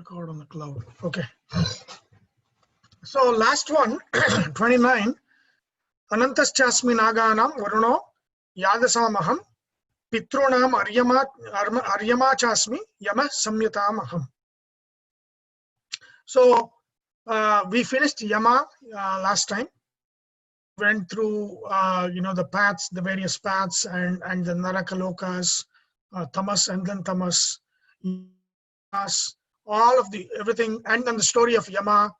Record on the cloud. Okay. So last one, 29. Anantaschasmi naganam varuno yadasamaham pitrunam aryama chasmi yama samyatamaham. So we finished yama last time. Went through the paths, the various paths, and the narakalokas, tamas and then tamas, all of the everything, and then the story of Yama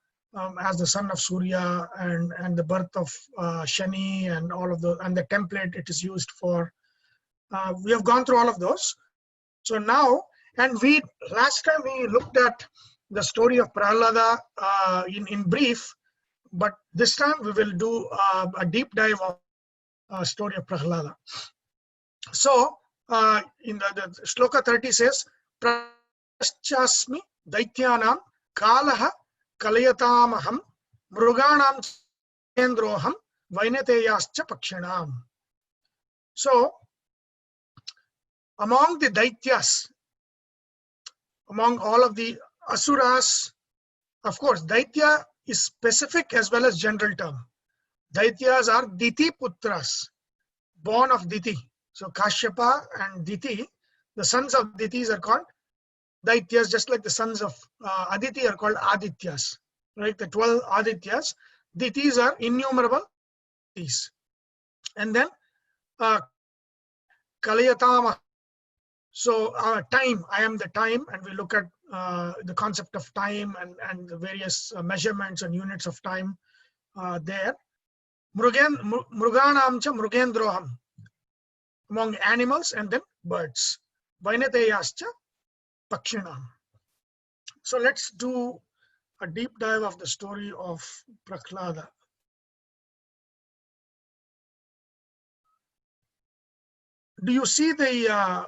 as the son of Surya, and the birth of Shani, and all of the, and the template it is used for. We have gone through all of those. So now, and last time we looked at the story of Prahlada in brief, but this time we will do a deep dive of story of Prahlada. So in the Shloka 30 says, Praschasmi daityanam kalaha kalayatamaham mruganam chendroham vainateyascha pakshinam. So among the daityas, among all of the asuras, of course, daitya is specific as well as general term. Daityas are Diti Putras, born of Diti. So Kashyapa and Diti, the sons of Ditis are called Daityas, just like the sons of Aditi are called Adityas. Right? The 12 Adityas, Ditis are innumerable Ditis. And then Kalayatama. So time, I am the time, and we look at the concept of time and the various measurements and units of time there. Mruganam cha mrugendroham, among animals, and then birds. Vainateyascha pakshinam. So let's do a deep dive of the story of Prahlada. Do you see the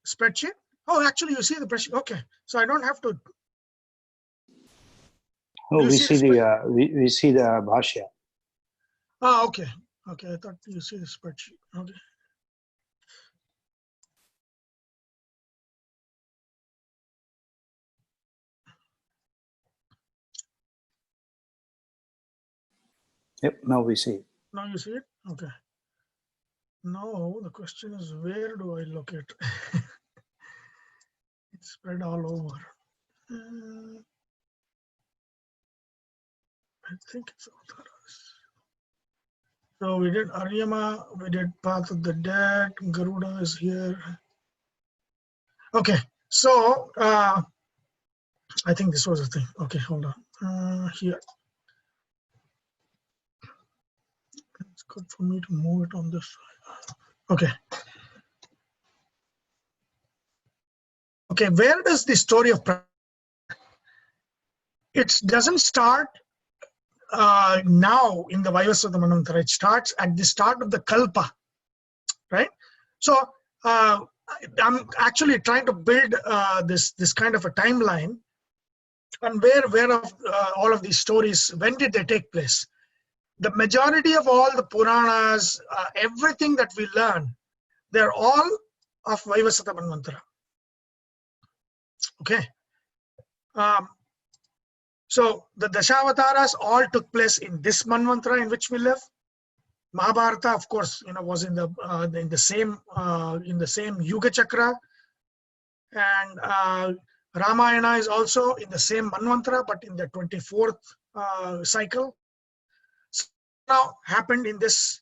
spreadsheet? Oh, actually, you see the spreadsheet. Okay, so I don't have to. Oh, we see the bhashya. Ah, okay. Okay, I thought you see the spreadsheet. Okay. Yep, now we see it. Now you see it? Okay. Now the question is, where do I locate? It's spread all over. I think it's Avtaras. So we did Aryama, we did Path of the Dead, Garuda is here. Okay, so I think this was the thing. Okay, hold on. Here. It's good for me to move it on this side. Okay. Okay, where does the story of it doesn't start now in the Vaivasvata Manvantara. It starts at the start of the Kalpa, right? So I'm actually trying to build this kind of a timeline, and where of all of these stories, when did they take place? The majority of all the Puranas, everything that we learn, they're all of Vaivasvata Manvantara. Okay. So the Dashavataras all took place in this Manvantara in which we live. Mahabharata, of course, was in the same Yuga Chakra, and Ramayana is also in the same Manvantara, but in the 24th cycle. So now happened in this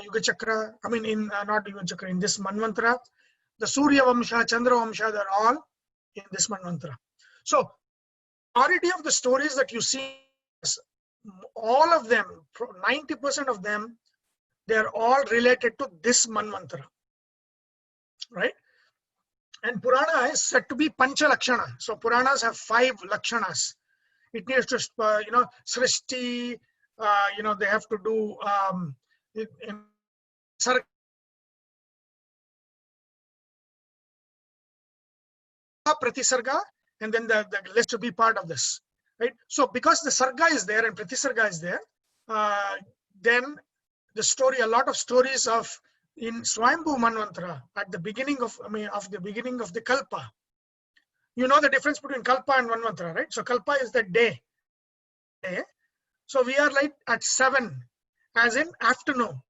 Yuga Chakra. I mean, in not Yuga Chakra, in this Manvantara. The Surya Vamsha, Chandra Vamsha, they're all in this Manvantara. So majority of the stories that you see, all of them, 90% of them, they're all related to this Manvantara, right? And Purana is said to be Pancha Lakshana. So Puranas have 5 Lakshanas. It needs to, Srishti, they have to do Pratisarga, and then the list to be part of this, right? So because the Sarga is there and Pratisarga is there, then the story, a lot of stories of in Swayambhu Manvantara at the beginning of, the beginning of the Kalpa, You know the difference between Kalpa and Manvantara, right? So Kalpa is the day. So we are like at 7, as in afternoon.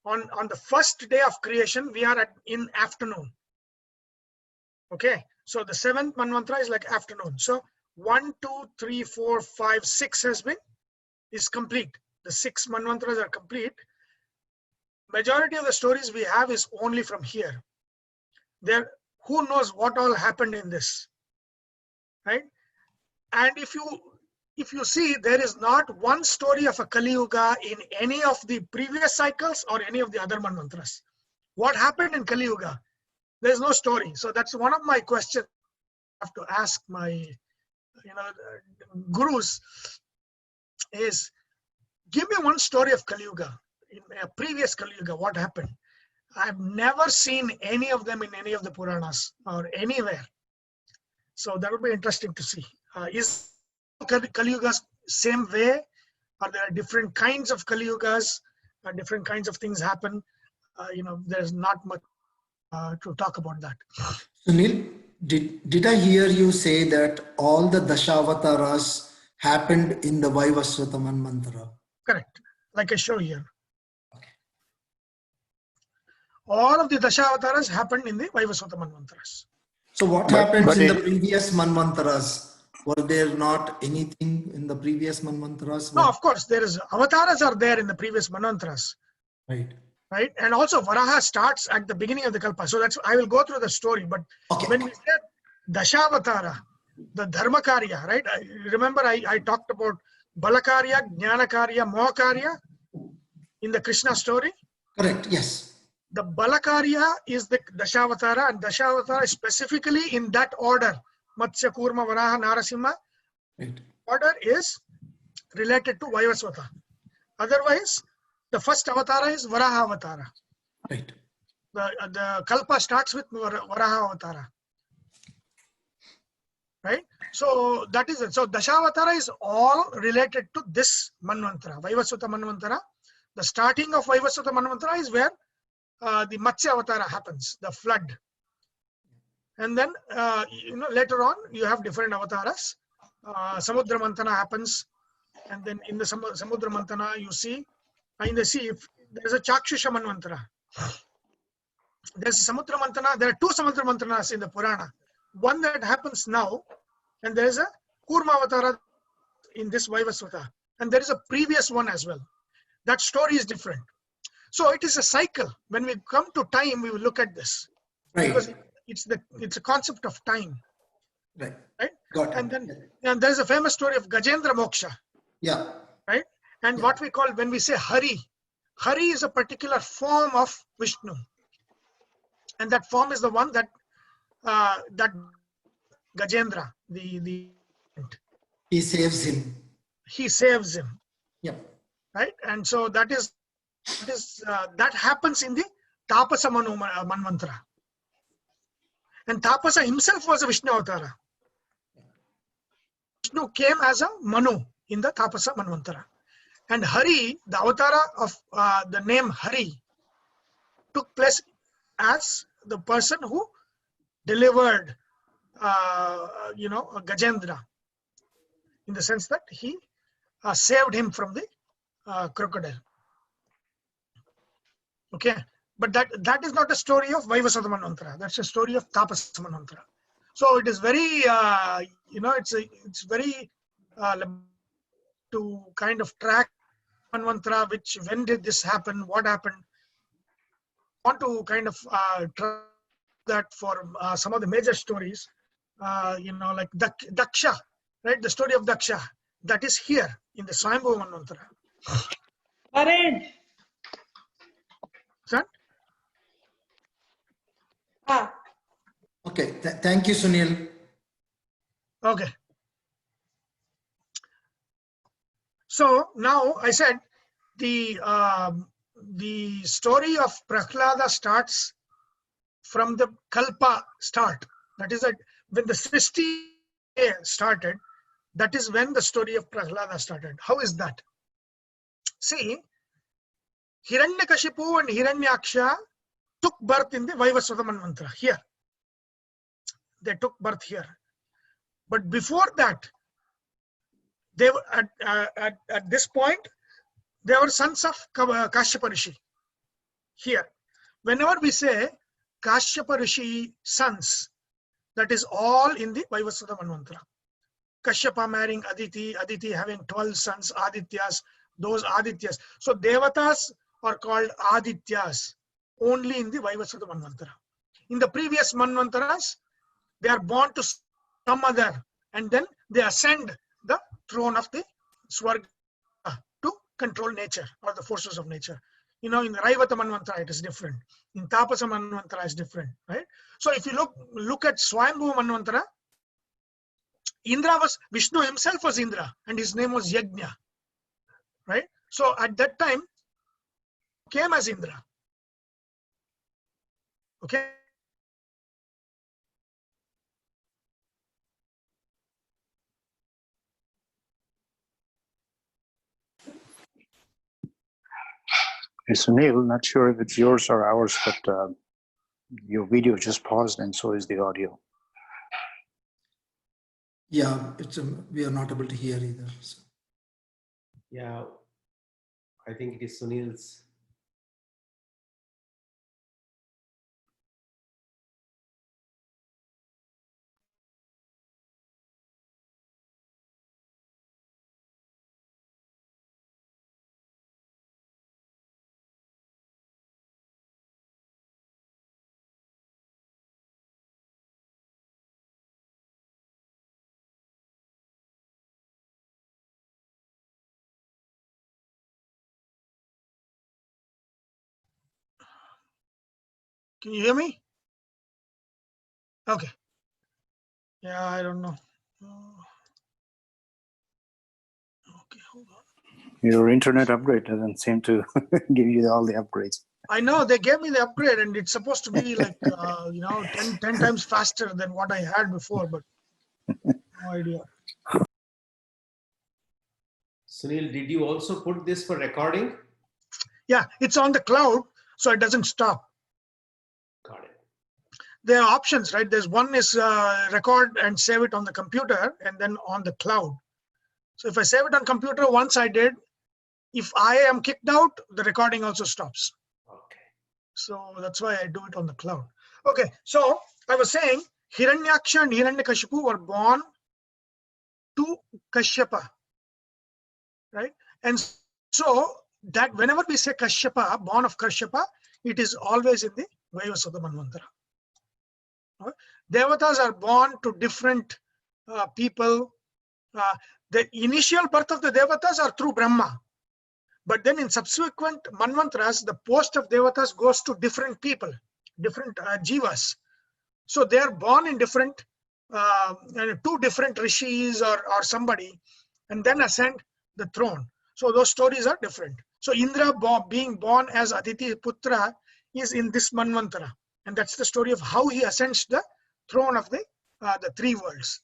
On the first day of creation, we are in afternoon. Okay, so the 7th Manvantara is like afternoon. So 1, 2, 3, 4, 5, 6 is complete. The 6 Manvantaras are complete. Majority of the stories we have is only from here. There, who knows what all happened in this, right? And if you see, there is not one story of a Kali Yuga in any of the previous cycles or any of the other Manvantras. What happened in Kali Yuga? There's no story. So that's one of my questions I have to ask my gurus is, give me one story of Kali Yuga, in a previous Kali Yuga, what happened? I've never seen any of them in any of the Puranas or anywhere. So that would be interesting to see. Is Kali Yugas same way? Are there different kinds of Kali Yugas? Different kinds of things happen? There's not much to talk about that. Sunil, did I hear you say that all the Dashavataras happened in the Vaivasvata Manvantara? Correct. Like I show here. Okay. All of the Dashavataras happened in the Vaivasvata Manvantaras. So what happens in the previous Manvantaras? Was there not anything in the previous Manvantaras? No, of course, there is. Avatars are there in the previous Manvantaras. Right. And also Varaha starts at the beginning of the Kalpa. So I will go through the story. But when we said Dashavatara, the Dharmakarya, right? Remember I talked about Balakarya, Jnanakarya, Mohakarya in the Krishna story? Correct, yes. The Balakarya is the Dashavatara, and Dashavatara is specifically in that order. Matsya, Kurma, Varaha, Narasimha. Right. Order is related to Vaivasvata. Otherwise, the first avatara is Varaha Avatara. Right. The Kalpa starts with Varaha Avatara. Right? So that is it. So Dashavatara is all related to this Manvantara, Vaivasvata Manvantara. The starting of Vaivasvata Manvantara is where the Matsya Avatara happens, the flood. And then, later on, you have different avatars. Samudra Mantana happens. And then in the Samudra Mantana, you see, in the sea, there's a Chakshusha Manvantara. There's a Samudra Mantana. There are 2 Samudra Mantanas in the Purana. One that happens now, and there is a Kurma Avatara in this Vaivasvata. And there is a previous one as well. That story is different. So it is a cycle. When we come to time, we will look at this. Right. Because it's a concept of time. Right. Right? And there's a famous story of Gajendra Moksha. Yeah. Right? And what we call, when we say Hari is a particular form of Vishnu. And that form is the one that Gajendra, he saves him. He saves him. Yeah. Right? And so that happens in the Tapasa Manvantara. And Tapasa himself was a Vishnu Avatara. Vishnu came as a Manu in the Tapasa Manvantara. And Hari, the avatara of the name Hari, took place as the person who delivered, Gajendra, in the sense that he saved him from the crocodile. Okay, but that is not a story of Vaivasvata Manvantara. That's a story of Tapasa Manvantara. So it is very, it's very to kind of track Manvantara, when did this happen, what happened. I want to kind of track that for some of the major stories, like Daksha, right? The story of Daksha, that is here in the Swayambhu Manvantara. Arrange. Son? Okay, thank you, Sunil. Okay. So now I said the story of Prahlada starts from the Kalpa start. That is, when the Srishti started, that is when the story of Prahlada started. How is that? See, Hiranyakashipu and Hiranyaksha took birth in the Vaivasvata Manvantara here. They took birth here. But before that, they were at this point, they were sons of Kashyapa Rishi. Here, whenever we say Kashyapa Rishi sons, that is all in the Vaivasvata Manvantara. Kashyapa marrying Aditi, Aditi having 12 sons, Adityas, those Adityas. So Devatas are called Adityas only in the Vaivasvata Manvantara. In the previous Manvantaras, they are born to some other, and then they ascend the throne of the Swarga to control nature or the forces of nature. In the Raivata Manvantara, it is different. In Tapasa Manvantara, is different, right? So if you look at Swayambhuva Manvantara, Indra was, Vishnu himself was Indra, and his name was Yajna, right? So at that time, came as Indra. Okay. Hey, Sunil, not sure if it's yours or ours, but your video just paused and so is the audio. Yeah, we are not able to hear either. So. Yeah, I think it is Sunil's. Can you hear me? Okay. Yeah, I don't know. Okay, hold on. Your internet upgrade doesn't seem to give you all the upgrades. I know they gave me the upgrade, and it's supposed to be like 10 times faster than what I had before, but no idea. Sunil, did you also put this for recording? Yeah, it's on the cloud, so it doesn't stop. Got it. There are options, right? There's one is record and save it on the computer, and then on the cloud. So if I save it on computer, once I did, if I am kicked out, the recording also stops. Okay. So that's why I do it on the cloud. Okay, so I was saying Hiranyaksha and Hiranyakashipu were born to Kashyapa, right? And so that whenever we say Kashyapa, born of Kashyapa, it is always in the Vaivasvata Manvantara. Right? Devatas are born to different people. The initial birth of the Devatas are through Brahma. But then in subsequent Manvantaras, the post of Devatas goes to different people, different jivas. So they are born in different, two different rishis or somebody, and then ascend the throne. So those stories are different. So Indra being born as Aditi Putra is in this Manvantara. And that's the story of how he ascends the throne of the three worlds.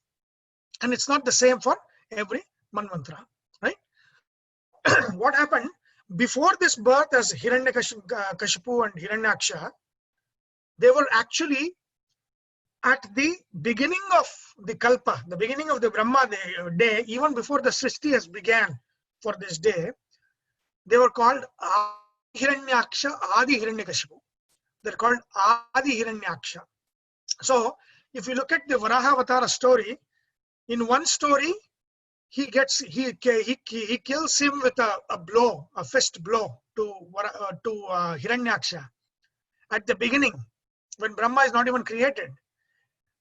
And it's not the same for every Manvantara, right? What happened before this birth as Hiranyakashipu and Hiranyaksha, they were actually at the beginning of the Kalpa, the beginning of the Brahma day, even before the Srishti has began for this day, they were called Adi Hiranyaksha, Adi Hiranyakashipu. They're called Adi Hiranyaksha. So if you look at the Varaha story, in one story, he kills him with a blow, a fist blow to Hiranyaksha at the beginning when Brahma is not even created.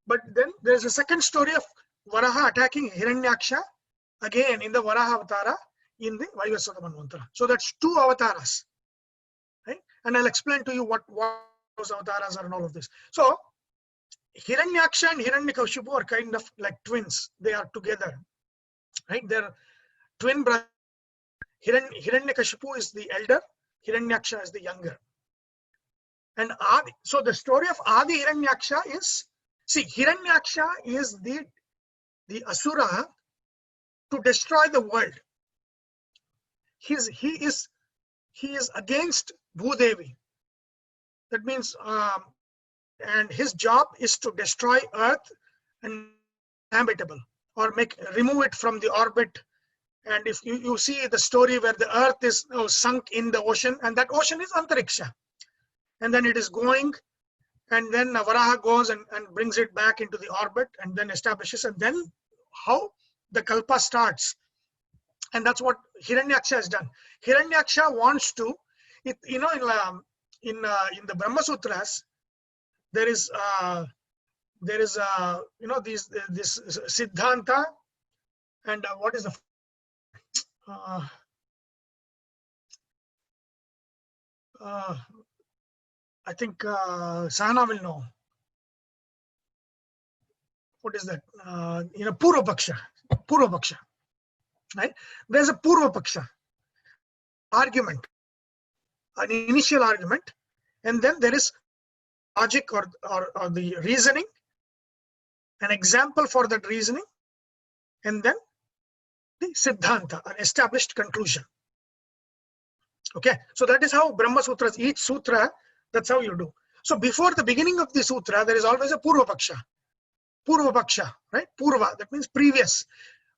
But then there's a second story of Varaha attacking Hiranyaksha again in the Varaha Avatara in the Vaivasvata Manvantara. So that's two avatars, right? And I'll explain to you what those avatars are and all of this. So Hiranyaksha and Hiranyakashipu are kind of like twins. They are together, right? They're twin brothers. Hiranyakashipu is the elder, Hiranyaksha is the younger. And so the story of Adi Hiranyaksha is, see, Hiranyaksha is the Asura to destroy the world. He is against Bhudevi. That means, and his job is to destroy earth and habitable. or remove it from the orbit. And if you see the story where the earth is sunk in the ocean, and that ocean is Antariksha. And then it is going, and then Varaha goes and brings it back into the orbit and then establishes, and then how the Kalpa starts. And that's what Hiranyaksha has done. Hiranyaksha wants to, in the Brahma Sutras, there is this Siddhanta, and what is the I think Sahana will know. What is that? Purva Paksha. Right? There's a Purva Paksha argument, an initial argument, and then there is logic or the reasoning, an example for that reasoning, and then the Siddhanta, an established conclusion. Okay, so that is how Brahma Sutras, each sutra, that's how you do. So before the beginning of the sutra, there is always a Purva Paksha, right? Purva, that means previous,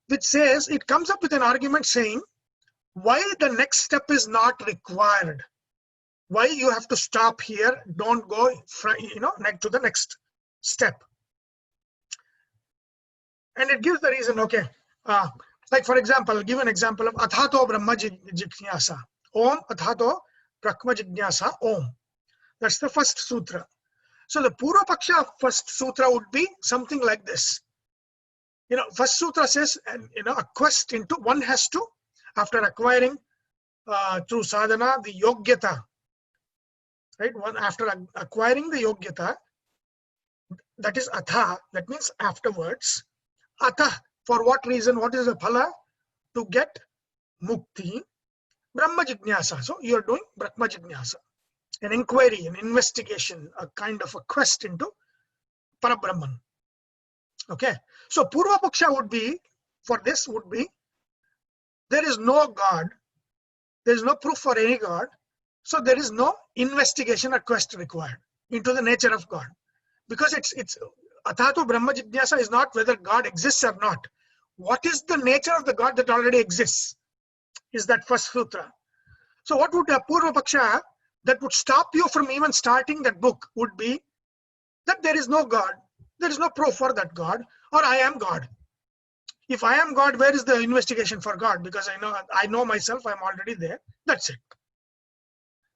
which says, it comes up with an argument saying why the next step is not required. Why you have to stop here, don't go to the next step. And it gives the reason, okay. Like for example, I'll give an example of Athato Brahma Jignasa. Om Athato Brahma Jignasa Om. That's the first sutra. So the Purva Paksha of first sutra would be something like this. First sutra says, a quest into, one has to, after acquiring through sadhana, the yogyata, right? After acquiring the yogyata, that is atha, that means afterwards. Atha, for what reason? What is the phala? To get mukti, Brahma Jignasa. So you are doing Brahma Jignasa, an inquiry, an investigation, a kind of a quest into Parabrahman. Okay, so Purva Paksha would be, there is no God, there is no proof for any God, so there is no investigation or quest required into the nature of God. Because it's Athato Brahma Jignasa is not whether God exists or not. What is the nature of the God that already exists? Is that first sutra. So what would a Purva Paksha that would stop you from even starting that book would be that there is no God. There is no proof for that God, or I am God. If I am God, where is the investigation for God? Because I know myself, I'm already there. That's it.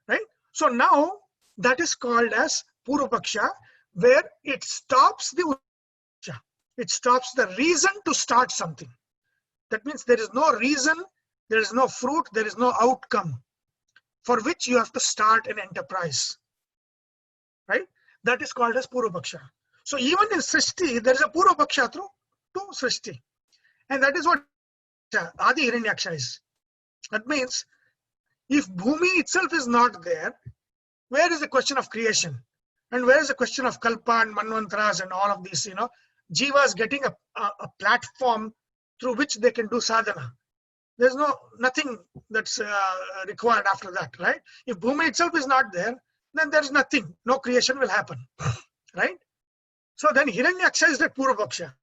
Right? So now that is called as Purva Paksha, where it stops the reason to start something. That means there is no reason, there is no fruit, there is no outcome for which you have to start an enterprise. Right? That is called as Purva Paksha. So even in Srishti, there is a Purva Paksha to Srishti. And that is what Adi Hiranyaksha is. That means if Bhumi itself is not there, where is the question of creation? And where is the question of Kalpa and Manvantras and all of these, Jivas getting a platform through which they can do sadhana? There's nothing that's required after that, right? If Bhumi itself is not there, then there's nothing. No creation will happen, right? So then Hiranyaksha is the Purva Paksha.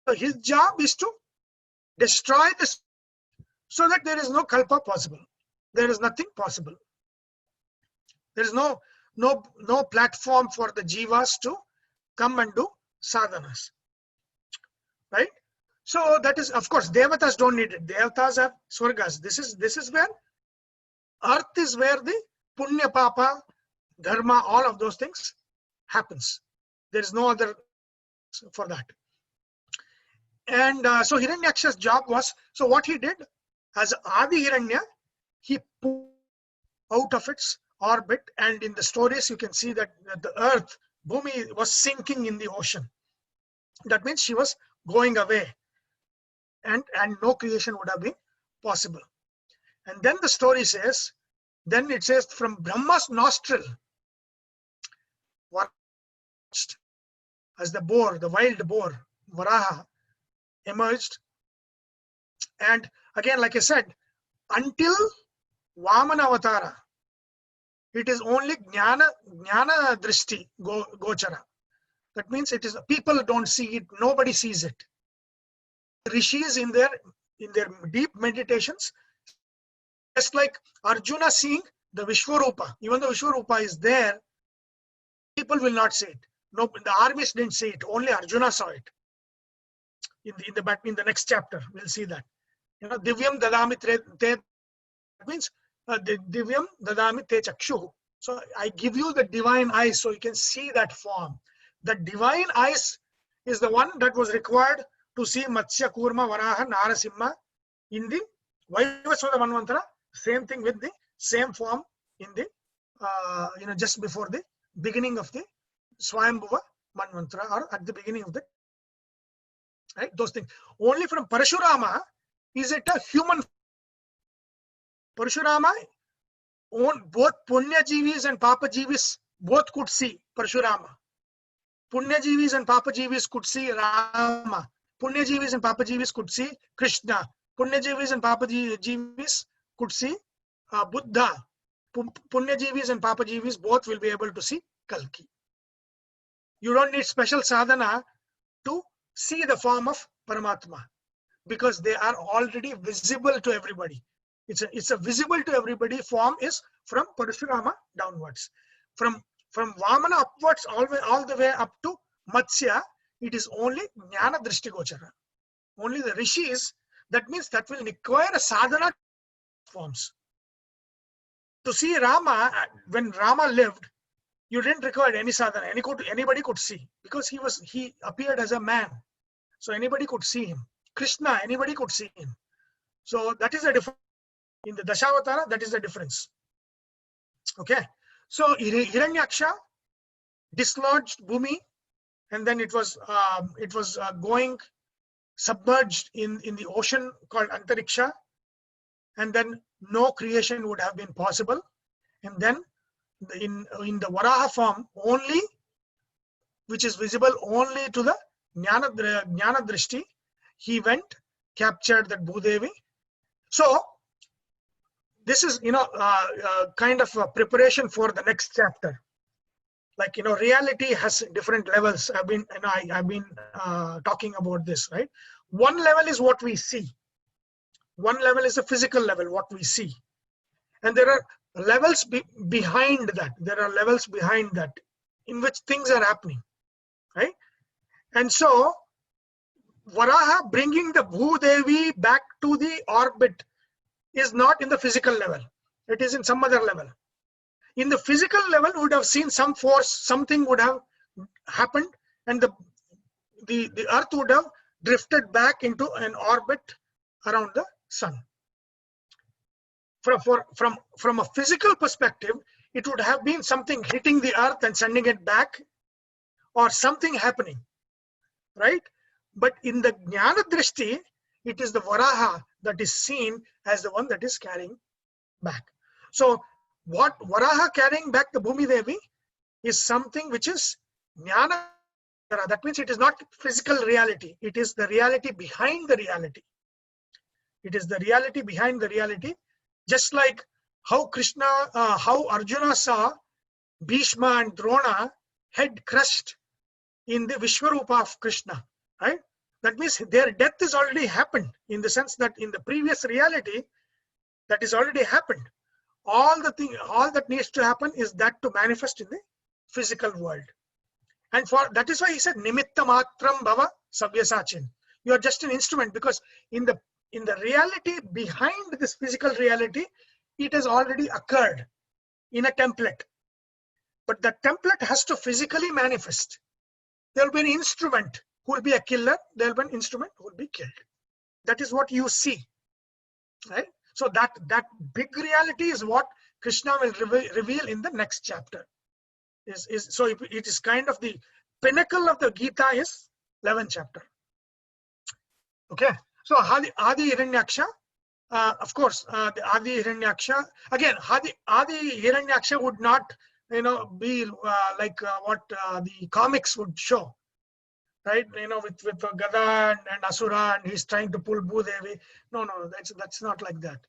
So his job is to destroy this so that there is no Kalpa possible. There is nothing possible. There is no platform for the Jivas to come and do sadhanas. Right? So that is, of course, Devatas don't need it. Devatas have Swargas. This is where earth is where the Punya Papa, Dharma, all of those things happens. There is no other for that. And so Hiranyaksha's job was, so what he did as Adi Hiranya, he pulled out of its orbit, and in the stories you can see that the earth, Bhumi, was sinking in the ocean. That means she was going away, and no creation would have been possible. And then the story says, then it says from Brahma's nostril, as the boar, the wild boar, Varaha, emerged. And again, like I said, until Vamana Avatara, it is only Jnana Drishti Gochara. That means it is, people don't see it, nobody sees it. rishis in their deep meditations, just like Arjuna seeing the Vishwarupa. Even though Vishwarupa is there, people will not see it. No, the armies didn't see it. Only Arjuna saw it. In the next chapter, we'll see that. Divyam dadami te means divyam dadami te chakshuhu. So I give you the divine eyes so you can see that form. The divine eyes is the one that was required to see Matsya, Kurma, Varaha, Narasimha in the Vaivasvata Manvantara. Same thing with the same form in the just before the beginning of the Swayambhuva Manvantara, or at the beginning of the, right, those things. Only from Parashurama is it a human. Parashurama, both Punyajivis and Papajivis both could see Parashurama. Punyajivis and Papajivis could see Rama. Punyajivis and Papajivis could see Krishna. Punyajivis and Papajivis could see Buddha. Punyajivis and Papajivis both will be able to see Kalki. You don't need special sadhana to see the form of Paramatma, because they are already visible to everybody. It's a visible to everybody form is from Parashurama downwards. From Vamana upwards all the way up to Matsya, it is only Jnana Drishti Gochara. Only the rishis, that means that will require a sadhana forms. To see Rama, when Rama lived, you didn't require any sadhana. Anybody could see, because he appeared as a man. So anybody could see him. Krishna, anybody could see him. So that is a difference. In the Dashavatara, that is the difference. Okay. So Hiranyaksha dislodged Bhumi, and then it was going submerged in the ocean called Antariksha, and then no creation would have been possible. And then in the Varaha form only, which is visible only to the Jnana Drishti, he went, captured that Bhudevi. So this is kind of a preparation for the next chapter. Like reality has different levels. I've been talking about this, right? One level is what we see. One level is the physical level, what we see, and there are levels behind that. There are levels behind that in which things are happening, right? And so Varaha bringing the Bhudevi back to the orbit is not in the physical level. It is in some other level. In the physical level, we would have seen some force, something would have happened, and the earth would have drifted back into an orbit around the sun. From a physical perspective, it would have been something hitting the earth and sending it back, or something happening, right? But in the Jnana Drishti, it is the Varaha that is seen as the one that is carrying back. So what Varaha carrying back the Bhumi Devi is something which is Jnana. That means it is not physical reality. It is the reality behind the reality. It is the reality behind the reality. Just like how how Arjuna saw Bhishma and Drona head crushed in the Vishwarupa of Krishna, right? That means their death has already happened, in the sense that in the previous reality, that is already happened. All that needs to happen is that to manifest in the physical world. And that is why he said, Nimitta matram bhava savyasachin. You are just an instrument, because in the reality behind this physical reality, it has already occurred in a template. But the template has to physically manifest. There will be an instrument who will be a killer. There will be an instrument who will be killed. That is what you see, right? So that big reality is what Krishna will reveal in the next chapter. So it is kind of the pinnacle of the Gita is 11th chapter. Okay. So Adi Hiranyaksha, of course, the Adi Hiranyaksha, again, Adi Hiranyaksha would not, be like what the comics would show, right? With Gada and Asura, and he's trying to pull Bhudevi. No, that's not like that.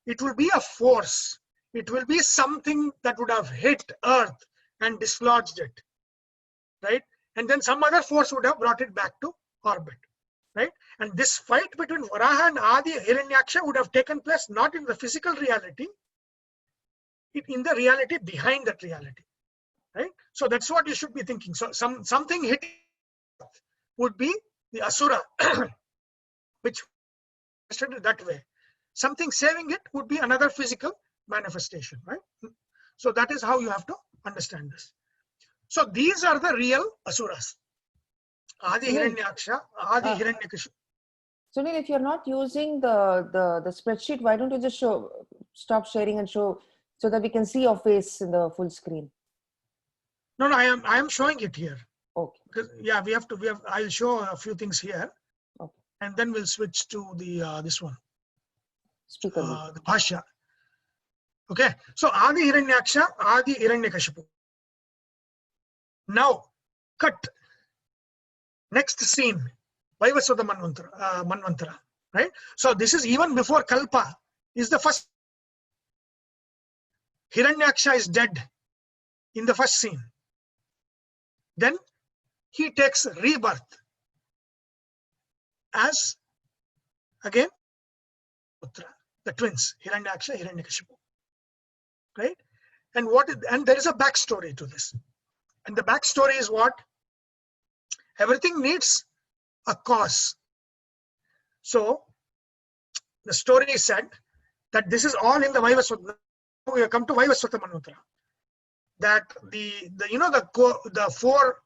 It will be a force. It will be something that would have hit earth and dislodged it, right? And then some other force would have brought it back to orbit. right? And this fight between Varaha and Adi Hiranyaksha would have taken place not in the physical reality, in the reality behind that reality, right? So that's what you should be thinking. So something hitting would be the asura, which manifested that way. Something saving it would be another physical manifestation, right? So that is how you have to understand this. So these are the real asuras. Adi Hiranyaksha, Adi Hiranyakashipu. Sunil, if you're not using the spreadsheet, why don't you just stop sharing and show so that we can see your face in the full screen? No, I am showing it here. Okay. Because, yeah, I'll show a few things here, Okay. and then we'll switch to the this one, Speaker. the Bhashya. Okay, so Adi Hiranyaksha, Adi Hiranyakashipu. Now, cut. Next scene, Vaivasvata Manvantara, right? So this is even before Kalpa, is the first. Hiranyaksha is dead in the first scene. Then he takes rebirth as, again, the twins, Hiranyaksha, Hiranyakashipu, right? And there is a backstory to this. And the backstory is what? Everything needs a cause. So the story is said that this is all in the Vaivasvata. We have come to Vaivasvata Manvantara. That the four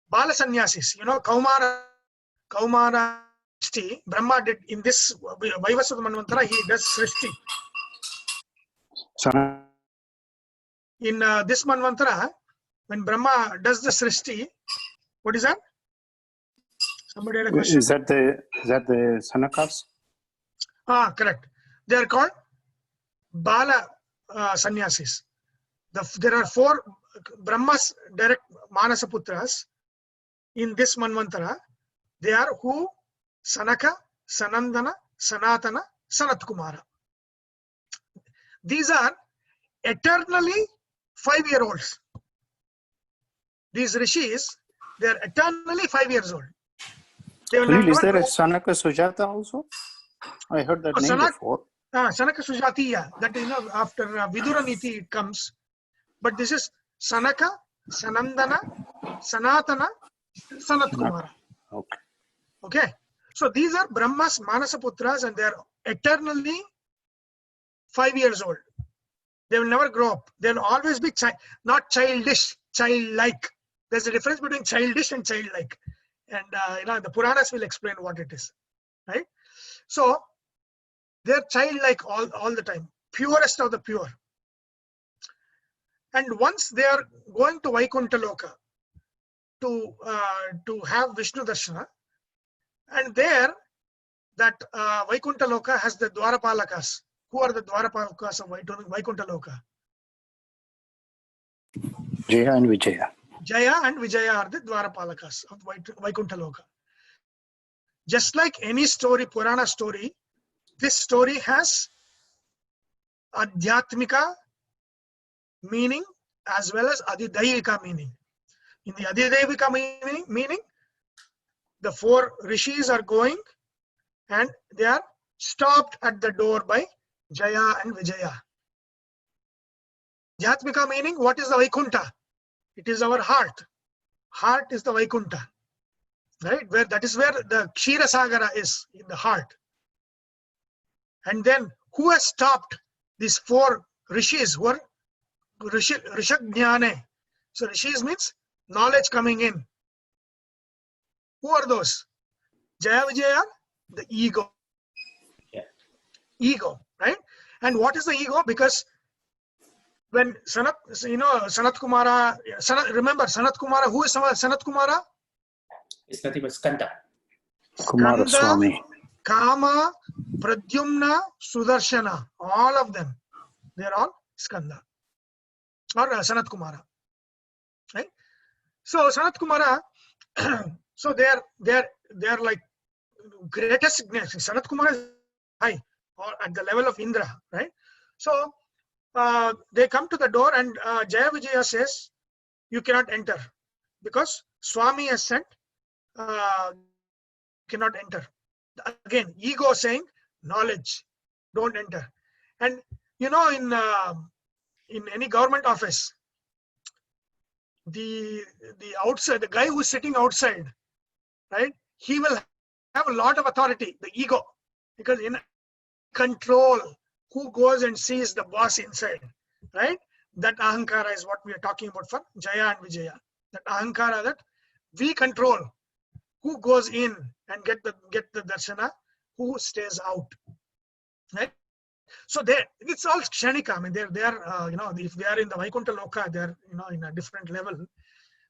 Bala Sannyasis, Kaumara Srishti, Brahma did in this Vaivasvata Manvantara, he does Srishti. In this Manvantara, when Brahma does the Srishti, what is that? Somebody had a question. Is that the Sanakas? Correct. They are called Bala Sannyasis. There are four Brahma's direct Manasaputras in this Manvantara. They are who? Sanaka, Sanandana, Sanatana, Sanatkumara. These are eternally 5-year-olds. These rishis, they are eternally 5 years old. They will Really, is never there a grow. Sanaka Sujata also? I heard that name before. Sanaka Sujatiya, that after Vidura Niti it comes. But this is Sanaka, Sanandana, Sanatana, Sanatkumara. Okay. Okay. So these are Brahma's Manasaputras and they are eternally 5 years old. They will never grow up. They will always be not childish, childlike. There's a difference between childish and childlike. And the Puranas will explain what it is. Right? So they're childlike all the time, purest of the pure. And once they are going to Vaikuntha Loka to have Vishnu Darshana, and there that Vaikuntha Loka has the Dwarapalakas. Who are the Dwarapalakas of Vaikuntha Loka? Jaya and Vijaya. Jaya and Vijaya are the Dwarapalakas of Vaikuntha Loka. Just like any story, Purana story, this story has Adhyatmika meaning as well as Adidaivika meaning. In the Adidaivika meaning, the four rishis are going and they are stopped at the door by Jaya and Vijaya. Adhyatmika meaning, what is the Vaikuntha? It is our heart. Heart is the Vaikuntha. Right? That is where the Kshira Sagara is, in the heart. And then who has stopped these four rishis who are Rishajnane? So rishis means knowledge coming in. Who are those? Jaya Vijaya, the ego. Yeah. Ego, right? And what is the ego? Because when Sanat Kumara, remember Sanat Kumara, who is Sanat Kumara? It's nothing but Skanda. Kumara Swami. Kama, Pradyumna, Sudarshana, all of them, they're all Skanda or Sanat Kumara, right? So Sanat Kumara, so they're like greatest significance. Sanat Kumara is high or at the level of Indra, right? So they come to the door and Jaya Vijaya says, you cannot enter because Swami has sent, cannot enter. Again, ego saying knowledge, don't enter. And you know, in any government office, the outside, the guy who's sitting outside, right? He will have a lot of authority, the ego, because in control who goes and sees the boss inside, right? That ahankara is what we are talking about for Jaya and Vijaya. That ahankara, that we control who goes in and get the darshana, who stays out, right? So it's all kshanika. I mean, they are you know, if they are in the Vaikuntha Loka, they are, you know, in a different level.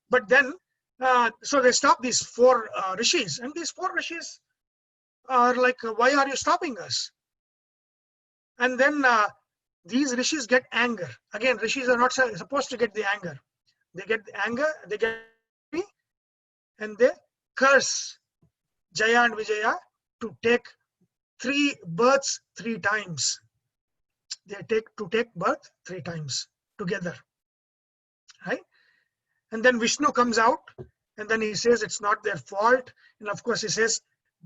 But then, so they stop these four rishis, and these four rishis are like, why are you stopping us? And then these rishis get anger. Again, rishis are not supposed to get the anger. They get the anger, they get angry, and they curse Jaya and Vijaya to take 3 births 3 times. They take birth 3 times together, right? And then Vishnu comes out, and then he says it's not their fault. And of course he says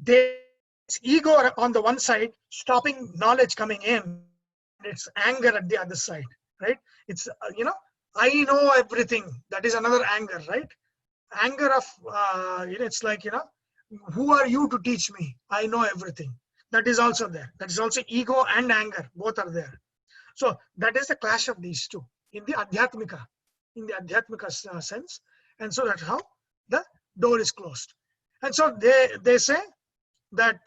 it's ego on the one side stopping knowledge coming in, it's anger at the other side, right? It's you know, I know everything. That is another anger, right? Anger of you know, it's like, you know, who are you to teach me? I know everything. That is also there. That is also ego and anger, both are there. So that is the clash of these two in the adhyatmika, sense. And so that's how the door is closed. And so they say that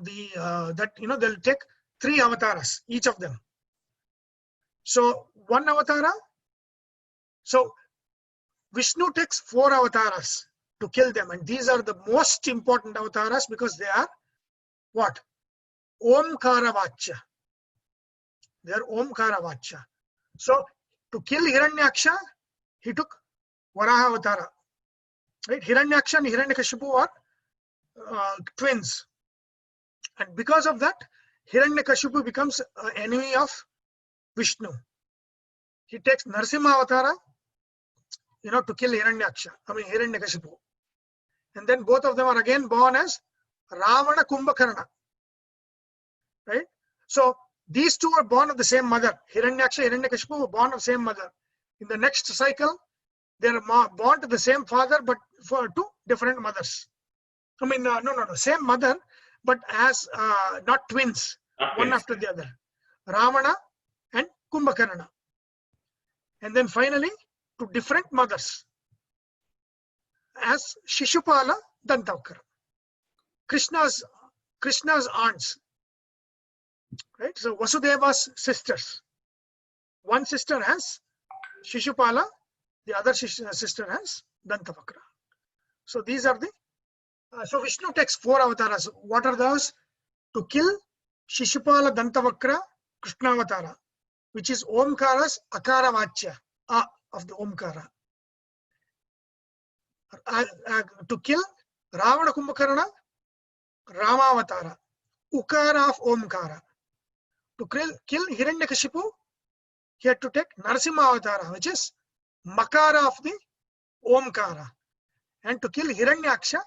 that, you know, they'll take 3 avatars, each of them. So 1 avatara, so Vishnu takes 4 avatars to kill them, and these are the most important avatars because they are what? Omkara Vachya. They are Omkara Vachya. So to kill Hiranyaksha, he took Varaha Avatara. Right? Hiranyaksha and Hiranyakashipu are twins. And because of that, Hiranyakashipu becomes an enemy of Vishnu. He takes Narasimha Avatara, you know, to kill Hiranyakashipu. And then both of them are again born as Ravana Kumbhakarna. Right? So these two are born of the same mother. Hiranyaksha, Hiranyakashipu were born of the same mother. In the next cycle, they are born to the same father, but for 2 different mothers. I mean, no, same mother, but as not twins, one after the other. Ravana and Kumbhakarna. And then finally, to different mothers, as Shishupala, Dantavakra. Krishna's aunts. Right? So Vasudeva's sisters. One sister has Shishupala, the other sister has Dantavakra. So these are the so Vishnu takes 4 avatars. What are those? To kill Shishupala, Dantavakra, Krishnavatara, which is Omkara's Akara Vachya, of the Omkara. To kill Ravana Kumbhakarna, Ramavatara, Ukara of Omkara. To kill Hiranyakashipu, he had to take Narasimha Avatara, which is Makara of the Omkara. And to kill Hiranyaksha,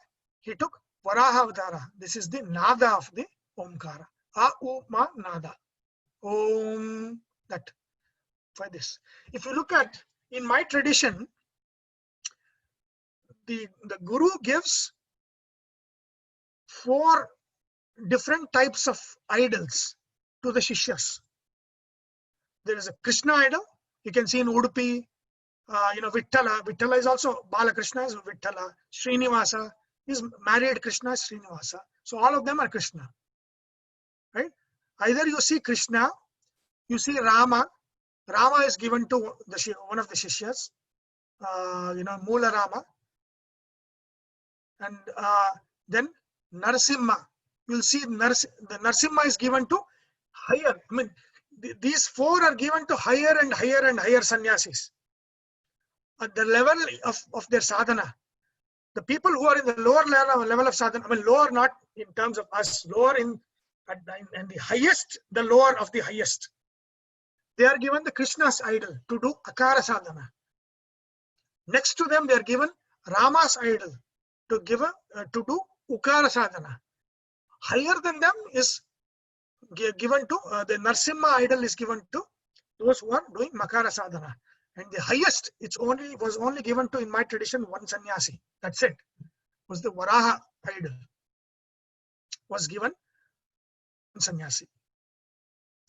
he took Varaha Avatara. This is the Nada of the Omkara. A-U-Ma Nada. Om, that. For this. If you look at, in my tradition, the Guru gives 4 different types of idols to the Shishyas. There is a Krishna idol. You can see in Udupi, you know, Vittala. Vittala is also Balakrishna is Vittala. Srinivasa is married Krishna, Srinivasa. So all of them are Krishna. Right? Either you see Krishna, you see Rama. Rama is given to one of the Shishyas, you know, Moola Rama. And then Narasimha. You'll see the Narasimha is given to higher. I mean, these 4 are given to higher and higher and higher sannyasis. At the level of their sadhana. The people who are in the lower level of sadhana, I mean, lower not in terms of us, lower and the highest, the lower of the highest. They are given the Krishna's idol to do Akara sadhana. Next to them, they are given Rama's idol to do Ukara sadhana. Higher than them is given to the Narsimha idol is given to those who are doing Makara sadhana. And the highest, was only given to, in my tradition, one sannyasi. That's it. Was the Varaha idol. Was given one sannyasi.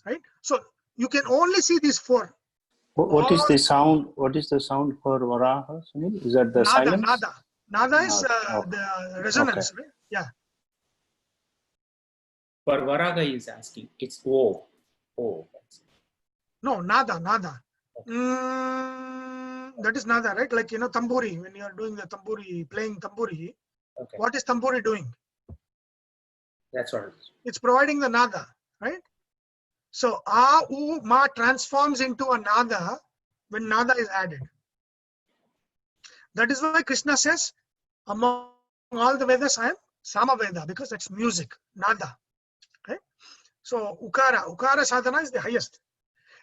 Right? So you can only see these four. What is the sound? What is the sound for Varaha, Sunil? Is that the Nada, silence? nada. Nada is Okay. the resonance, right? Yeah. For Varaga is asking, it's O. O. No, nada, nada. That is nada, right? Like, tamburi, when you are doing the tamburi, playing tamburi, Okay. what is tamburi doing? That's what it is. It's providing the nada, right? So, a, u, ma transforms into a nada when nada is added. That is why Krishna says, among all the Vedas, I am Samaveda, because that's music, nada. Okay? So, Ukara sadhana is the highest.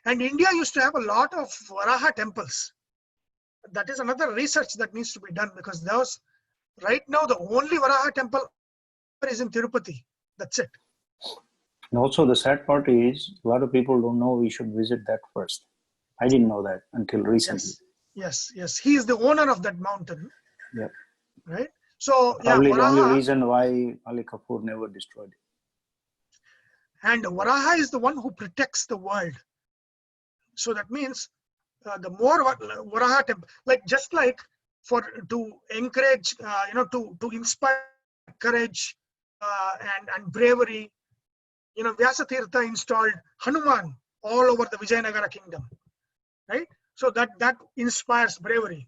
And India used to have a lot of Varaha temples. That is another research that needs to be done, because right now the only Varaha temple is in Tirupati. That's it. And also the sad part is a lot of people don't know we should visit that first. I didn't know that until recently. Yes. He is the owner of that mountain. Yeah. Right? So, Probably yeah, the only Varaha, reason why Ali Kapoor never destroyed it. and Varaha is the one who protects the world. So that means the more Varaha temple, just like to encourage, to inspire courage and bravery, Vyasatirtha installed Hanuman all over the Vijayanagara kingdom, right? So that inspires bravery.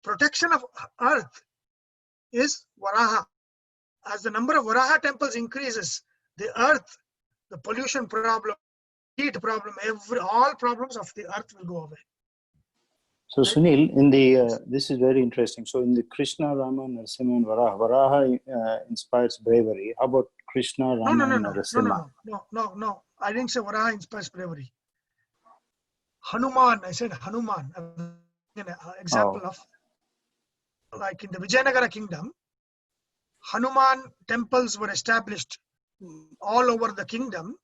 Protection of earth is Varaha. As the number of Varaha temples increases, the earth, the pollution problem, heat problem, all problems of the earth will go away. So Sunil, in the this is very interesting. So in the Krishna, Rama, Narasimha, and Varaha inspires bravery. How about Krishna, Rama, and Narasimha? No. I didn't say Varaha inspires bravery. Hanuman, I said Hanuman. An example of, like in the Vijayanagara kingdom, Hanuman temples were established all over the kingdom.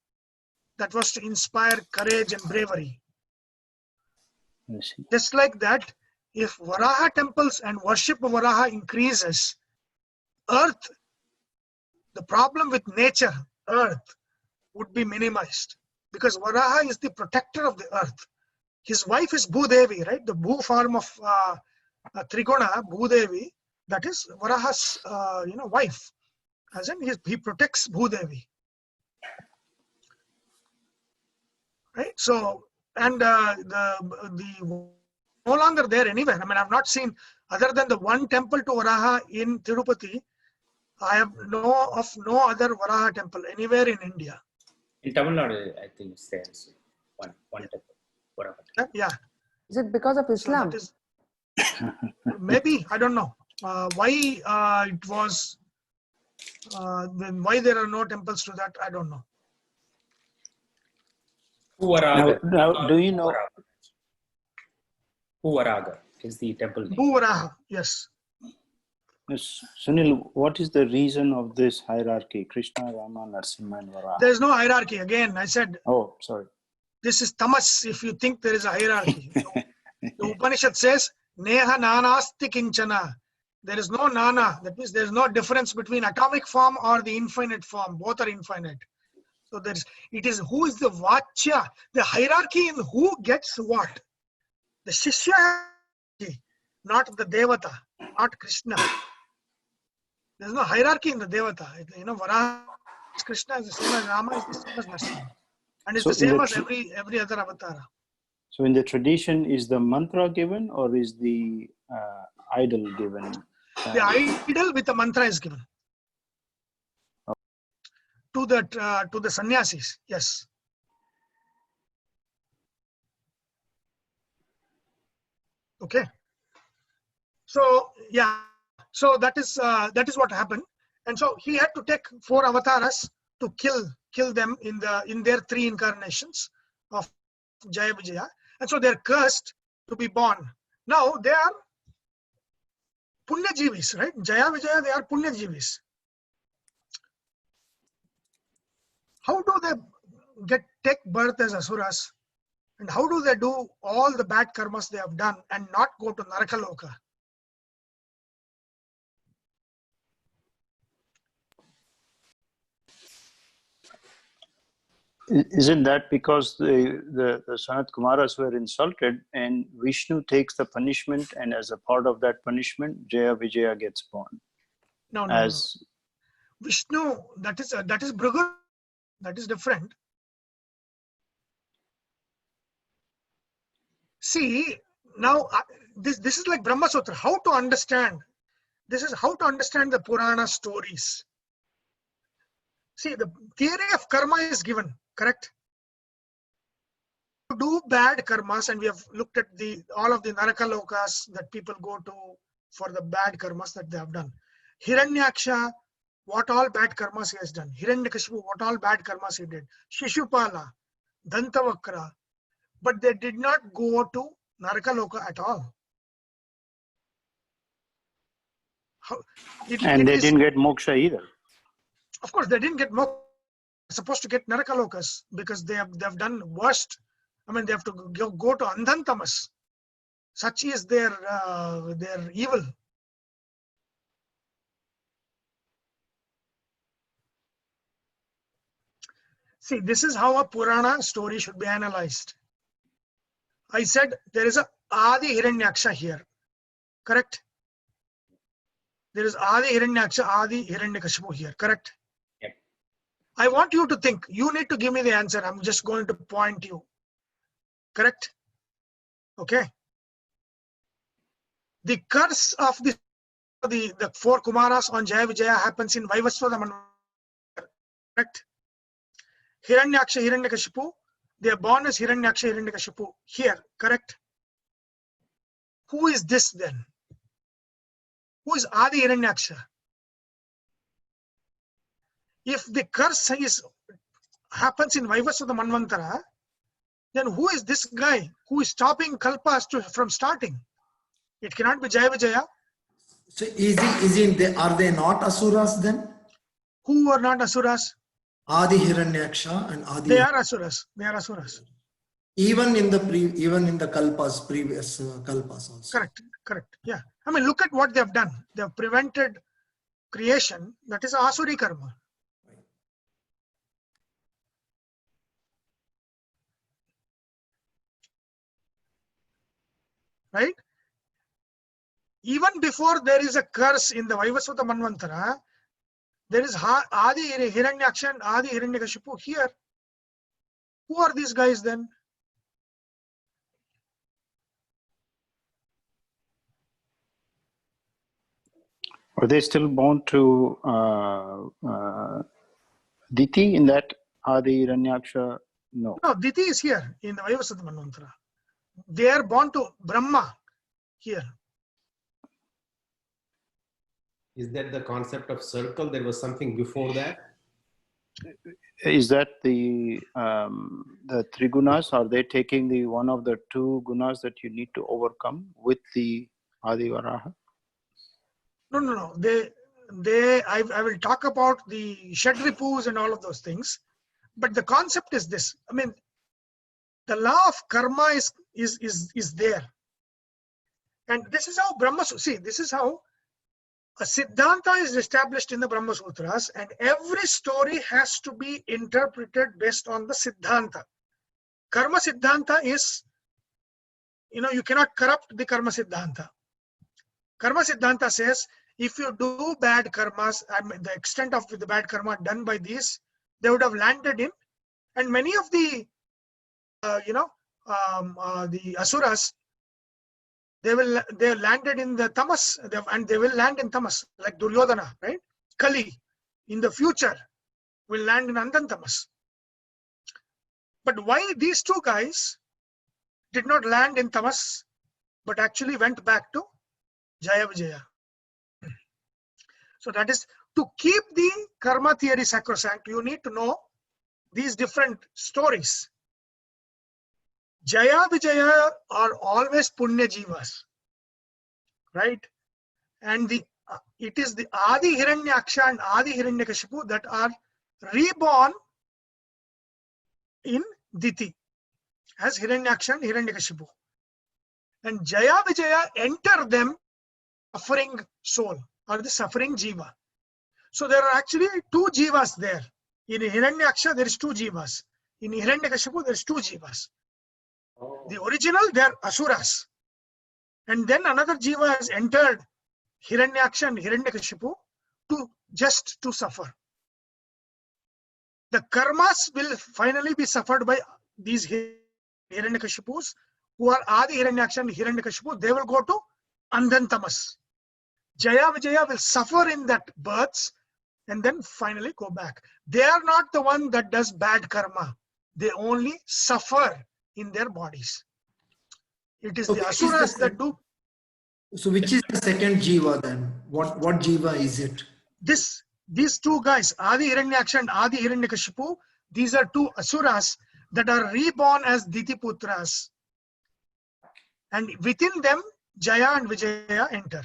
That was to inspire courage and bravery. Just like that, if Varaha temples and worship of Varaha increases, earth, the problem with nature, earth, would be minimized, because Varaha is the protector of the earth. His wife is Bhudevi, right? The Bhu form of Trigona, Bhudevi, that is Varaha's wife. As in, he protects Bhudevi. Right? So, and the no longer there anywhere. I mean, I've not seen, other than the one temple to Varaha in Tirupati, I have know of no other Varaha temple anywhere in India. In Tamil Nadu, I think it's there. One temple. Varaha. Yeah. Is it because of Islam? So maybe, I don't know. Why it was, then why there are no temples to that, I don't know. Now, do you know? Varaga is the temple name. Varaha, yes. Yes, Sunil, what is the reason of this hierarchy? Krishna, Rama, Narasimha, and Varaha. There is no hierarchy. Again, I said, Oh, sorry. this is tamas if you think there is a hierarchy. The Upanishad says, Neha nanasti kinchana. There is no nana. That means there is no difference between atomic form or the infinite form. Both are infinite. So it is who is the vachya. The hierarchy in who gets what. The shishya, not the devata, not Krishna. There is no hierarchy in the devata. Varaha is Krishna, is the same as Rama, is the same as Narasimha. And it's So the same as every other avatar. So in the tradition, is the mantra given or is the idol given? The idol with the mantra is given. To the sannyasis, yes. Okay. So yeah, so that is what happened, and so he had to take 4 avatars to kill them in their 3 incarnations of Jaya Vijaya, and so they're cursed to be born. Now they are Punyajivis, right? Jaya Vijaya, they are Punyajivis. how do they take birth as asuras? And how do they do all the bad karmas they have done and not go to Narakaloka? Isn't that because the Sanat Kumaras were insulted and Vishnu takes the punishment, and as a part of that punishment, Jaya Vijaya gets born? No. Vishnu, that is Bhrigu, that is different. See, now this is like Brahma Sutra. How to understand? This is how to understand the Purana stories. See, the theory of karma is given, correct? To do bad karmas, and we have looked at all of the Narakalokas that people go to for the bad karmas that they have done. Hiranyaksha, what all bad karmas he has done. Hiranyakashipu, what all bad karmas he did. Shishupala, Dantavakra, but they did not go to Narakaloka at all. And they didn't get moksha either. Of course, they didn't get moksha. They're supposed to get Narakalokas because they have done worst. I mean, they have to go to Andhantamas. Such is their evil. See, this is how a Purana story should be analyzed. I said there is a Adi Hiranyaksha here, correct? There is Adi Hiranyaksha, Adi Hiranyakashipu here, correct? Yep. I want you to think. You need to give me the answer. I'm just going to point you. Correct? Okay. The curse of the four Kumaras on Jaya Vijaya happens in Vaivasvata Manvantara. Correct? Hiranyaksha, Hiranyakashipu. They are born as Hiranyaksha, Hiranyakashipu here. Correct? Who is this then? Who is Adi Hiranyaksha? If the curse happens in Vaivasvata Manvantara, then who is this guy who is stopping kalpas from starting? It cannot be Jaya Vijaya. So are they not asuras then? Who are not asuras? Adi Hiranyaksha and Adi. They are asuras. They are asuras. Even in the kalpas, previous kalpas also. Correct. Yeah. I mean, look at what they have done. They have prevented creation. That is asuri karma. Right? Even before there is a curse in the Vaivasvata Manvantara, there is Adi Hiranyaksha and Adi Hiranyakashipu here. Who are these guys then? Are they still born to Diti in that Adi Hiranyaksha? No. No, Diti is here in the Vaivasvata Manvantara. They are born to Brahma here. Is that the concept of circle? There was something before that? Is that the three gunas? Are they taking the one of the two gunas that you need to overcome with the Adi Varaha? No. I will talk about the Shadripus and all of those things. But the concept is this. I mean, the law of karma is there. And this is how this is how a Siddhanta is established in the Brahma Sutras, and every story has to be interpreted based on the Siddhanta. Karma Siddhanta is, you cannot corrupt the Karma Siddhanta. Karma Siddhanta says, if you do bad karmas, I mean, the extent of the bad karma done by these, they would have landed in, and many of the, the Asuras, they landed in the tamas, and they will land in tamas, like Duryodhana, right? Kali, in the future, will land in Andhantamas. But why these two guys did not land in tamas, but actually went back to Jaya Vijaya? So that is, to keep the karma theory sacrosanct, you need to know these different stories. Jaya Vijaya are always Punya Jivas, right? And it is the Adi Hiranyaksha and Adi Hiranyakashipu that are reborn in Diti as Hiranyaksha and Hiranyakashipu. And Jaya Vijaya enter them suffering soul or the suffering jiva. So there are actually two jivas there. In Hiranyaksha, there is two jivas. In Hiranyakashipu, there is two jivas. The original, they are asuras. And then another jiva has entered Hiranyaksha and Hiranyakashipu just to suffer. The karmas will finally be suffered by these Hiranyakashipus who are Adi Hiranyaksha and Hiranyakashipu. They will go to Andhantamas. Jaya Vijaya will suffer in that births and then finally go back. They are not the one that does bad karma. They only suffer in their bodies. It is the asuras that do. So which is the second jiva then? What jiva is it? These two guys, Adi Hiranyaksha and Adi Hiranyakashipu, these are two asuras that are reborn as Ditiputras. And within them, Jaya and Vijaya enter.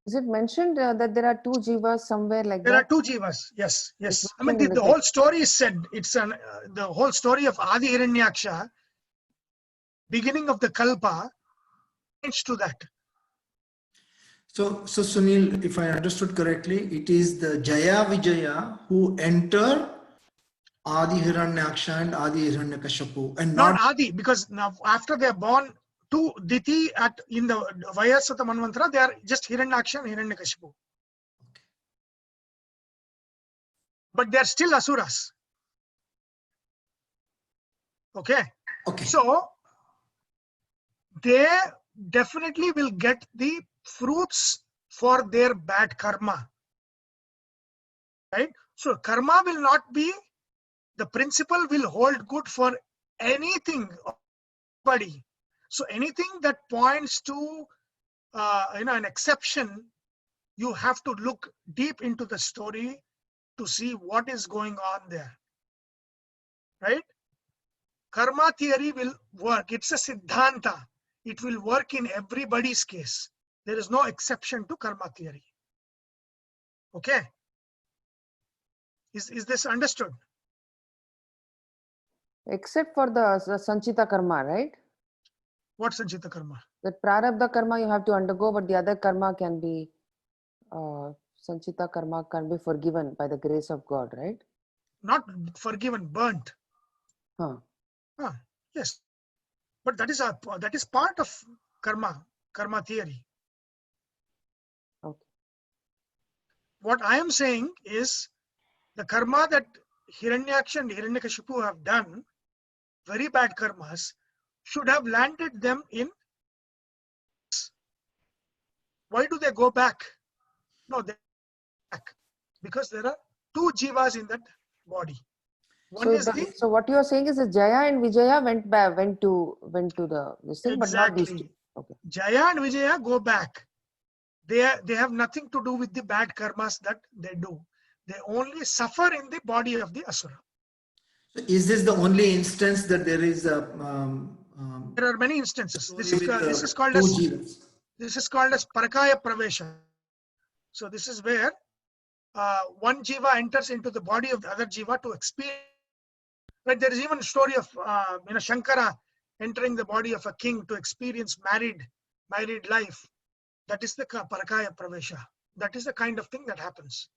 Is it mentioned that there are two jivas somewhere like There that? are two jivas, yes. I mean, mentioned in the the whole story is said. It's the whole story of Adi Hiranyaksha, beginning of the Kalpa, to that. So Sunil, if I understood correctly, it is the Jaya Vijaya who enter Adi Hiranyaksha and Adi Hiranyakashipu, and Not Adi, because now after they are born to Diti in the Vayasata Manvantara, they are just Hiranyaksha and Hiranyakashipu. But they are still asuras. Okay. So they definitely will get the fruits for their bad karma. Right? So karma will not be, the principle will hold good for anything, anybody. So anything that points to an exception, you have to look deep into the story to see what is going on there. Right? Karma theory will work. It's a siddhanta. It will work in everybody's case. There is no exception to karma theory. Okay? Is this understood? Except for the Sanchita karma, right? What Sanchita karma? That prarabdha karma you have to undergo, but the other karma can be, Sanchita karma can be forgiven by the grace of God, right? Not forgiven, burnt. Yes. But that is part of karma theory. Okay. What I am saying is the karma that Hiranyaksha and Hiranyakashipu have done, very bad karmas, should have landed them in. Why do they go back? No, they go back because there are two jivas in that body. One So what you are saying is that Jaya and Vijaya went to this thing, but not these two. Okay. Jaya and Vijaya go back. They have nothing to do with the bad karmas that they do. They only suffer in the body of the asura. So is this the only instance that there is a? There are many instances. This is called as Parakaya Pravesha. So this is where one jiva enters into the body of the other jiva to experience. Right? There is even a story of Shankara entering the body of a king to experience married life. That is the Parakaya Pravesha. That is the kind of thing that happens.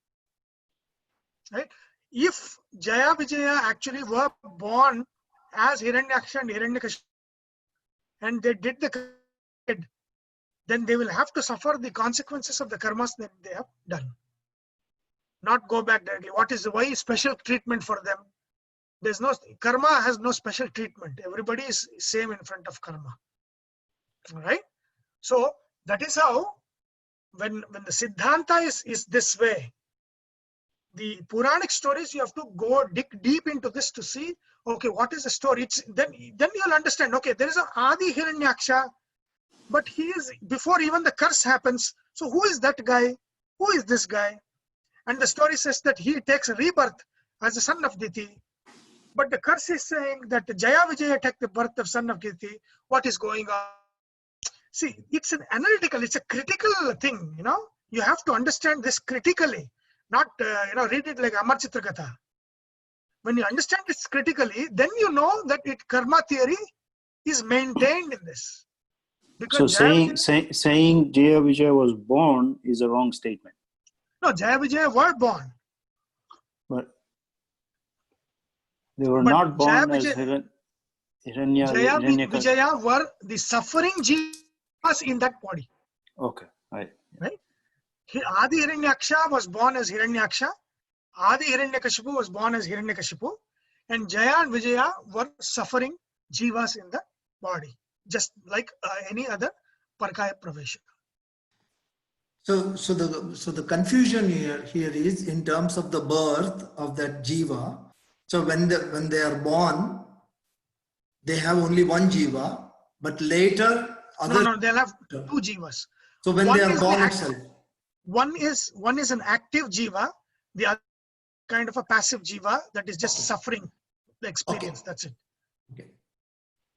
Right? If Jaya Vijaya actually were born as Hiranyaksha and Hiranyakashipu, and they did then they will have to suffer the consequences of the karmas that they have done. Not go back directly. Why special treatment for them? There's no karma has no special treatment. Everybody is same in front of karma. All right. So that is how when the siddhanta is this way, the Puranic stories, you have to dig deep into this to see, okay, what is the story? Then you'll understand, okay, there is an Adi Hiranyaksha, but he is, before even the curse happens, so who is that guy? Who is this guy? And the story says that he takes a rebirth as a son of Diti. But the curse is saying that Jaya Vijaya take the birth of son of Diti. What is going on? See, it's an analytical, it's a critical thing, You have to understand this critically. Not, read it like Amar Chitragatha. when you understand this critically, then you know that karma theory is maintained in this. So Because Jaya saying Jaya Vijaya was born is a wrong statement. No, Jaya Vijaya were born. But they were But not born Jaya as Vijaya, Jaya Hiranyaka. Vijaya were the suffering jivas in that body. Okay, right. Right? Adi Hiranyaksha was born as Hiranyaksha. Adi Hiranyakashipu was born as Hiranyakashipu. And Jaya and Vijaya were suffering jivas in the body. Just like any other Parkaya Pravesha. So the confusion here is in terms of the birth of that jiva. So when they are born, they have only one jiva, but later other. No, they'll have two jivas. So when One they are is born the itself. One is an active jiva, the other kind of a passive jiva that is just suffering the experience. That's it. Okay.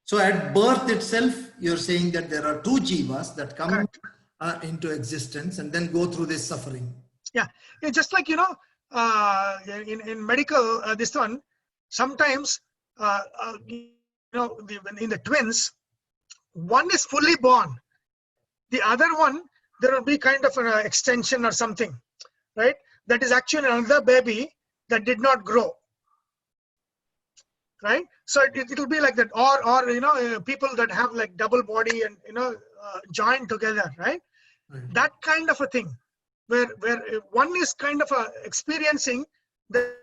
So at birth itself, you're saying that there are two jivas that come into existence and then go through this suffering. Yeah, just like, in medical, this one, sometimes, in the twins, one is fully born. The other one, there will be kind of an extension or something, right? That is actually another baby that did not grow. Right, so it will be like that, or people that have like double body and joined together, right? That kind of a thing, where one is kind of experiencing the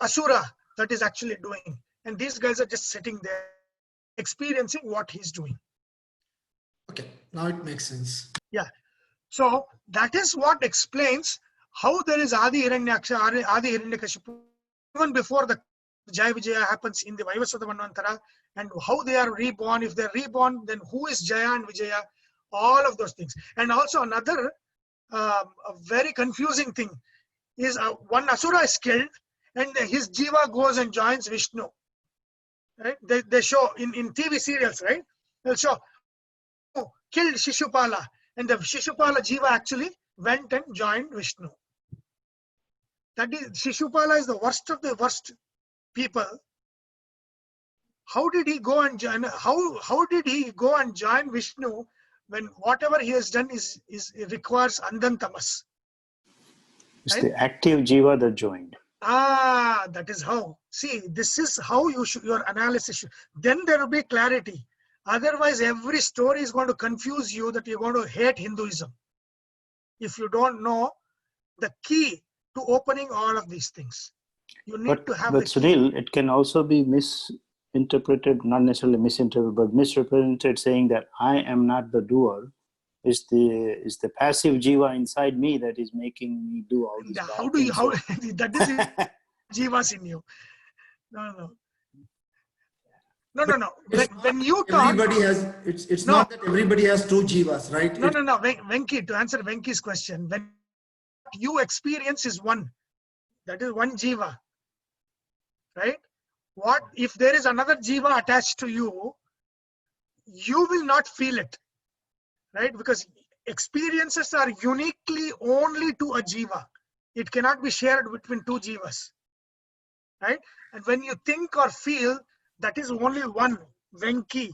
asura that is actually doing, and these guys are just sitting there experiencing what he's doing. Okay, now it makes sense. Yeah, so that is what explains how there is Adi Hiranyaksha, Adi Hiranyakashipu, even before the Jaya Vijaya happens in the Vaivasvata Manvantara, and how they are reborn. If they're reborn, then who is Jaya and Vijaya? All of those things. And also another a very confusing thing is one Asura is killed and his Jiva goes and joins Vishnu. Right? They show in TV serials, right? They'll show, killed Shishupala, and the Shishupala Jiva actually went and joined Vishnu. That is, Shishupala is the worst of the worst people. How did he go and join? How did he go and join Vishnu when whatever he has done it requires andantamas? It's right? the active jiva that joined. That is how. See, this is how your analysis should. Then there will be clarity. Otherwise, every story is going to confuse you that you're going to hate Hinduism. If you don't know the key to opening all of these things. You need to have but Sunil, it can also be misinterpreted, not necessarily misinterpreted, but misrepresented, saying that I am not the doer. Is the passive jiva inside me that is making me do all these how bad do you things. that is jivas in you. No. When you talk, everybody has it's No. not that everybody has two jivas, right? No. Venki, to answer Venki's question, when you experience is one, that is one jiva, right? What if there is another jiva attached to you? You will not feel it, right? Because experiences are uniquely only to a jiva. It cannot be shared between two jivas, right? And when you think or feel, that is only one Venki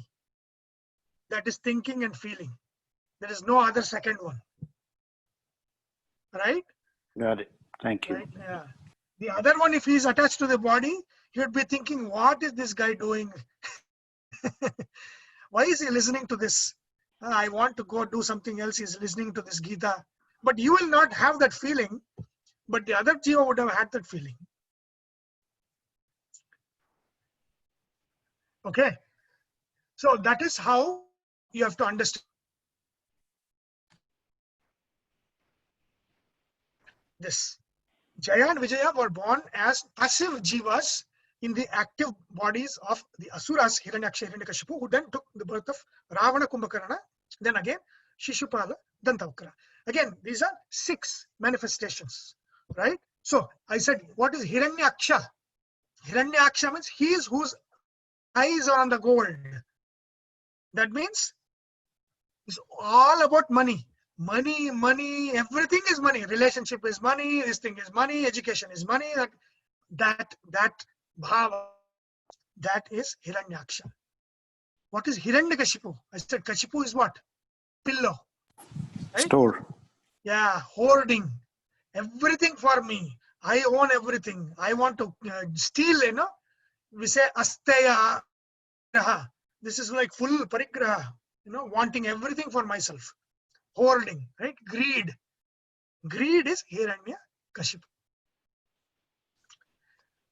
that is thinking and feeling. There is no other second one, right? Got it. Thank you. Right? Yeah. The other one, if he is attached to the body, he would be thinking, what is this guy doing? Why is he listening to this? I want to go do something else. He's listening to this Gita. But you will not have that feeling, but the other jiva would have had that feeling. Okay. So that is how you have to understand this. Jaya and Vijaya were born as passive jivas in the active bodies of the Asuras, Hiranyaksha, Hiranyakashipu, who then took the birth of Ravana, Kumbhakarna, then again Shishupala, Dantavakra. Again, these are 6 manifestations, right? So I said, what is Hiranyaksha? Hiranyaksha means he is whose eyes are on the gold. That means it's all about money. Money, everything is money. Relationship is money, this thing is money, education is money. That Bhava, that is Hiranyaksha. What is Hiranyakashipu? I said Kashipu is what? Pillow. Right? Store. Yeah, hoarding. Everything for me. I own everything. I want to steal, We say Astaya. This is like full parigraha, wanting everything for myself. Hoarding, right? Greed. Greed is Hiranyakashipu.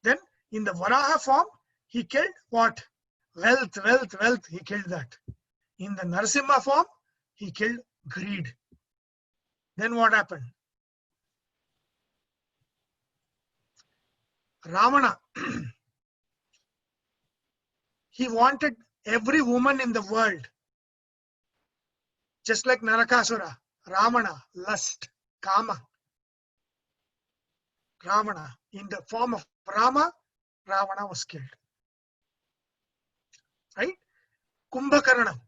Then in the Varaha form, he killed what? Wealth. He killed that. In the Narasimha form, he killed greed. Then what happened? Ravana, he wanted every woman in the world. Just like Narakasura, Ravana, lust, Kama. Ravana, in the form of Rama, Ravana was killed. Right? Kumbhakarna.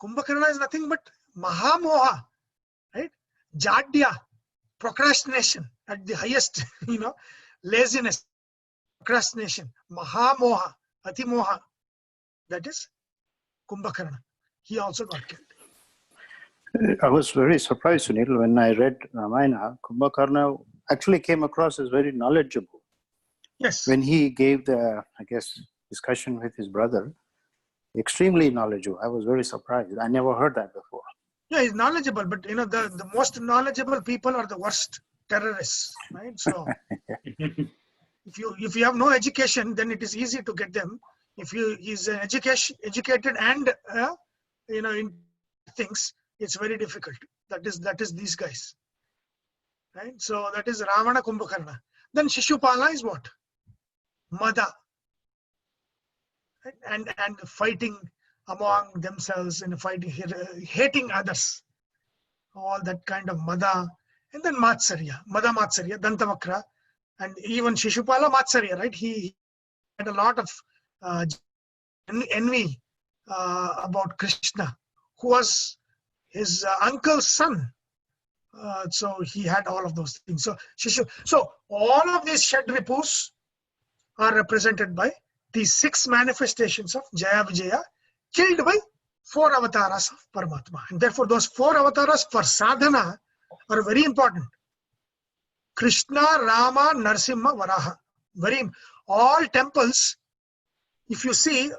Kumbhakarna is nothing but Mahamoha. Right? Jadya, procrastination at the highest, laziness, procrastination, Mahamoha, Atimoha. That is Kumbhakarna. He also got killed. I was very surprised, Sunil, when I read Ramayana. Kumbhakarna actually came across as very knowledgeable. Yes. When he gave the, discussion with his brother, extremely knowledgeable. I was very surprised. I never heard that before. Yeah, he's knowledgeable, but the most knowledgeable people are the worst terrorists, right? So if you have no education, then it is easy to get them. If he's educated and in things, it's very difficult. That is these guys, right? So that is Ravana, Kumbhakarna. Then Shishupala is what? Mada, right? and fighting among themselves and fighting, hating others, all that kind of Mada. And then Matsarya, Dantavakra, and even Shishupala Matsarya, right? He had a lot of envy about Krishna, who was his uncle's son. So he had all of those things. So all of these Shadripus are represented by these 6 manifestations of Jaya Vijaya, killed by 4 avatars of Paramatma. And therefore those 4 avatars for sadhana are very important. Krishna, Rama, Narasimha, Varaha. All temples, if you see,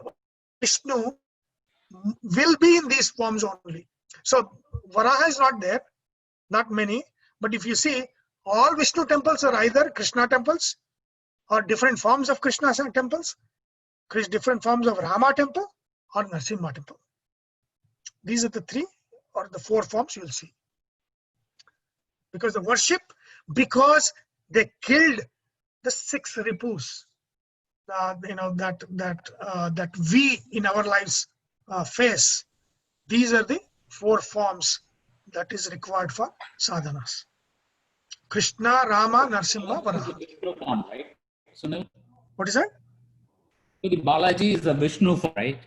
Vishnu will be in these forms only. So Varaha is not there, not many, but if you see, all Vishnu temples are either Krishna temples or different forms of Krishna temples, different forms of Rama temple or Narasimha temple. These are the 3 or the 4 forms you will see. Because the worship, because they killed the 6 ripus, that we in our lives face. These are the 4 forms that is required for sadhanas. Krishna, Rama, Narasimha, Varaha. Vishnu form, right? Sunil? What is that? So the Balaji is the Vishnu form, right?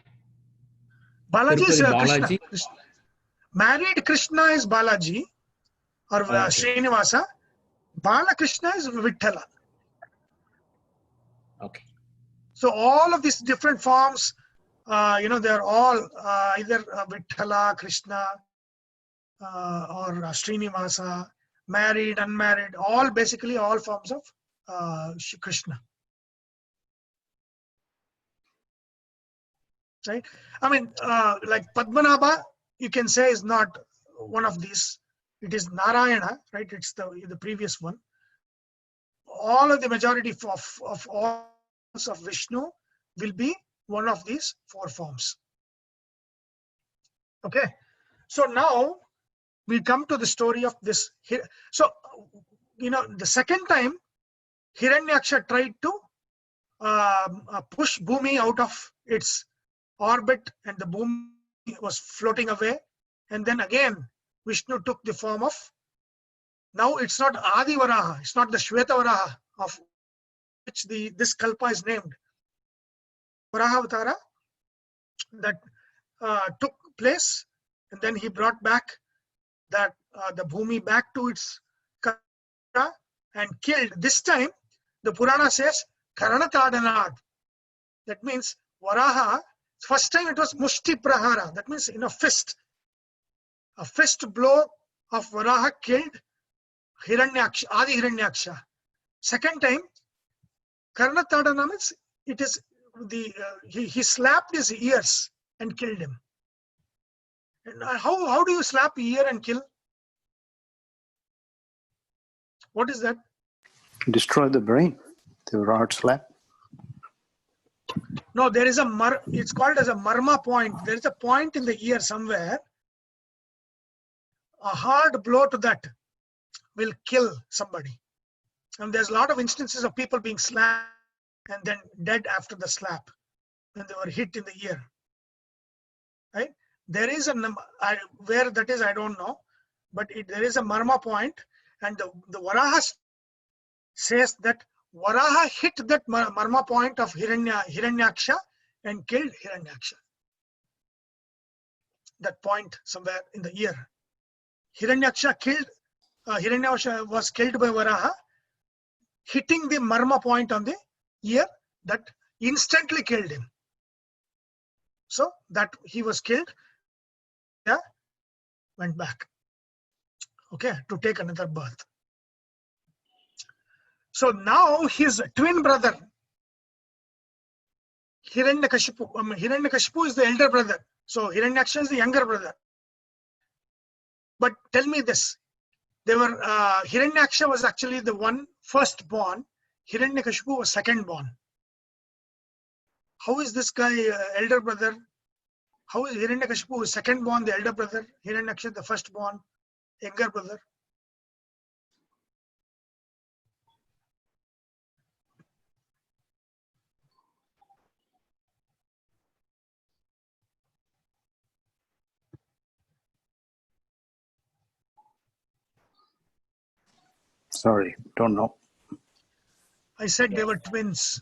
Balaji is Balaji. Krishna. Married Krishna is Balaji or Srinivasa. Balakrishna is Vithala. Okay. So all of these different forms, they're all either Vithala, Krishna, or Srinivasa, married, unmarried, basically all forms of Krishna. Right? I mean, like Padmanabha, you can say is not one of these. It is Narayana, right? It's the previous one. All of the majority of all of Vishnu will be one of these 4 forms. Okay. So now we come to the story of this. So, the second time, Hiranyaksha tried to push Bhumi out of its orbit, and the Bhumi was floating away. And then again, Vishnu took the form of, now it's not Adi Varaha, it's not the Shweta Varaha of which this Kalpa is named. Varaha Avatara that took place, and then he brought back that the Bhumi back to its Kalpa and killed. This time, the Purana says Karanatadanat. That means Varaha, first time it was Mushti Prahara. That means in a fist. A fist blow of Varaha killed Hiranyaksha, Adi Hiranyaksha. Second time, Karanatadana means it is he slapped his ears and killed him. And how do you slap ear and kill? What is that? Destroy the brain. The rod slap. No, there is it's called as a marma point. There is a point in the ear somewhere. A hard blow to that will kill somebody. And there's a lot of instances of people being slapped and then dead after the slap when they were hit in the ear. Right? There is where that is, I don't know, but there is a marma point, and the Varaha says that Varaha hit that marma point of Hiranyaksha and killed Hiranyaksha. That point somewhere in the ear. Hiranyaksha was killed by Varaha, hitting the marma point on the ear that instantly killed him. So that he was killed, yeah, went back, okay, to take another birth. So now his twin brother, Hiranyakashipu is the elder brother. So Hiranyaksha is the younger brother. But tell me this, Hiranyaksha was actually the one first born, Hiranyakashipu was second born. How is this guy elder brother? How is Hiranyakashipu second born, the elder brother? Hiranyaksha the first born, younger brother? Sorry, don't know. I said they were twins.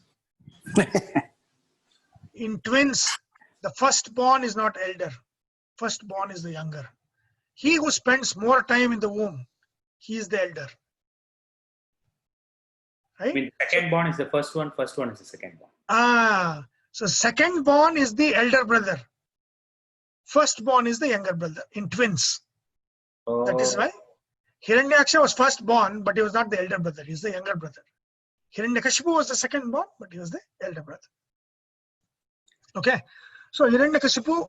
In twins, the firstborn is not elder. Firstborn is the younger. He who spends more time in the womb, he is the elder. Right? I mean, second born is the first one is the second born. So second born is the elder brother. Firstborn is the younger brother in twins. Oh. That is why Hiranyaksha was first born, but he was not the elder brother. He was the younger brother. Hiranyakashipu was the second born, but he was the elder brother. Okay. So Hiranyakashipu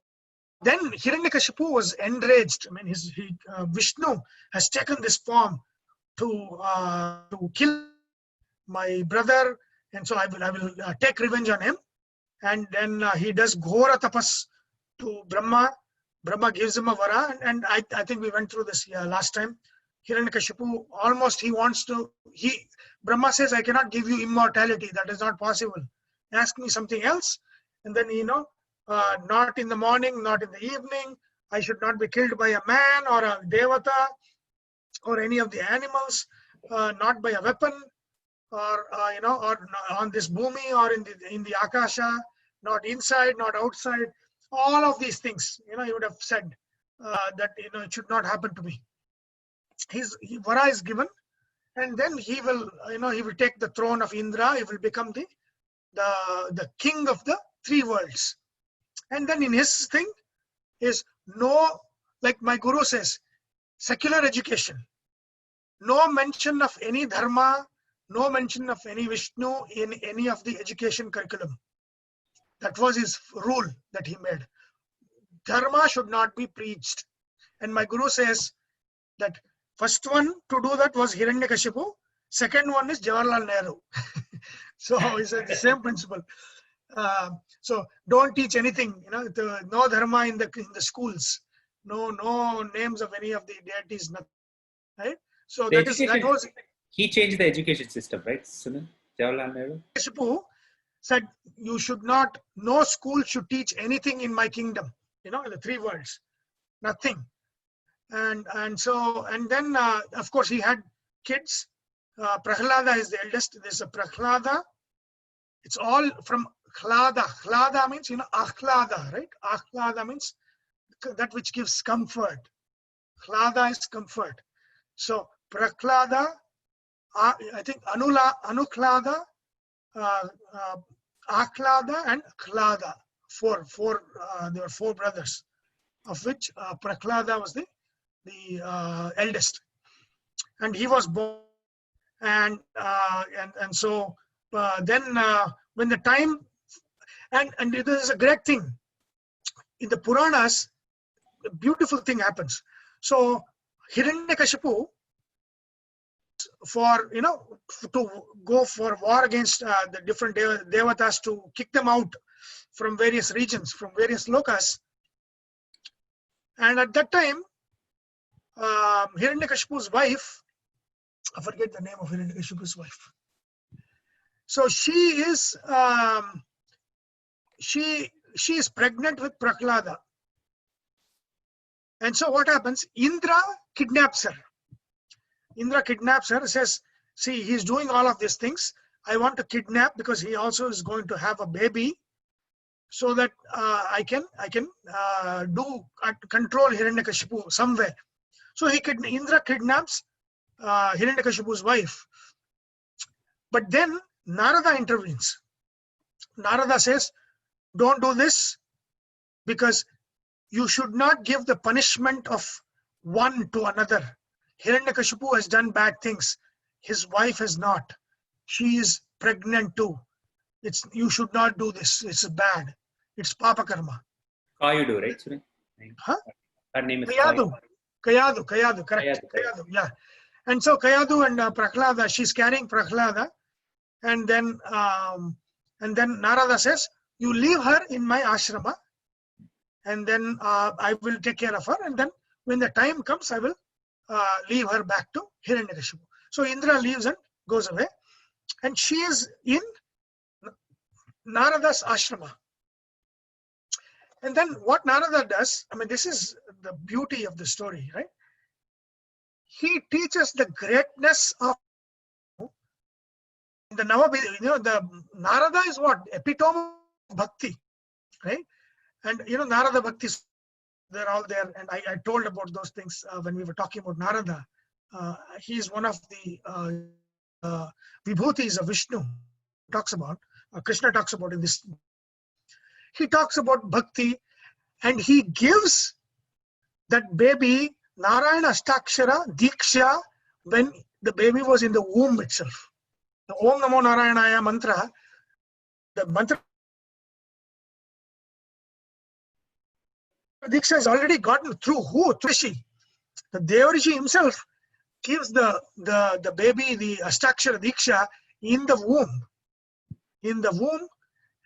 was enraged. I mean, Vishnu has taken this form to kill my brother, and so I will take revenge on him. And then he does Ghora Tapas to Brahma. Brahma gives him a vara, and I think we went through this last time. Hiranyakashipu Brahma says, I cannot give you immortality. That is not possible. Ask me something else. And then, not in the morning, not in the evening. I should not be killed by a man or a devata or any of the animals, not by a weapon, or or on this bhumi or in the akasha, not inside, not outside. All of these things, he would have said that it should not happen to me. His vara is given, and then he will take the throne of Indra. He will become the king of the three worlds. And then in his thing is no, like my guru says, secular education. No mention of any dharma, no mention of any Vishnu in any of the education curriculum. That was his rule that he made. Dharma should not be preached. And my guru says that first one to do that was Hiranyakashipu. Second one is Jawaharlal Nehru. So it's the same principle. So don't teach anything, no dharma in the schools, no names of any of the deities, nothing, right? So that was. He changed the education system, right, Sunil? Jawaharlal Nehru? Hiranyakashipu said, you should not, no school should teach anything in my kingdom, in the three worlds, nothing. And then of course he had kids. Prahlada is the eldest. There's a Prahlada. It's all from Khlada. Khlada means, Ahlada, right? Ahlada means that which gives comfort. Khlada is comfort. So Prahlada, I think Anuklada, Aklada and Klada. There were four brothers, of which Prahlada was the eldest, and he was born. And so then when the time, and this is a great thing in the Puranas, a beautiful thing happens. So Hiranyakashipu, for to go for war against the different devatas, to kick them out from various regions, from various lokas. And at that time, Hiranyakashipu's wife, I forget the name of Hiranyakashipu's wife. So she is she is pregnant with Prahlada. And so what happens? Indra kidnaps her. Indra kidnaps her, says, see, he's doing all of these things. I want to kidnap, because he also is going to have a baby, so that I can control Hiranyakashipu somewhere. So Indra kidnaps Hiranyakashipu's wife. But then Narada intervenes. Narada says, don't do this, because you should not give the punishment of one to another. Hiranyakashipu has done bad things. His wife has not. She is pregnant too. You should not do this. It's bad. It's papa karma. Kayadu, right? Sorry. Huh? Her name is Kayadu, correct. Kayadu, yeah. And so Kayadu and Prahlada, she's carrying Prahlada, and then Narada says, you leave her in my ashrama, and then I will take care of her, and then when the time comes, I will leave her back to Hiranyakashipu. So Indra leaves and goes away, and she is in Narada's ashrama. And then what Narada does, I mean, this is the beauty of the story, right? He teaches the greatness of the Navabhidha. The Narada is what? Epitome of bhakti, right? And Narada Bhakti, they're all there. And I told about those things when we were talking about Narada. He is one of the Vibhutis of Vishnu. Talks about Krishna talks about in this. He talks about bhakti, and he gives that baby Narayana Ashtakshara Diksha when the baby was in the womb itself. The Om Namo Narayanaya mantra, the mantra Diksha has already gotten through who? Through Rishi. The Devarishi himself gives the baby the Ashtakshara Diksha in the womb. In the womb,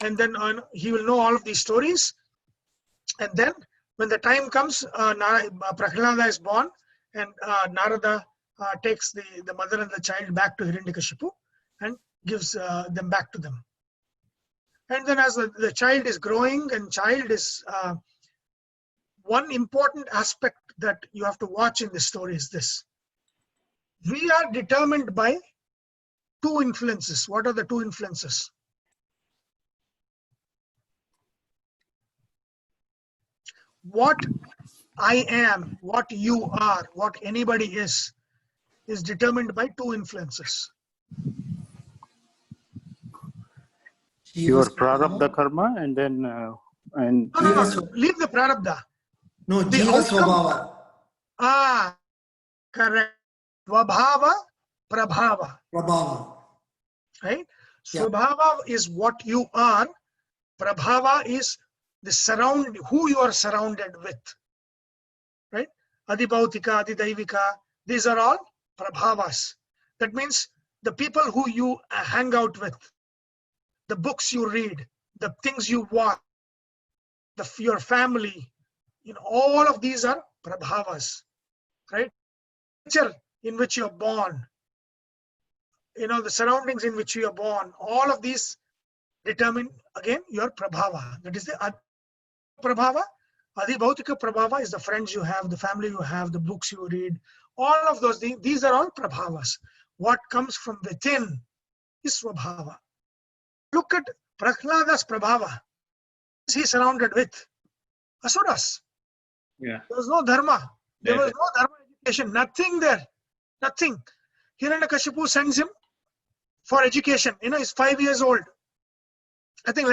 and then he will know all of these stories. And then when the time comes, Prahlada is born, and Narada takes the mother and the child back to Hiranyakashipu and gives them back to them. And then as the child is growing, and child is one important aspect that you have to watch in this story is this. We are determined by two influences. What are the two influences? What I am, what you are, what anybody is determined by two influences. Your prarabdha karma, and then No, leave the prarabdha. No, The jiva outcome. swabhava. Correct. Swabhava, prabhava. Prabhava. Right? Yeah. Swabhava is what you are. Prabhava is the who you are surrounded with. Right? Adibhautika, Adidaivika, these are all prabhavas. That means the people who you hang out with, the books you read, the things you watch, your family, all of these are prabhavas. Right? Nature in which you are born, the surroundings in which you are born, all of these determine again your prabhava. That is the prabhava. Adibhautika prabhava is the friends you have, the family you have, the books you read, all of those things. These are all prabhavas. What comes from within is swabhava. Look at Prahlada's prabhava. What is he surrounded with? Asuras. Yeah. There was no dharma. There was no dharma education. Nothing there. Nothing. Hiranyakashipu sends him for education. He's 5 years old. I think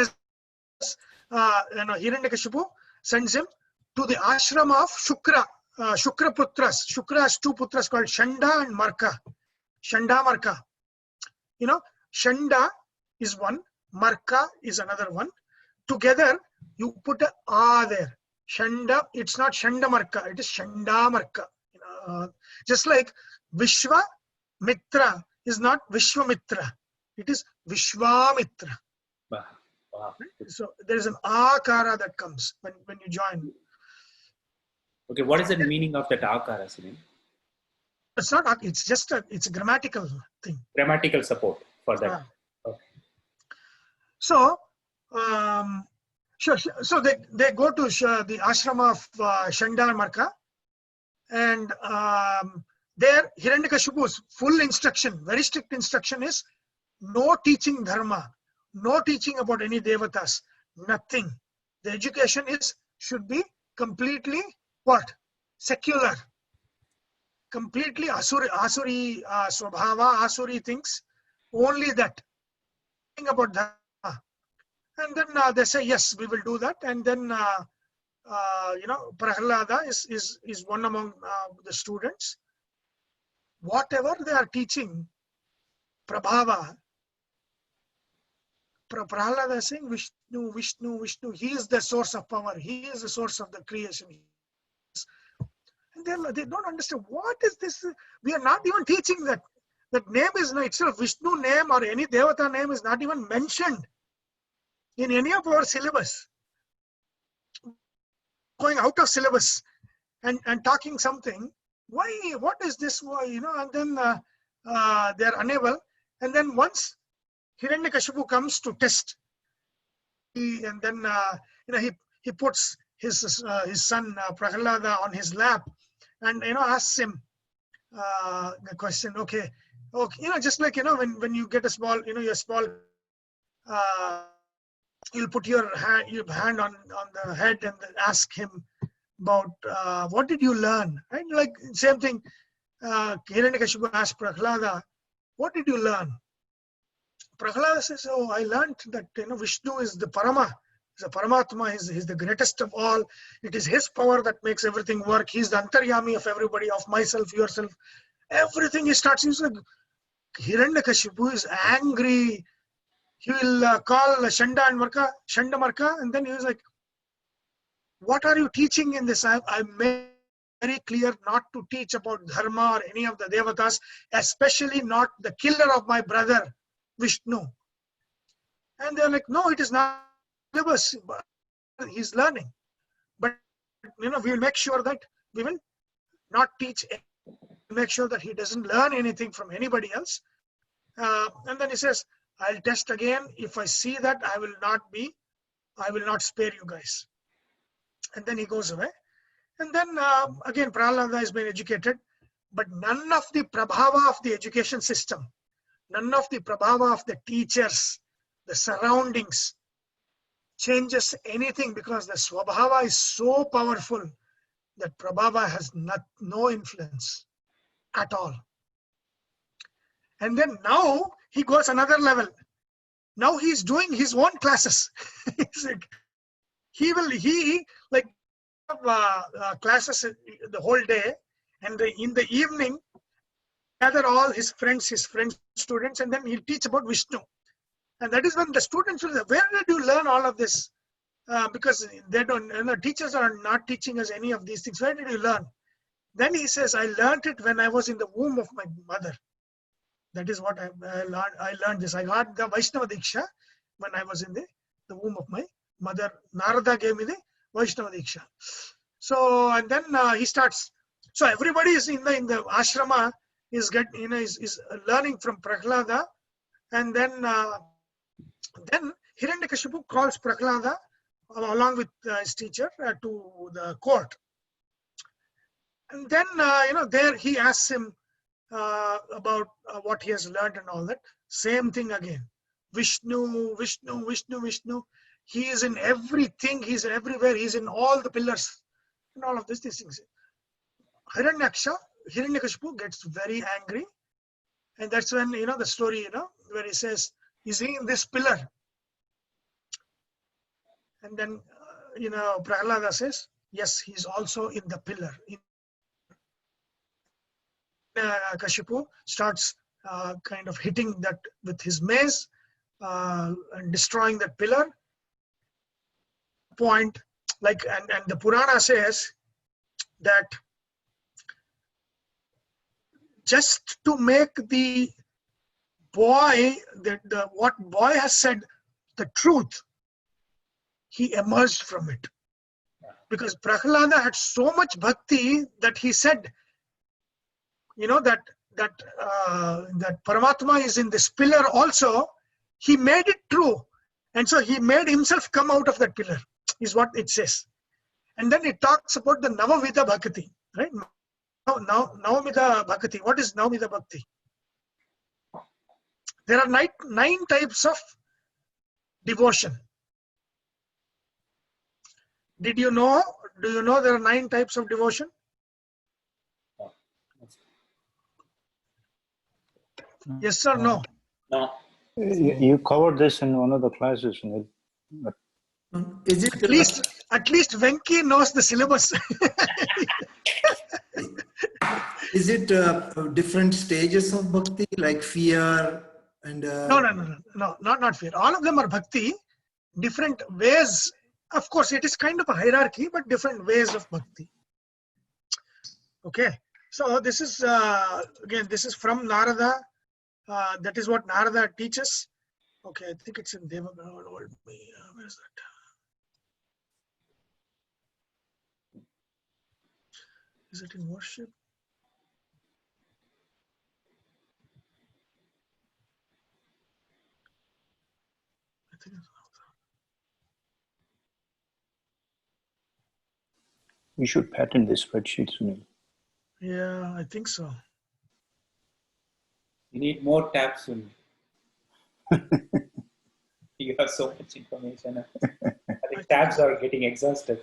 Hiranyakashipu sends him to the ashram of Shukra. Shukra Putras. Shukra has 2 putras called Shanda and Marka. Shanda, Marka. Shanda is one, Marka is another one. Together, you put a A there. Shanda, it's not Shanda Marka, it is Shanda Marka. Just like Vishwa Mitra is not Vishwamitra, it is Vishwamitra. Wow. So there is an Akara that comes when you join. Okay, what is the meaning of that akara, Sunil? It's not, it's just it's a grammatical thing. Grammatical support for that. Okay. So, so they go to the ashram of Shanda and Marka, and there Hiranyakashipu's full instruction, very strict instruction is no teaching dharma, no teaching about any devatas, nothing. The education should be completely what? Secular. Completely asuri swabhava, asuri things, only that. Nothing about dharma. And then they say, yes, we will do that. And then, Prahlada is one among the students. Whatever they are teaching, Prabhava, Prahlada is saying, Vishnu, Vishnu, Vishnu. He is the source of power. He is the source of the creation. And they don't understand, what is this? We are not even teaching that. That name is not itself, Vishnu name or any Devata name is not even mentioned in any of our syllabus. Going out of syllabus and talking something, why, what is this? Why, and then they are unable. And then once Hiranyakashipu comes to test, and then he puts his son Prahlada on his lap, and asks him the question. Okay, just like when you get a small, your small, you'll put your hand on the head and ask him about what did you learn, right? Like same thing. Hiranyakashipu asked Prahlada, what did you learn? Prahlada says, oh, I learned that Vishnu is the Parama, he's the Paramatma, he's the greatest of all. It is his power that makes everything work. He's the Antaryami of everybody, of myself, yourself. Everything he starts, he's like, Hiranyakashipu is angry. He will call Shanda and Marka, Shanda Marka, and then he was like, what are you teaching in this? I made very clear not to teach about dharma or any of the devatas, especially not the killer of my brother, Vishnu. And they're like, no, it is not syllabus. He's learning. But, we will make sure that we will not teach, make sure that he doesn't learn anything from anybody else. And then he says, I'll test again. If I see that, I will not spare you guys. And then he goes away. And then again, Prahlada has been educated, but none of the prabhava of the education system, none of the prabhava of the teachers, the surroundings changes anything, because the swabhava is so powerful that prabhava has no influence at all. And then now he goes another level. Now he's doing his own classes. He have classes the whole day, and in the evening gather all his friends students, and then he'll teach about Vishnu. And that is when the students will say, where did you learn all of this? Because they don't, teachers are not teaching us any of these things. Where did you learn? Then he says, I learned it when I was in the womb of my mother. That is what I learned. I learned this. I got the Vaishnava Diksha when I was in the womb of my mother. Narada gave me the Vaishnava Diksha. So, and then he starts. So everybody is in the ashrama is learning from Prahlada, and then Hiranyakashipu calls Prahlada along with his teacher to the court. And then there he asks him about what he has learned and all that. Same thing again. Vishnu, Vishnu, Vishnu, Vishnu. He is in everything. He's everywhere. He's in all the pillars and all of these things. Hiranyakashipu gets very angry, and that's when the story. where he says, "Is he in this pillar?" And then, Prahlada says, "Yes, he's also in the pillar." Kashipu starts kind of hitting that with his mace and destroying that pillar. Point, like, and the Purana says that just to make the boy, what boy has said, the truth, he emerged from it. Because Prahlada had so much bhakti that he said, that Paramatma is in this pillar also. He made it true. And so he made himself come out of that pillar, is what it says. And then it talks about the Navavida Bhakti, right? Now, Navamida Bhakti. What is Navamida Bhakti? There are nine types of devotion. Do you know there are 9 types of devotion? Yes or no? No. You covered this in one of the classes, Sunil. But Is it At least Venki knows the syllabus. is it different stages of bhakti, like fear and No, not fear. All of them are bhakti, different ways. Of course, it is kind of a hierarchy, but different ways of bhakti. Okay, so this is again, this is from Narada. That is what Narada teaches. Okay, I think it's in Devagana. Where is that? Is it in worship? I think it's. we should patent this spreadsheet, Sunil. Yeah, I think so. You need more tabs soon. You have so much information. I think tabs are getting exhausted.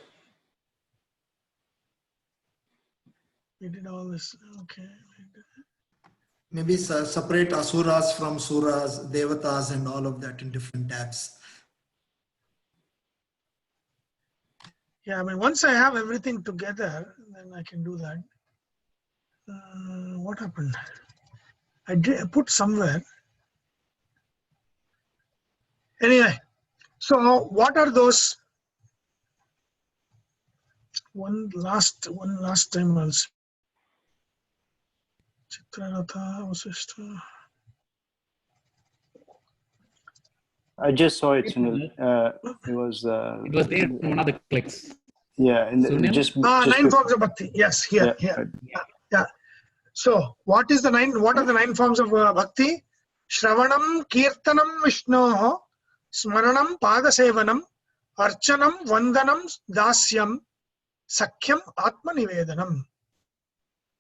We did all this. Okay. maybe separate asuras from suras, devatas and all of that in different tabs. Yeah, I mean, once I have everything together, then I can do that. What happened? I put somewhere. Anyway, so what are those? One last time else. Chitraratha, Vasishta. I just saw it, Sunil. It was It was there in one of the clicks. yeah, and Sunil? just 9 forms of bhakti. Yes, here. Yeah. So, what are the 9 forms of bhakti? Shravanam, Kirtanam, Vishnoho, Smaranam, Padasevanam, Archanam, Vandanam, Dasyam, Sakhyam, Atma Nivedanam.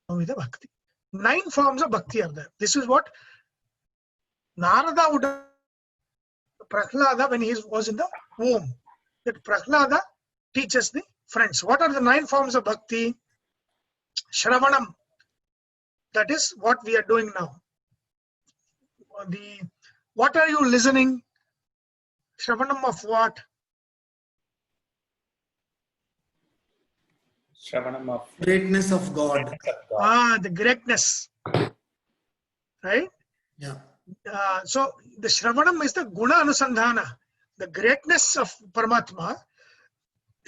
With the bhakti. 9 forms of bhakti are there. This is what Narada would have Prahlada when he was in the womb. That Prahlada teaches the friends. What are the 9 forms of bhakti? Shravanam. That is what we are doing now. What are you listening? Shravanam of what? Shravanam of Greatness of God. The greatness. Right? Yeah. So the Shravanam is the Guna Anusandhana. The greatness of Paramatma.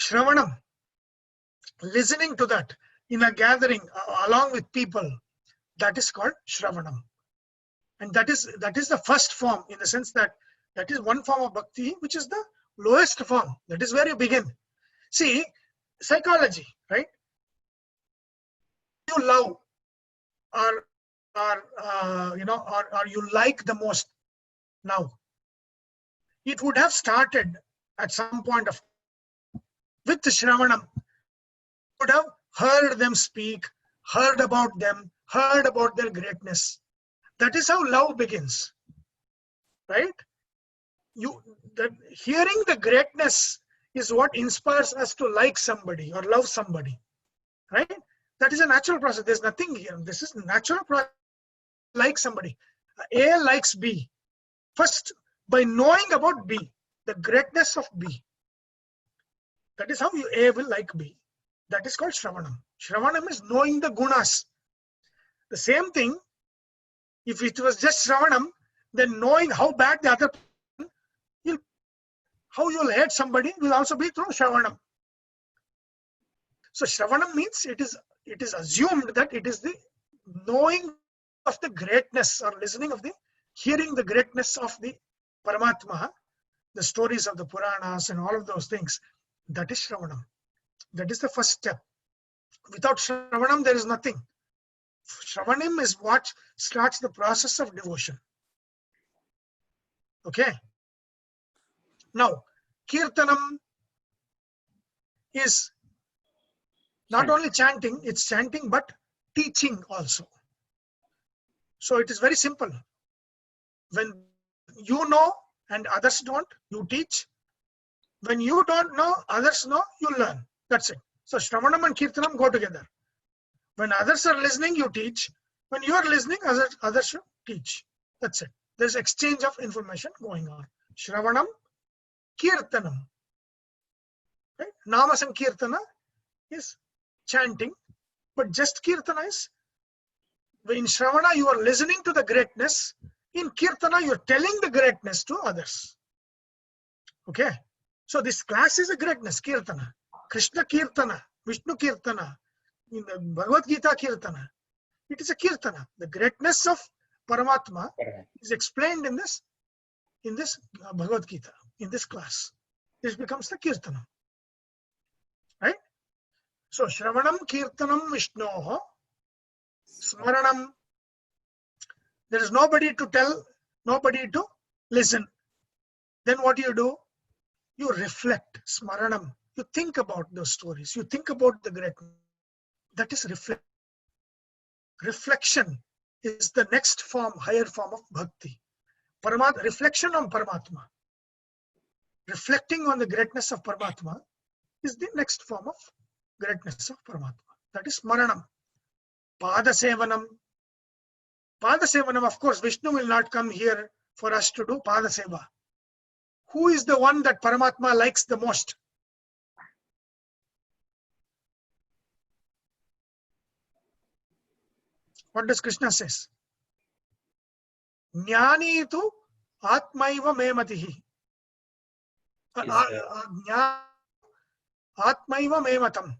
Shravanam. Listening to that in a gathering along with people. That is called Shravanam. And that is the first form, in the sense that is one form of bhakti, which is the lowest form. That is where you begin. See, psychology, right? You love or you like the most now. It would have started at some point of with the Shravanam. You would have heard them speak, heard about them, heard about their greatness. That is how love begins, right? Hearing the greatness is what inspires us to like somebody or love somebody, right? That is a natural process. There's nothing here. This is natural process. Like somebody. A likes B. First, by knowing about B, the greatness of B. That is how A will like B. That is called Shravanam. Shravanam is knowing the gunas. The same thing, if it was just Shravanam, then knowing how bad the other person, how you will hate somebody will also be through Shravanam. So Shravanam means it is assumed that it is the knowing of the greatness, or listening of the, hearing the greatness of the Paramatma, the stories of the Puranas and all of those things. That is Shravanam. That is the first step. Without Shravanam, there is nothing. Shravanam is what starts the process of devotion. Okay. Now, Kirtanam is not only chanting, it's chanting, but teaching also. So it is very simple. When you know and others don't, you teach. When you don't know, others know, you learn. That's it. So Shravanam and Kirtanam go together. When others are listening, you teach. When you are listening, others should teach. That's it. There's exchange of information going on. Shravanam, Kirtanam. Right? Nama Sankirtana is chanting, but just Kirtana is, in Shravana you are listening to the greatness. In Kirtana you are telling the greatness to others. Okay. So this class is a greatness, Kirtana. Krishna Kirtana, Vishnu Kirtana, in the Bhagavad Gita Kirtana. It is a Kirtana. The greatness of Paramatma is explained in this Bhagavad Gita, in this class. This becomes the Kirtana. Right? So Shravanam Kirtanam Vishnoho, Smaranam. There is nobody to tell, nobody to listen. Then what do? You reflect, Smaranam. You think about those stories. You think about the greatness. That is reflect. Reflection is the next form, higher form of bhakti. Reflection on Paramatma. Reflecting on the greatness of Paramatma is the next form of greatness of Paramatma. That is Smaranam. Padasevanam. Padasevanam, of course, Vishnu will not come here for us to do Padaseva. Who is the one that Paramatma likes the most? What does Krishna says? Jnani tu atmaiva mematihi. Atmaiva mematam.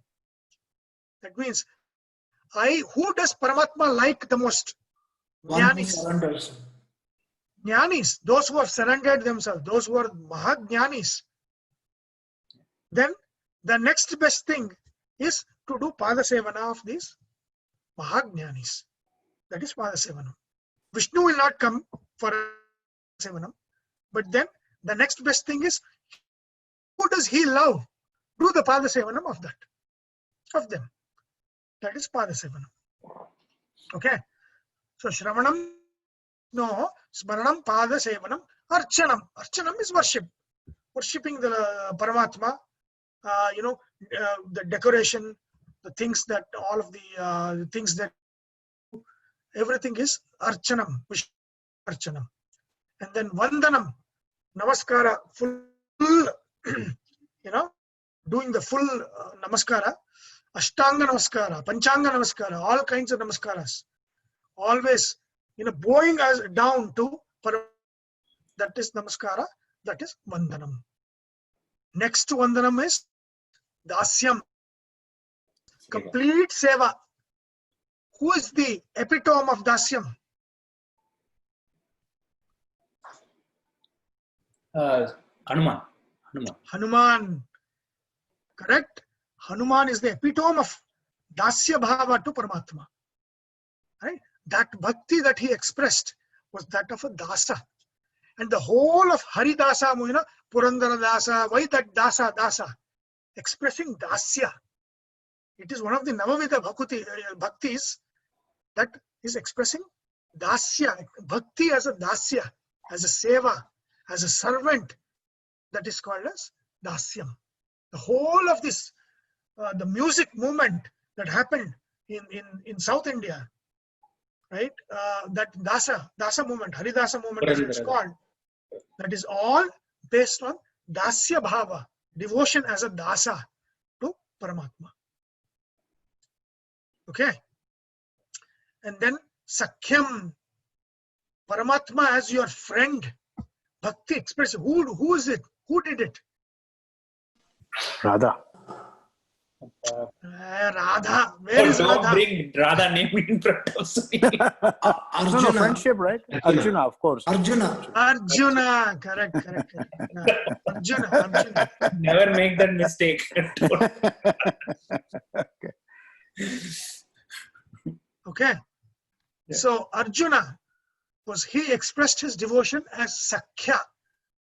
That means, who does Paramatma like the most? One who Jnanis. surrenders. Jnanis, those who have surrendered themselves, those who are Mahajnanis. Then the next best thing is to do Padasevana of these Mahajnanis. That is Padasevanam. Vishnu will not come for Sevanam, but then the next best thing is, who does he love? Do the Padasevanam of that, of them. That is Padasevanam. Okay. So Shravanam, no, Smaranam, Padasevanam, Archanam. Archanam is worship. Worshipping the Paramatma, the decoration, the things that, all of the things that, everything is Archanam, Archanam. And then Vandanam, Namaskara, full, doing the full Namaskara, Ashtanga Namaskara, Panchanga Namaskara, all kinds of Namaskaras. Always, bowing us down to that is Namaskara, that is Vandanam. Next to Vandanam is Dasyam, complete Seva. Who is the epitome of Dasyam? Hanuman. Hanuman. Correct? Hanuman is the epitome of Dasya Bhava to Paramatma. Right? That bhakti that he expressed was that of a Dasa. And the whole of Haridasa, Purandara Dasa, why that Dasa? Expressing Dasya. It is one of the Navavida bhaktis that is expressing Dasya, bhakti as a Dasya, as a Seva, as a servant. That is called as Dasyam. The whole of this, the music movement that happened in South India, right? That Dasa movement, Haridasa movement, as it's called. That is all based on dasya bhava, devotion as a dasa to Paramatma. Okay. And then Sakhyam, Paramatma as your friend. Bhakti express. Who is it? Who did it? Radha. Radha. Where is Don't Radha? bring Radha name in front of me. Arjuna. No, friendship, right? Arjuna, of course. Arjuna. Arjuna. Correct. Yeah. Arjuna. Never make that mistake. Okay. Yeah. So Arjuna he expressed his devotion as Sakhya,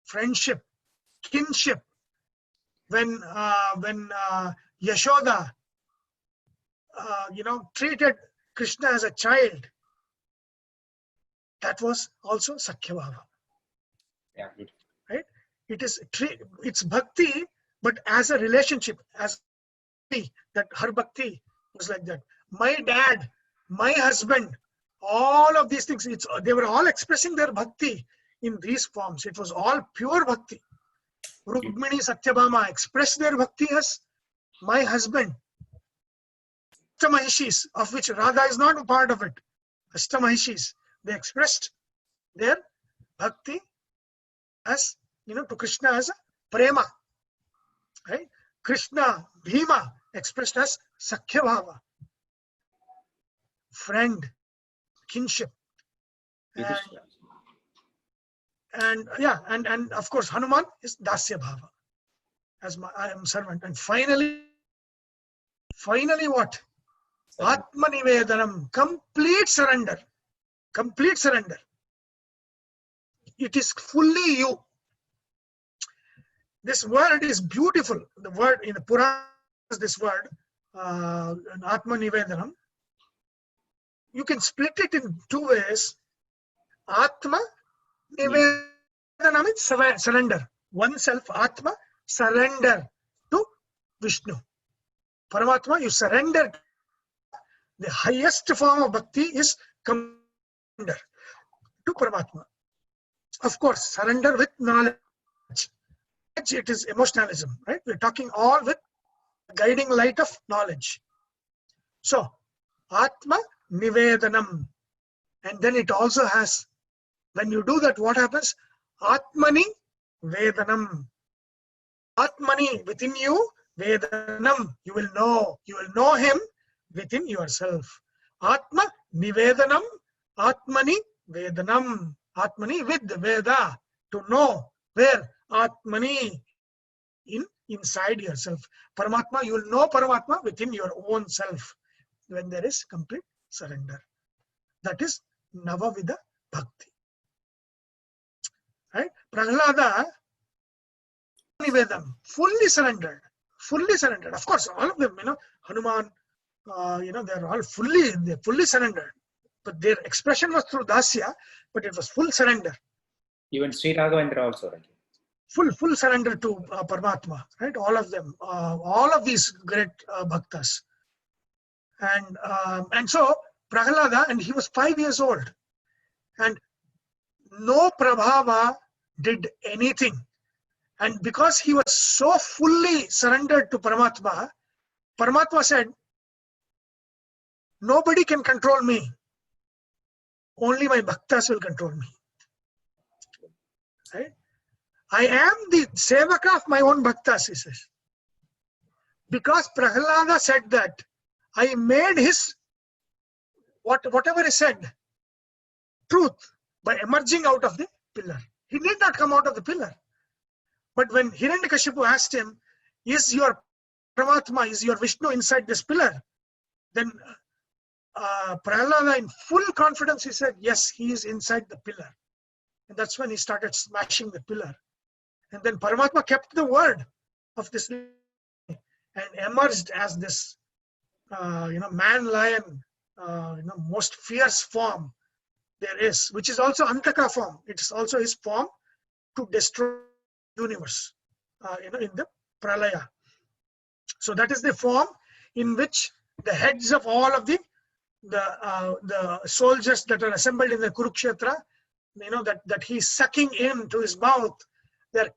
friendship, kinship. When Yashoda, treated Krishna as a child, that was also Sakhya Bhava. Yeah, good. Right? It's bhakti, but as a relationship, as that her bhakti was like that. My dad, my husband, all of these things, they were all expressing their bhakti in these forms. It was all pure bhakti. Rukmini Satyabhama expressed their bhakti as my husband. Ashtamahishis, of which Radha is not a part of it. Ashtamahishis, they expressed their bhakti as, to Krishna as a prema. Right? Krishna, Bhima, expressed as Sakhya Bhava, friend, kinship. And of course Hanuman is Dasya Bhava, as I am servant. And finally what? Atma Nivedanam, complete surrender. It is fully you. This word is beautiful. The word in the Purana is this word, Atma Nivedanam. You can split it in two ways. Atma Nivedanam means surrender. Oneself, Atma, surrender to Vishnu. Paramatma, you surrender. The highest form of bhakti is surrender to Paramatma. Of course, surrender with knowledge. It is emotionalism, right? We're talking all with guiding light of knowledge. So, Atma Nivedanam. And then it also has, when you do that, what happens? Atmani Vedanam. Atmani, within you, Vedanam. You will know him within yourself. Atma Nivedanam, Atmani Vedanam. Atmani with Veda, to know. Where? Atmani, inside yourself. Paramatma, you will know Paramatma within your own self when there is complete surrender. That is Navavida Bhakti. Right? Prahlada, Nivedam, fully surrendered. Of course, all of them, Hanuman, they're all fully surrendered. But their expression was through Dasya, but it was full surrender. Even Sri Raghavendra also, right? Full surrender to Paramatma, right? All of them, all of these great bhaktas. And so Prahlada, and he was 5 years old, and no Prabhava did anything. And because he was so fully surrendered to Paramatma, Paramatma said, nobody can control me. Only my bhaktas will control me. Right? I am the sevaka of my own bhaktas, he says. Because Prahlada said that, I made his, whatever he said, truth by emerging out of the pillar. He need not come out of the pillar. But when Hiranyakashipu asked him, is your Paramatma, is your Vishnu inside this pillar? Then Prahlada, in full confidence, he said, yes, he is inside the pillar. And that's when he started smashing the pillar. And then Paramatma kept the word of this and emerged as this, man-lion, most fierce form there is, which is also Antaka form. It is also his form to destroy the universe, in the Pralaya. So that is the form in which the heads of all of the soldiers that are assembled in the Kurukshetra, that he's sucking into his mouth. They're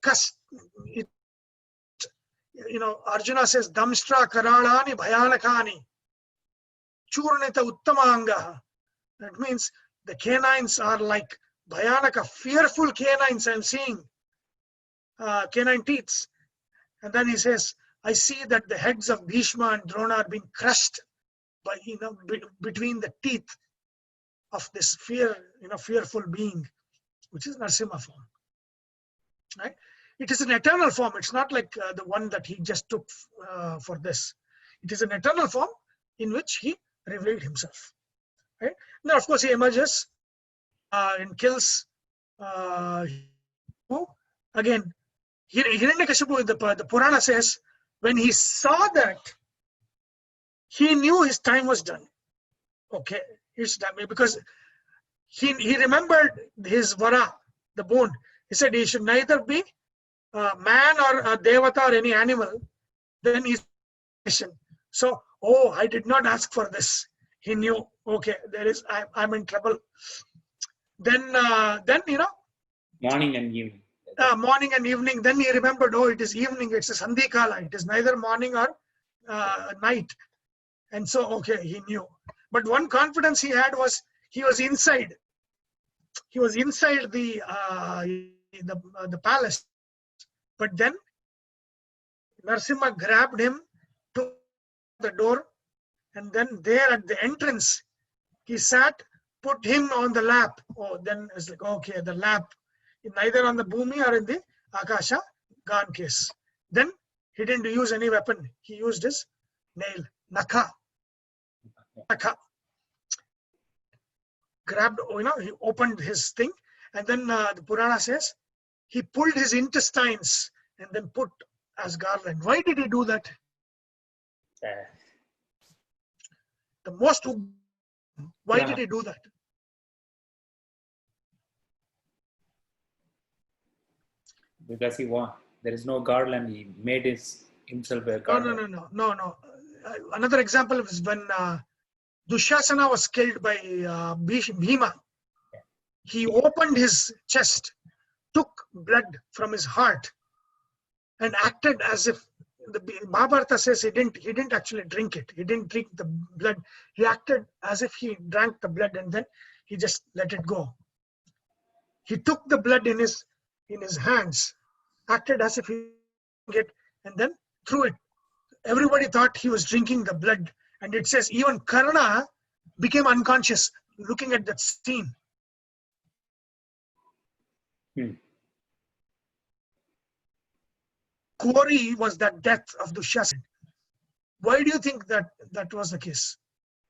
Arjuna says, Damstra Karalani Bhayanakani Churnita Uttamanga. That means the canines are like Bhayanaka, fearful canines I'm seeing, canine teeth. And then he says, I see that the heads of Bhishma and Drona are being crushed by, between the teeth of this fearful being, which is Narsimha form. Right? It is an eternal form. It's not like the one that he just took for this. It is an eternal form in which he revealed himself. Right? Now, of course, he emerges and kills who? Again, Hiranyakashipu, the Purana says, when he saw that, he knew his time was done. Okay, it's done because he remembered his vara, the bone. He said he should neither be a man or a devata or any animal. Then he's so, I did not ask for this. He knew, okay, I'm in trouble. Then Morning and evening. Morning and evening. Then he remembered, it is evening. It's a Sandhikala. It is neither morning or night. And so, okay, he knew. But one confidence he had was he was inside. He was inside the palace. But then Narsimha grabbed him to the door, and then there at the entrance, he sat, put him on the lap. Then it's like, okay, the lap, neither on the Bhumi or in the Akasha, gone case. Then he didn't use any weapon. He used his nail, Nakha. Grabbed, he opened his thing, and then the Purana says he pulled his intestines and then put as garland. Why did he do that? Why did he do that? Because there is no garland, he made himself a garland. No. Another example is when Dushasana was killed by Bhima. He opened his chest, took blood from his heart, and acted as if the Mahabharata says he didn't actually drink it. He didn't drink the blood. He acted as if he drank the blood, and then he just let it go. He took the blood in his hands, acted as if he drank it, and then threw it. Everybody thought he was drinking the blood. And it says even Karna became unconscious looking at that scene. Kori was that death of Dushasana. Why do you think that was the case?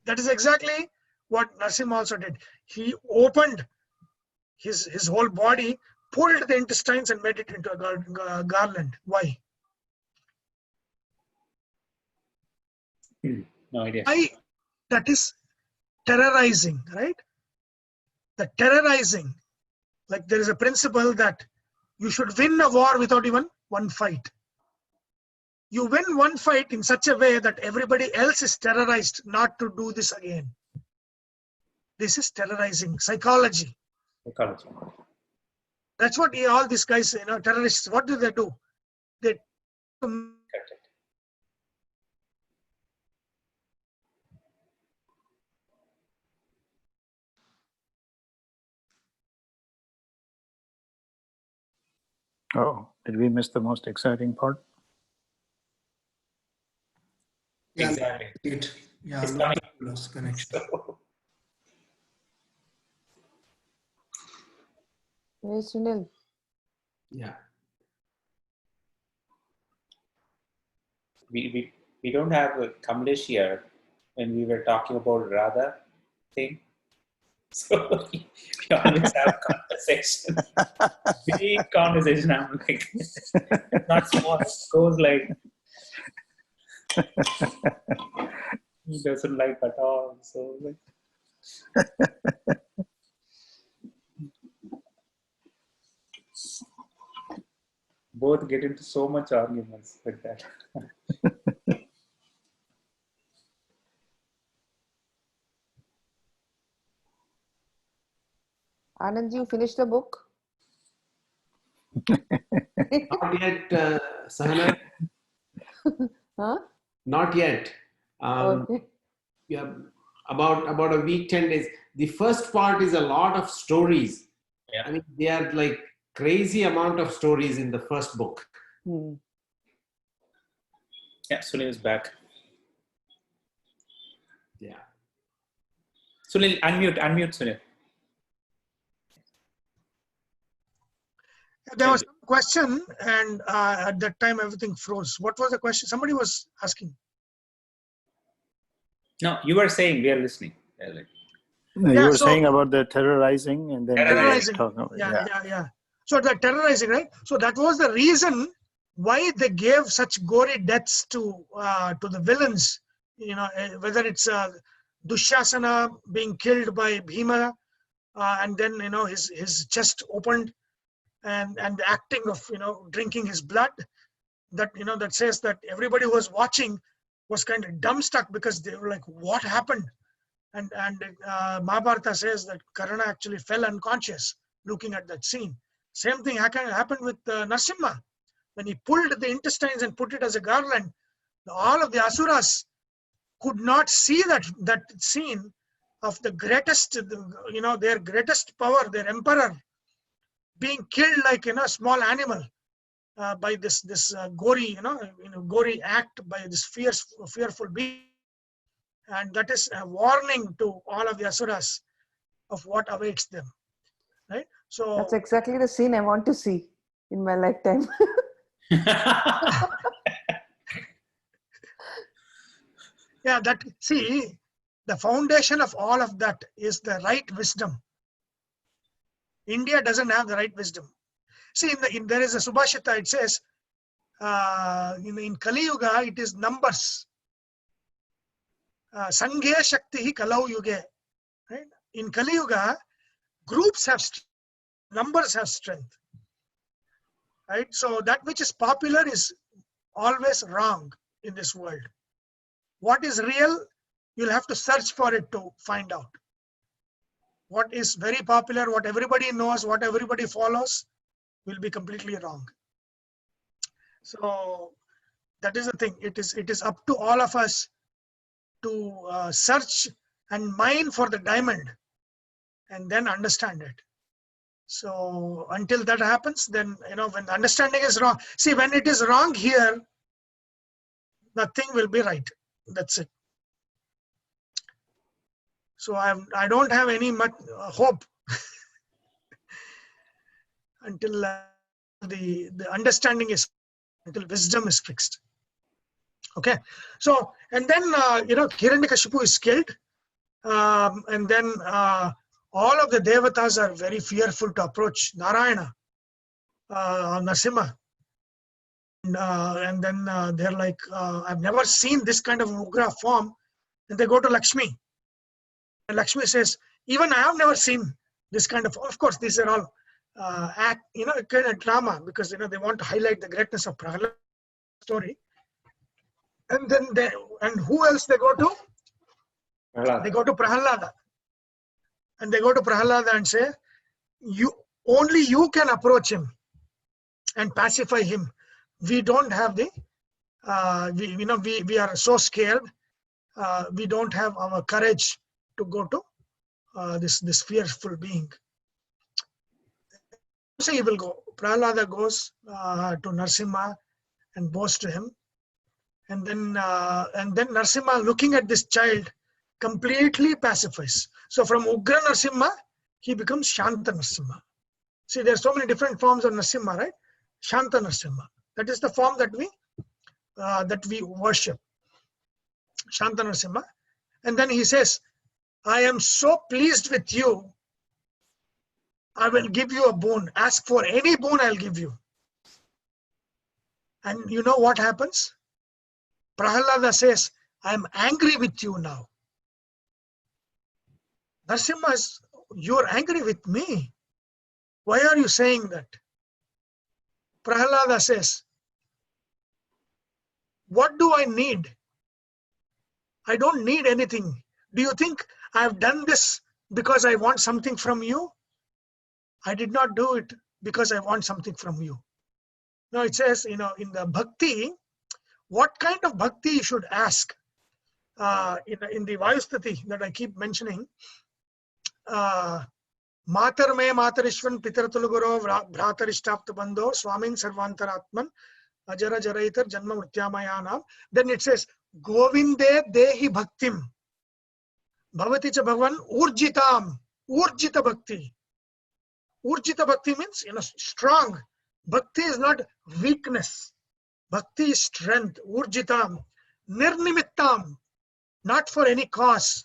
That is exactly what Narsimha also did. He opened his whole body, pulled the intestines and made it into a garland. Why? No idea. That is terrorizing, right? The terrorizing. Like there is a principle that you should win a war without even one fight. You win one fight in such a way that everybody else is terrorized not to do this again. This is terrorizing. Psychology. That's what all these guys, terrorists, what do? They Did we miss the most exciting part? Exactly. Yeah, It's coming. lost connection. Where's Sunil? Yeah. We don't have a Kamlesh here when we were talking about Radha thing. So we always have conversation. Big conversation. I'm like, not small. It goes like he doesn't like at all. So like both get into so much arguments like that. Anand, you finished the book? Not yet, Sahana. Huh? Not yet. Okay. Yeah, about a week, 10 days. The first part is a lot of stories. Yeah. I mean, they are like crazy amount of stories in the first book. Hmm. Yeah, Sunil is back. Yeah. Sunil, unmute Sunil. There was some question, and at that time everything froze. What was the question? Somebody was asking. No, you were saying, we are listening. Yeah, like, No, Yeah, you were so saying about the terrorizing, and then we were terrorizing. talking about, Yeah. So the terrorizing, right? So that was the reason why they gave such gory deaths to the villains. You know, whether it's Dushasana being killed by Bhima, and then his chest opened, and the acting of drinking his blood. That that says that everybody who was watching was kind of dumbstruck because they were like, "What happened?" And Mahabharata says that Karna actually fell unconscious looking at that scene. Same thing happened with Narasimha. When he pulled the intestines and put it as a garland, all of the asuras could not see that scene of the greatest, their greatest power, their emperor, being killed like small animal by this gory, gory act by this fearful being. And that is a warning to all of the asuras of what awaits them, right? So That's exactly the scene I want to see in my lifetime. yeah, the foundation of all of that is the right wisdom. India doesn't have the right wisdom. See, there is a Subhashita, it says, in Kali Yuga, it is numbers. Sanghe Shakti Kalau Yuge. Right? In Kali Yuga, groups have strength, numbers have strength. Right? So that which is popular is always wrong in this world. What is real, you'll have to search for it to find out. What is very popular, what everybody knows, what everybody follows, will be completely wrong. So that is the thing. It is up to all of us to search and mine for the diamond and then understand it. So until that happens, then when the understanding is wrong. See, when it is wrong here, nothing will be right. That's it. So I don't have any much hope until the understanding is, until wisdom is fixed. Okay. So, and then Hiranyakashipu is killed, and then all of the devatas are very fearful to approach Narayana, Narasimha. And then they're like, I've never seen this kind of ugra form. And they go to Lakshmi. And Lakshmi says, even I have never seen this kind of course, these are all kind of drama, because they want to highlight the greatness of Prahlada story. And then who else they go to? Prahlada. They go to Prahlada. And they go to Prahlada and say, only you can approach him and pacify him. We don't have the, we are so scared. We don't have our courage to go to this fearful being. So he will go. Prahlada goes to Narasimha and bows to him. And then Narasimha, looking at this child, completely pacifies. So from Ugra Narasimha, he becomes Shanta Narasimha. See, there are so many different forms of Narasimha, right? Shanta Narasimha. That is the form that we worship. Shanta Narasimha. And then he says, I am so pleased with you, I will give you a boon. Ask for any boon, I'll give you. And you know what happens? Prahlada says, I am angry with you now. Narasimha is, you're angry with me. Why are you saying that? Prahlada says, what do I need? I don't need anything. Do you think I have done this because I want something from you? I did not do it because I want something from you. No, it says, in the bhakti, what kind of bhakti you should ask. In the Vayustati that I keep mentioning, Matar me matarishvan pitartuluguro bhratarishtapt bando swamin sarvantaratman ajara jaraitar janma mrityamayanam. Then it says, Govinde dehi bhaktim bhavati cha bhagavan urjitam, urjita bhakti. Urjita bhakti means, strong. Bhakti is not weakness. Bhakti is strength. Urjitam, nirnimittam, not for any cause.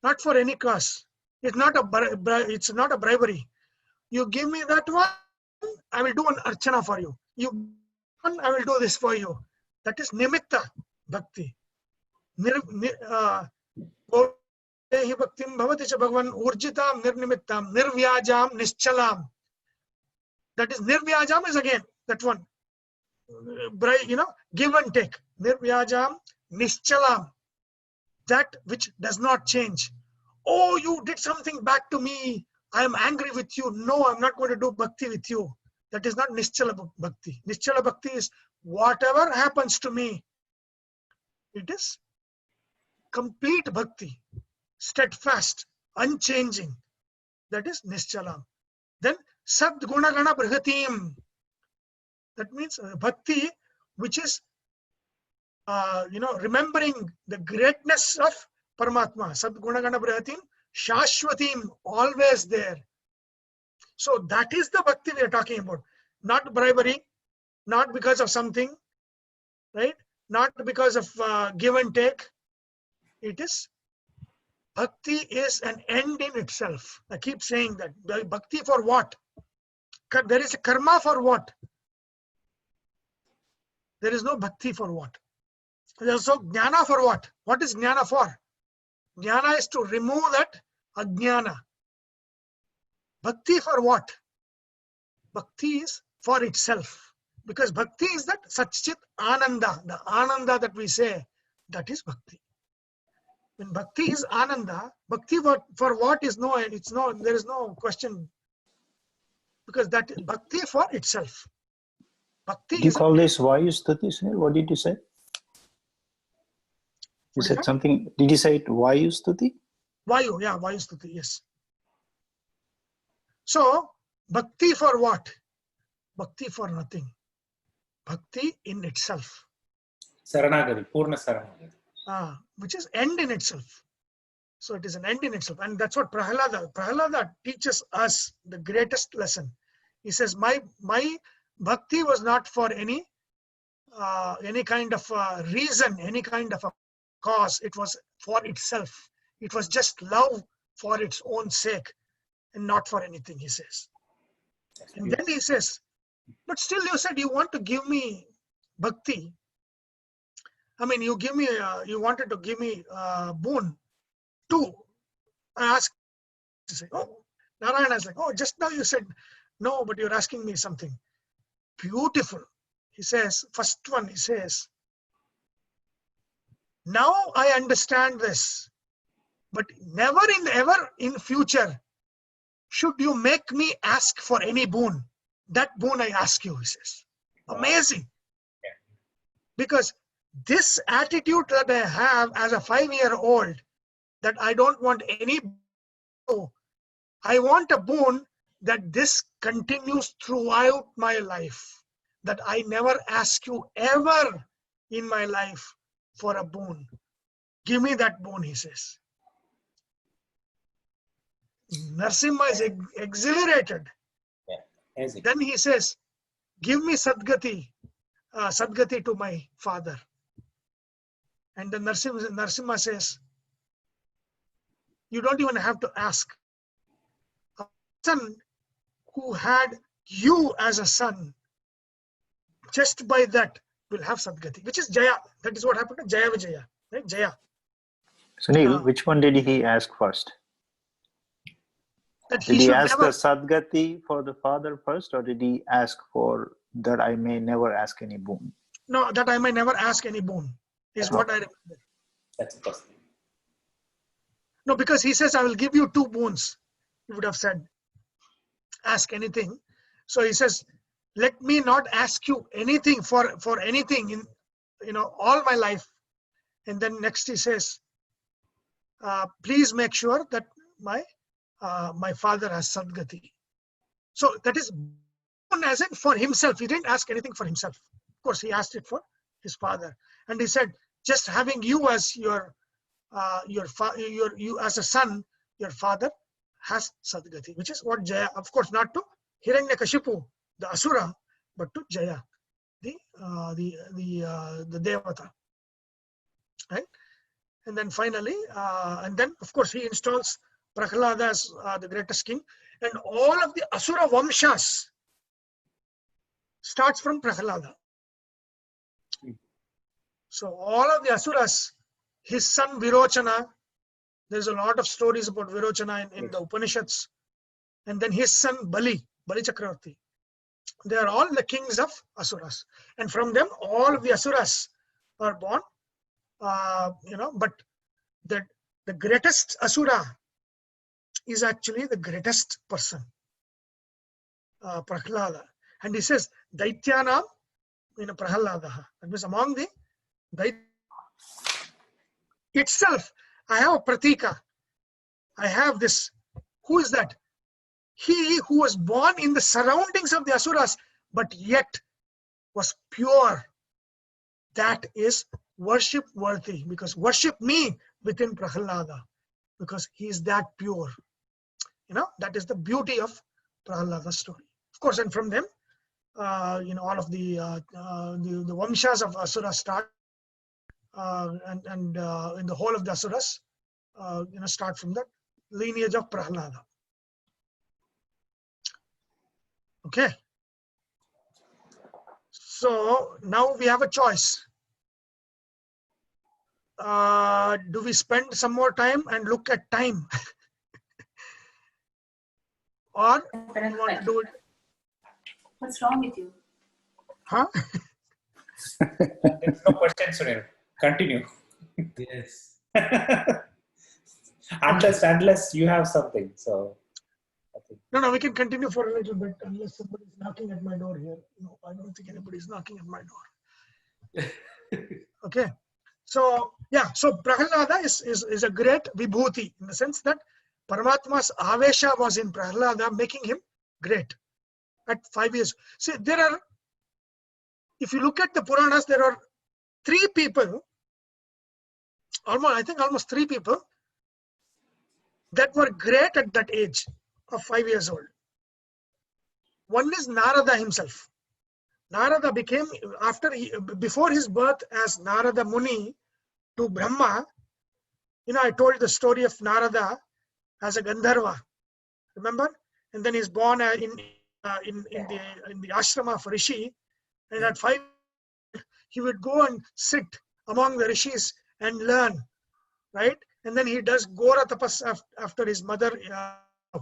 Not for any cause. It's not a bribery. You give me that one, I will do an archana for you. I will do this for you. That is nimitta bhakti. Dehi bhaktim bhavati cha bhagavan urjitam nirnimittam nirvyajam nischalam. That is nirvyajam is again that one. Give and take. Nirvyajam nischalam. That which does not change. Oh, you did something back to me. I am angry with you. No, I'm not going to do bhakti with you. That is not nischala bhakti. Nischala bhakti is whatever happens to me. It is complete bhakti. Steadfast, unchanging. That is nischalam. Then sad gunagana brihatim. That means bhakti, which is remembering the greatness of Paramatma. Sad gunagana brihatim, shashwatim, always there. So that is the bhakti we are talking about. Not bribery, not because of something, right? Not because of give and take. It is bhakti is an end in itself. I keep saying that. Bhakti for what? There is a karma for what? There is no bhakti for what? There is also jnana for what? What is jnana for? Jnana is to remove that ajnana. Bhakti for what? Bhakti is for itself. Because bhakti is that satchit ananda. The ananda that we say, that is bhakti. When bhakti is ananda, bhakti for what is there is no question. Because that is bhakti for itself. Bhakti Did you is call this Vayustati, Sunil? What did you say? You What is said that? something. Did you say it Vayustati? Vayu, yeah, Vayustati, yes. So, bhakti for what? Bhakti for nothing. Bhakti in itself. Saranagati, Purna Saranagati. Which is end in itself. So it is an end in itself. And that's what Prahlada teaches us the greatest lesson. He says, my bhakti was not for any kind of reason, any kind of a cause. It was for itself. It was just love for its own sake and not for anything, he says. And then he says, but still you said you want to give me bhakti. I mean, you wanted to give me boon too. I asked, Narayana is like, oh, just now you said no, but you're asking me something beautiful. He says, first one, he says, now I understand this, but never ever in future should you make me ask for any boon. That boon I ask you, he says. Amazing. Because this attitude that I have as a 5-year-old, that I don't want any boon, I want a boon that this continues throughout my life. That I never ask you ever in my life for a boon. Give me that boon, he says. Narasimha is exhilarated. Yeah. Then he says, give me Sadgati to my father. And then Narasimha says, you don't even have to ask. A son who had you as a son, just by that will have Sadgati, which is Jaya. That is what happened to Jaya Vijaya, right? Jaya. Sunil, which one did he ask first? That Did he should ask never, the Sadgati for the father first, or did he ask for that I may never ask any boon? no, that I may never ask any boon, is what I remember. That's the first thing. No, because he says, I will give you 2 boons, he would have said. ask anything. So he says, let me not ask you anything for anything in all my life. And then next he says, please make sure that my father has Sadgati. So that is as in for himself. He didn't ask anything for himself. Of course, he asked it for his father. And he said, just having you as you as a son, your father has Sadgati, which is what Jaya, of course, not to Hiranyakashipu, the Asura, but to Jaya, the Devata. Right? And then finally, and then of course he installs Prahlada as the greatest king, and all of the Asura Vamshas starts from Prahlada. So all of the Asuras, his son Virochana, there's a lot of stories about Virochana in the Upanishads, and then his son Bali Chakravarti. They are all the kings of Asuras, and from them all of the Asuras are born. But the greatest Asura is actually the greatest person, Prahlada. And he says, Daityanam Prahladaha. That means among the Daitya itself, I have a pratika. I have this. Who is that? He who was born in the surroundings of the Asuras, but yet was pure. That is worship worthy, because worship me within Prahlada, because he is that pure. That is the beauty of Prahlada's story. Of course, and from them, all of the Vamshas of Asura start, and in the whole of the Asuras, start from that lineage of Prahlada. Okay. So now we have a choice. Do we spend some more time and look at time? Or do you want to do it? What's wrong with you? Huh? There's no question, Sunil. Continue. Yes. unless you have something. So I think. No, we can continue for a little bit unless somebody is knocking at my door here. No, I don't think anybody is knocking at my door. Okay. So Prahlada is a great Vibhuti in the sense that Paramatma's Avesha was in Prahlada, making him great at 5 years. See, if you look at the Puranas, there are three people, almost three people that were great at that age of 5 years old. One is Narada himself. Narada became, before his birth as Narada Muni to Brahma, I told the story of Narada as a Gandharva, remember? And then he's born in the ashrama of Rishi, and at 5 he would go and sit among the rishis and learn, right? And then he does Gora Tapas after his mother,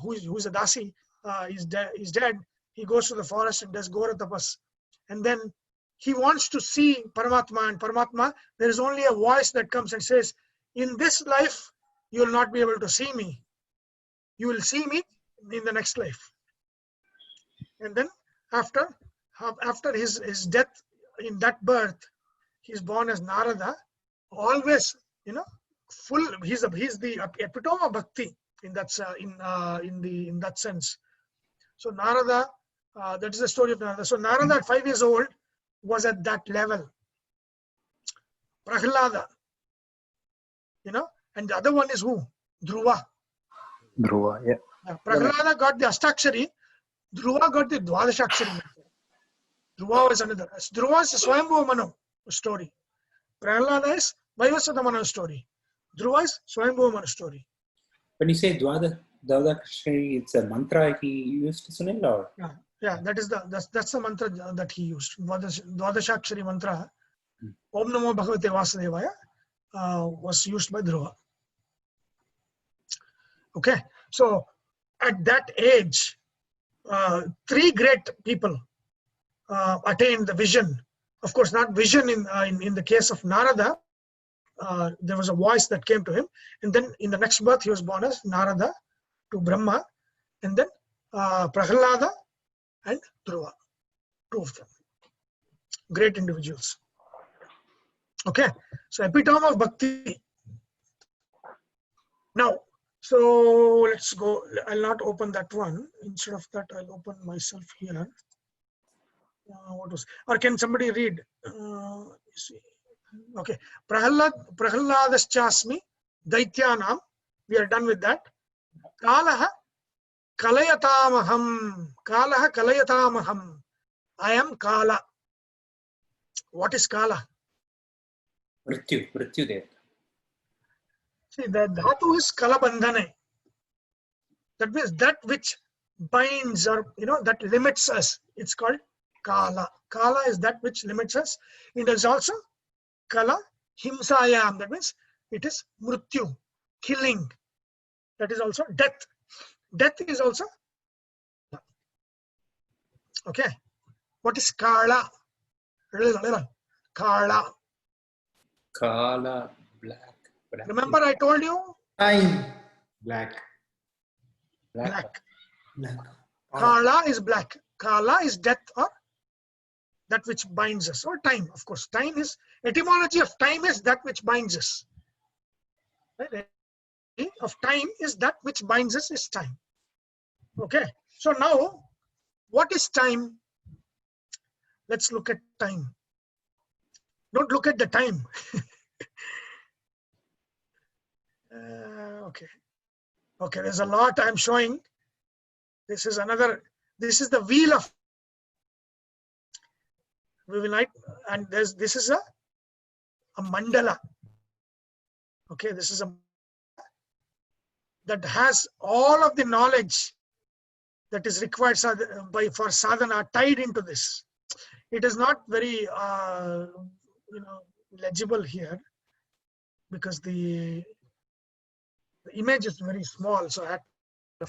who's a Dasi, is dead. He goes to the forest and does Gora Tapas. And then he wants to see Paramatma, and Paramatma, there is only a voice that comes and says, in this life, you will not be able to see me. You will see me in the next life. And then after his death in that birth, he's born as Narada, always, full, he's the epitome of bhakti in that sense. So Narada, that is the story of Narada. So Narada at 5 years old was at that level. Prahlada, and the other one is who? Dhruva. Dhruva, yeah. Prahlada got the Astakshari, Dhruva got the Dwadashakshari. Dhruva was another. Dhruva is a Swayambhuva Manu story. Prahlada is Vaivasvata Manu story. Dhruva is Swayambhuva Manu story. When you say Dwadashakshari, it's a mantra he used, Sunil, or? Yeah, that's the mantra that he used. Dwadashakshari mantra, Om Namo Bhagavate Vasudevaya, was used by Dhruva. Okay, so at that age, three great people attained the vision. Of course, not vision in the case of Narada. There was a voice that came to him, and then in the next birth he was born as Narada to Brahma, and then Prahlada and Dhruva. Two of them. Great individuals. Okay, so epitome of bhakti. Now, so let's go. I'll not open that one. Instead of that, I'll open myself here. What was? Or can somebody read? See. Okay, Prahladascha Daityanam. We are done with that. Kalaha Kalayatamaham. Kalaha Kalayatamaham. I am Kala. What is Kala? Mrityu Dev. See, the dhatu is Kalabandhane. That means that which binds or, that limits us. It's called Kala. Kala is that which limits us. It is also Kala Himsayam. That means it is Mrityu, killing. That is also death. Death is also. Okay. What is Kala? Kala. Kala, black. Remember I told you? Time. Black. Black. Black. Kala is black. Kala is death or that which binds us. Or time, of course. Time is, etymology of time is that which binds us. Right? Of time is that which binds us is time. Okay. So now, what is time? Let's look at time. Don't look at the time. Okay. Okay, there's a lot I'm showing. This is the wheel of, we will not, and this is a mandala. Okay, this is a that has all of the knowledge that is required for sadhana tied into this. It is not very legible here because the image is very small, so I have to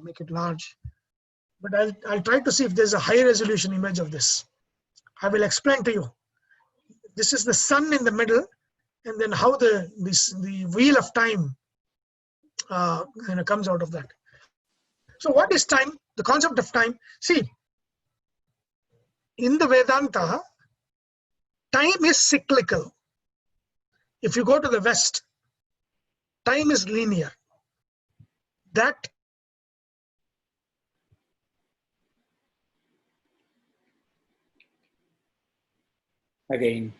make it large. But I'll try to see if there's a high resolution image of this. I will explain to you. This is the sun in the middle, and then how the wheel of time comes out of that. So what is time? The concept of time. See, in the Vedanta, time is cyclical. If you go to the West, time is linear. That Again.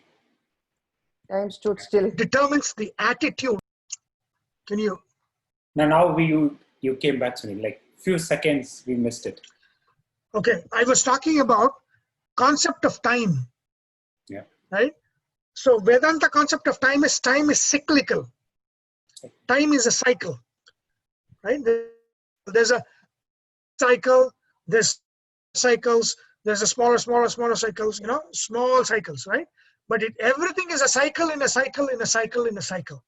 Time stood still. determines the attitude. Can you? Now you came back to me. Like few seconds we missed it. Okay, I was talking about concept of time. Yeah. Right? So Vedanta concept of time is cyclical. Time is a cycle. Right? There's a cycle, there's cycles, there's a smaller cycles, small cycles, right? But everything is a cycle in a cycle in a cycle in a cycle.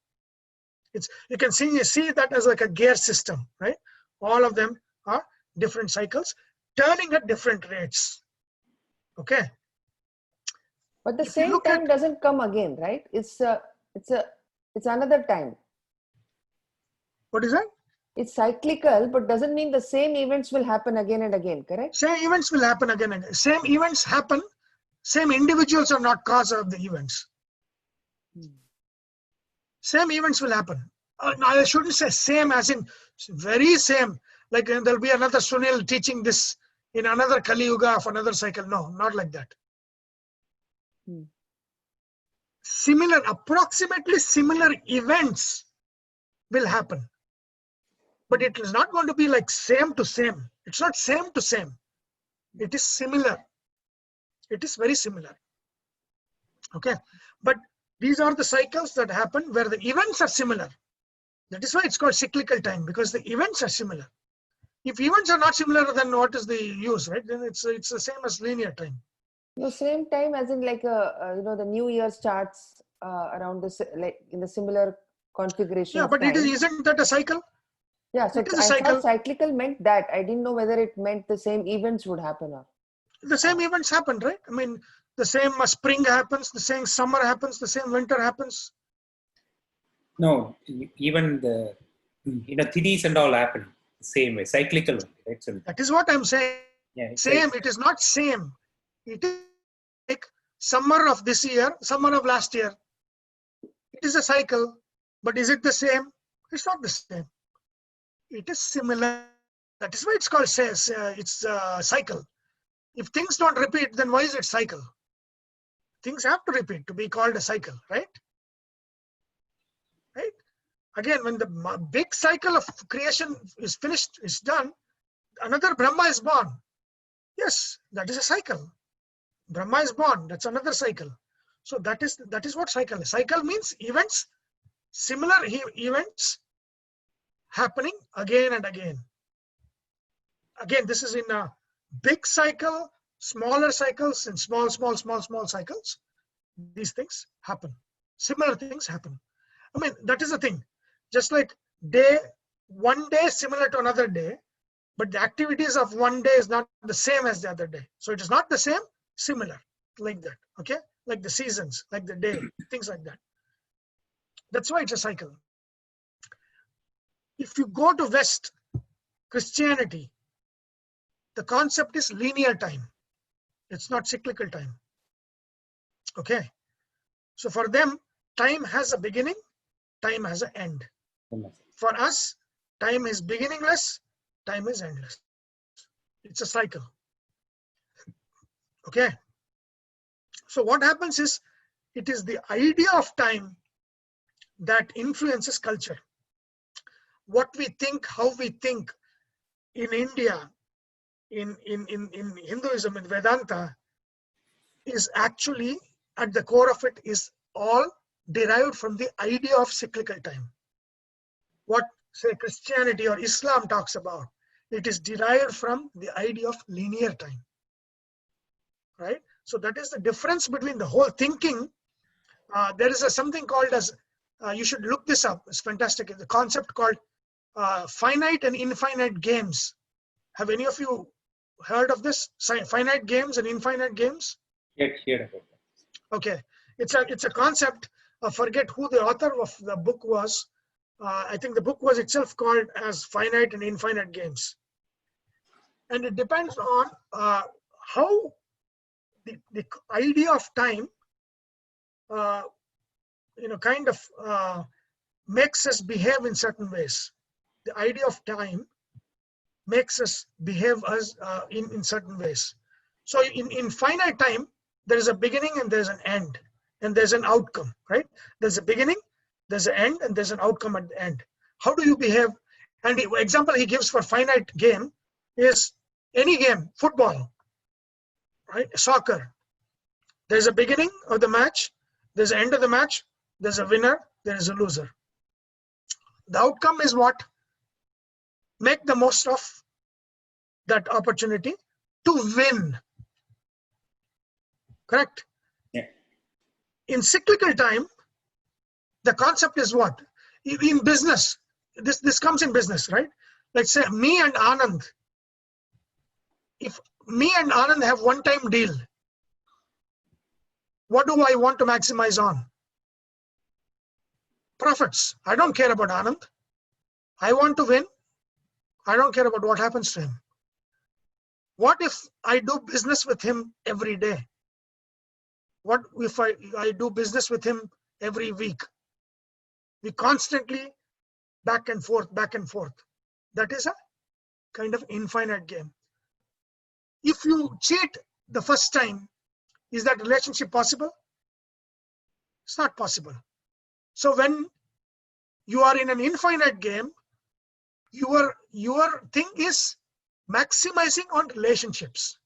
You can see that as like a gear system, right? All of them are different cycles turning at different rates. Okay. But the same time doesn't come again, right? It's another time. What is that? It's cyclical, but doesn't mean the same events will happen again and again, correct? Same events will happen again and again. Same events happen. Same individuals are not cause of the events. Same events will happen. I shouldn't say same as in very same. Like there'll be another Sunil teaching this in another Kali Yuga of another cycle. No, not like that. Similar, approximately similar events will happen. But it is not going to be like same to same. It's not same to same. It is similar. It is very similar. Okay. But these are the cycles that happen where the events are similar. That is why it's called cyclical time, because the events are similar. If events are not similar, then what is the use, right? Then it's the same as linear time. No, same time as in like the new year starts around this, like in the similar configuration. Yeah, but isn't that a cycle? Yeah, so I thought cyclical meant that. I didn't know whether it meant the same events would happen or. The same events happen, right? I mean, the same spring happens, the same summer happens, the same winter happens. No, even the Tidis and all happen. same way, cyclical only, right? So, That is what I'm saying. yeah, it's Same, it is not same. It is like summer of this year, summer of last year. It is a cycle, but is it the same? It's not the same. It is similar. That is why it's called it's a cycle. If things don't repeat, then why is it cycle? Things have to repeat to be called a cycle, right? Right? Again, when the big cycle of creation is finished, is done, another Brahma is born. Yes, that is a cycle. Brahma is born. That's another cycle. So that is what cycle is. Cycle means events, similar events happening again and again. Again, this is in a big cycle, smaller cycles, and small cycles. These things happen. Similar things happen. I mean, that is the thing. Just like one day similar to another day, but the activities of one day is not the same as the other day. So it is not the same, similar, like that. Okay? Like the seasons, like the day, things like that. That's why it's a cycle. If you go to West Christianity, the concept is linear time. It's not cyclical time. Okay? So for them, time has a beginning, time has an end. For us, time is beginningless, time is endless. It's a cycle. Okay? So what happens is, it is the idea of time that influences culture. What we think, how we think in India, in Hinduism, in Vedanta, is actually, at the core of it, is all derived from the idea of cyclical time. What, say, Christianity or Islam talks about, it is derived from the idea of linear time. Right? So that is the difference between the whole thinking. There is something called as, you should look this up, it's fantastic, the concept called finite and infinite games. Have any of you heard of this? Finite games and infinite games? heard about that. Okay, it's a concept. Forget who the author of the book was. I think the book was itself called as Finite and Infinite Games. And it depends on how the idea of time, kind of makes us behave in certain ways. The idea of time makes us behave as in certain ways. So in finite time, there is a beginning and there's an end, and there's an outcome, right? There's a beginning, there's an end, and there's an outcome at the end. How do you behave? And the example he gives for finite game is any game, football, right? Soccer. There's a beginning of the match, there's an end of the match, there's a winner, there is a loser. The outcome is what? Make the most of that opportunity to win. Correct? Yeah. In cyclical time, the concept is what? In business, this comes in business, right? Let's say me and Anand. If me and Anand have one-time deal, what do I want to maximize on? Profits. I don't care about Anand. I want to win. I don't care about what happens to him. What if I do business with him every day? What if I do business with him every week? We constantly back and forth, back and forth. That is a kind of infinite game. If you cheat the first time, is that relationship possible? It's not possible. So when you are in an infinite game, your thing is maximizing on relationships.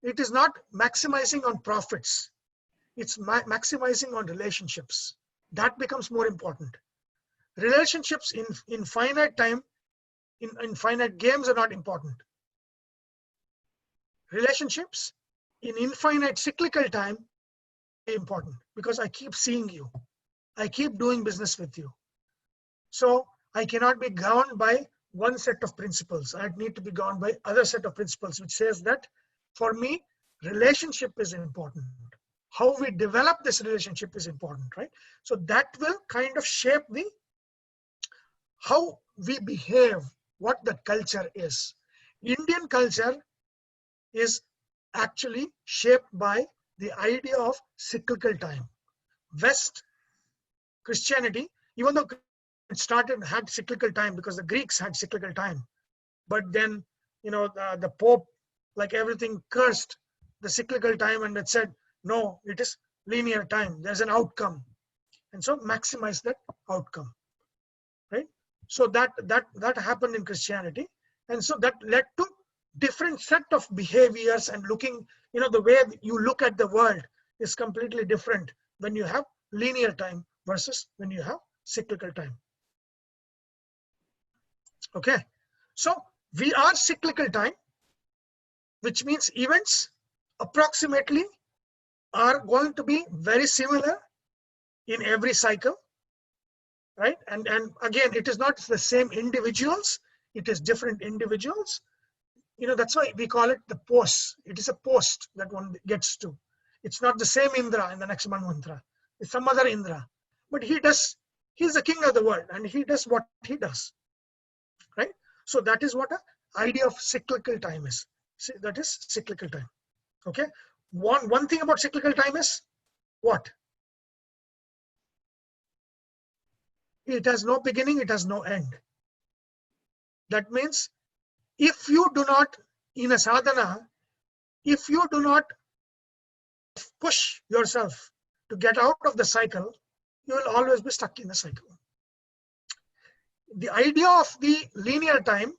It is not maximizing on profits. It's maximizing on relationships. That becomes more important. Relationships in finite time, in finite games are not important. Relationships in infinite cyclical time are important, because I keep seeing you. I keep doing business with you. So I cannot be governed by one set of principles. I need to be governed by other set of principles, which says that for me, relationship is important. How we develop this relationship is important, right? So that will kind of shape how we behave, what the culture is. Indian culture is actually shaped by the idea of cyclical time. West Christianity, even though it had cyclical time because the Greeks had cyclical time, but then the Pope, like everything, cursed the cyclical time and it said, no, it is linear time. There's an outcome, and so maximize that outcome, right? So that happened in Christianity, and so that led to different set of behaviors and looking. The way you look at the world is completely different when you have linear time versus when you have cyclical time. Okay, so we are cyclical time, which means events approximately are going to be very similar in every cycle, right? And again, it is not the same individuals, it is different individuals. That's why we call it the post. It is a post that one gets to. It's not the same Indra in the next mantra. It's some other Indra, but he's the king of the world and he does what he does, right? So that is what an idea of cyclical time is. That is cyclical time. Okay. One thing about cyclical time is what? It has no beginning, it has no end. That means if you do not, in a sadhana, if you do not push yourself to get out of the cycle, you will always be stuck in the cycle. The idea of the linear time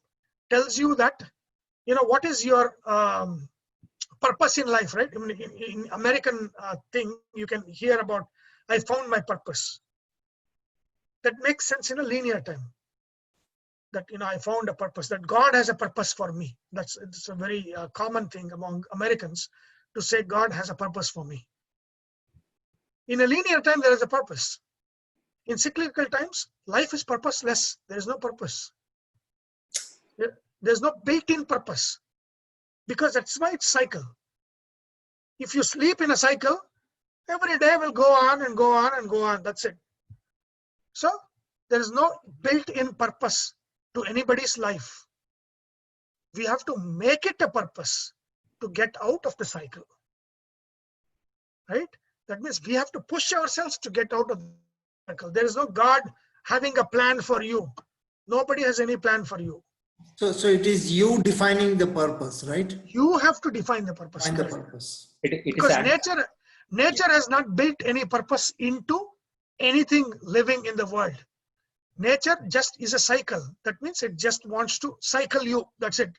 tells you that, what is your purpose in life, right? In American thing, you can hear about, I found my purpose. That makes sense in a linear time. That, I found a purpose, that God has a purpose for me. It's a very common thing among Americans to say God has a purpose for me. In a linear time, there is a purpose. In cyclical times, life is purposeless. There is no purpose. There's no built-in purpose, because that's why it's cycle. If you sleep in a cycle, every day will go on and go on and go on. That's it. So there is no built-in purpose to anybody's life. We have to make it a purpose to get out of the cycle, right? That means we have to push ourselves to get out of the cycle. There is no God having a plan for you. Nobody has any plan for you. So it is you defining the purpose, right? You have to define the purpose. Define the purpose. Because nature has not built any purpose into anything living in the world. Nature just is a cycle. That means it just wants to cycle you. That's it.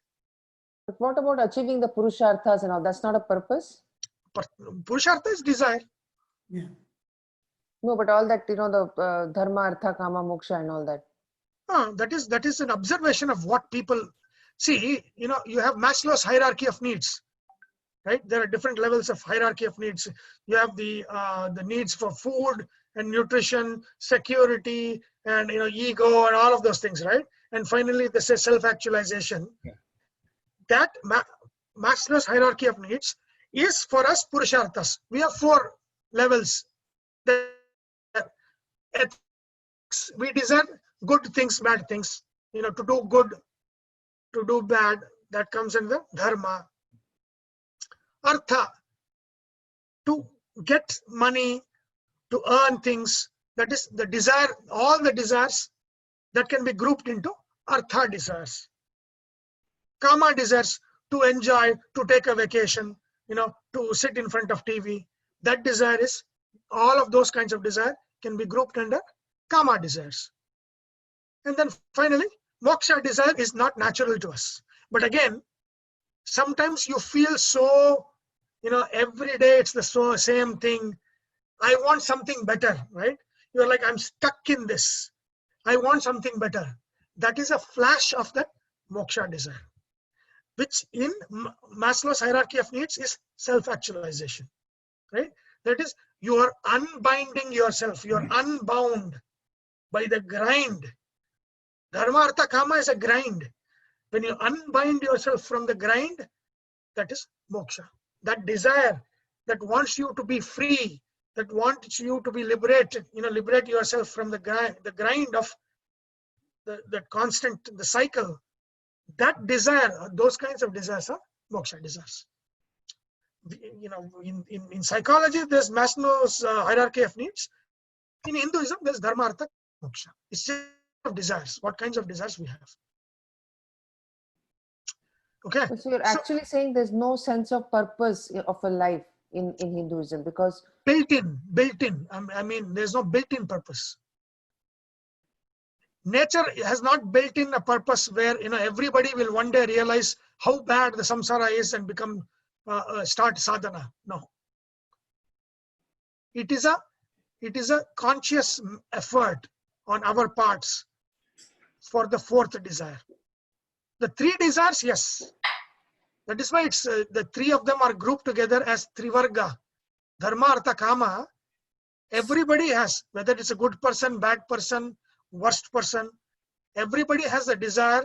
But what about achieving the purusharthas and all? That's not a purpose? Purushartha is desire. Yeah. No, but all that, the dharma, artha, kama, moksha and all that. That is an observation of what people see. You have Maslow's hierarchy of needs, right? There are different levels of hierarchy of needs. You have the needs for food and nutrition, security, and ego, and all of those things, right? And finally, they say self-actualization. Yeah. That Maslow's hierarchy of needs is for us purusharthas. We have 4 levels. We desire good things, bad things. To do good, to do bad. That comes in the dharma. Artha, to get money, to earn things. That is the desire. All the desires that can be grouped into artha desires. Kama desires, to enjoy, to take a vacation, to sit in front of TV. That desire is, all of those kinds of desire can be grouped under kama desires. And then finally, moksha desire is not natural to us. But again, sometimes you feel so, every day it's the same thing. I want something better, right? You're like, I'm stuck in this. I want something better. That is a flash of that moksha desire, which in Maslow's hierarchy of needs is self-actualization, right? That is, you are unbinding yourself. You're unbound by the grind. Dharma, artha, kama is a grind. When you unbind yourself from the grind, that is moksha. That desire that wants you to be free, that wants you to be liberated, liberate yourself from the grind of the constant, the cycle, that desire, those kinds of desires are moksha desires. You know, in psychology, there's Maslow's hierarchy of needs. In Hinduism, there's dharma, artha, moksha. It's just of desires, what kinds of desires we have. Okay. So you're actually saying there's no sense of purpose of a life in Hinduism, because built in. I mean, there's no built-in purpose. Nature has not built in a purpose where, you know, everybody will one day realize how bad the samsara is and become start sadhana. No. It is a conscious effort on our parts for the fourth desire. The three desires, yes. That is why it's the three of them are grouped together as trivarga. Dharma, artha, kama. Everybody has, whether it's a good person, bad person, worst person, everybody has a desire,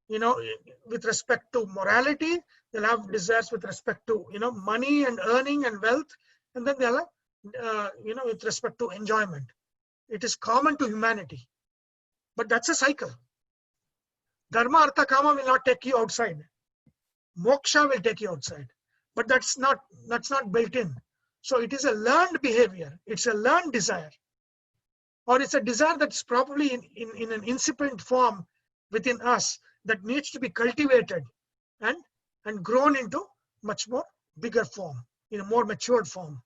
you know, with respect to morality. They'll have desires with respect to, you know, money and earning and wealth, and then they'll have, you know, with respect to enjoyment. It is common to humanity, but that's a cycle. Dharma, artha, kama will not take you outside. Moksha will take you outside, but that's not built in. So it is a learned behavior. It's a learned desire, or it's a desire that's probably in an incipient form within us that needs to be cultivated and grown into much more bigger form, in a more matured form.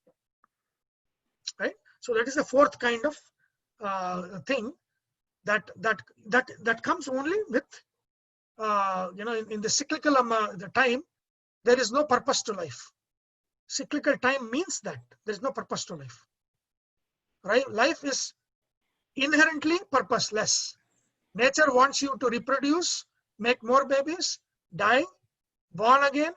Right. So that is the fourth kind of thing that comes only with you know, in the cyclical the time, there is no purpose to life. Cyclical time means that there is no purpose to life. Right? Life is inherently purposeless. Nature wants you to reproduce, make more babies, die, born again,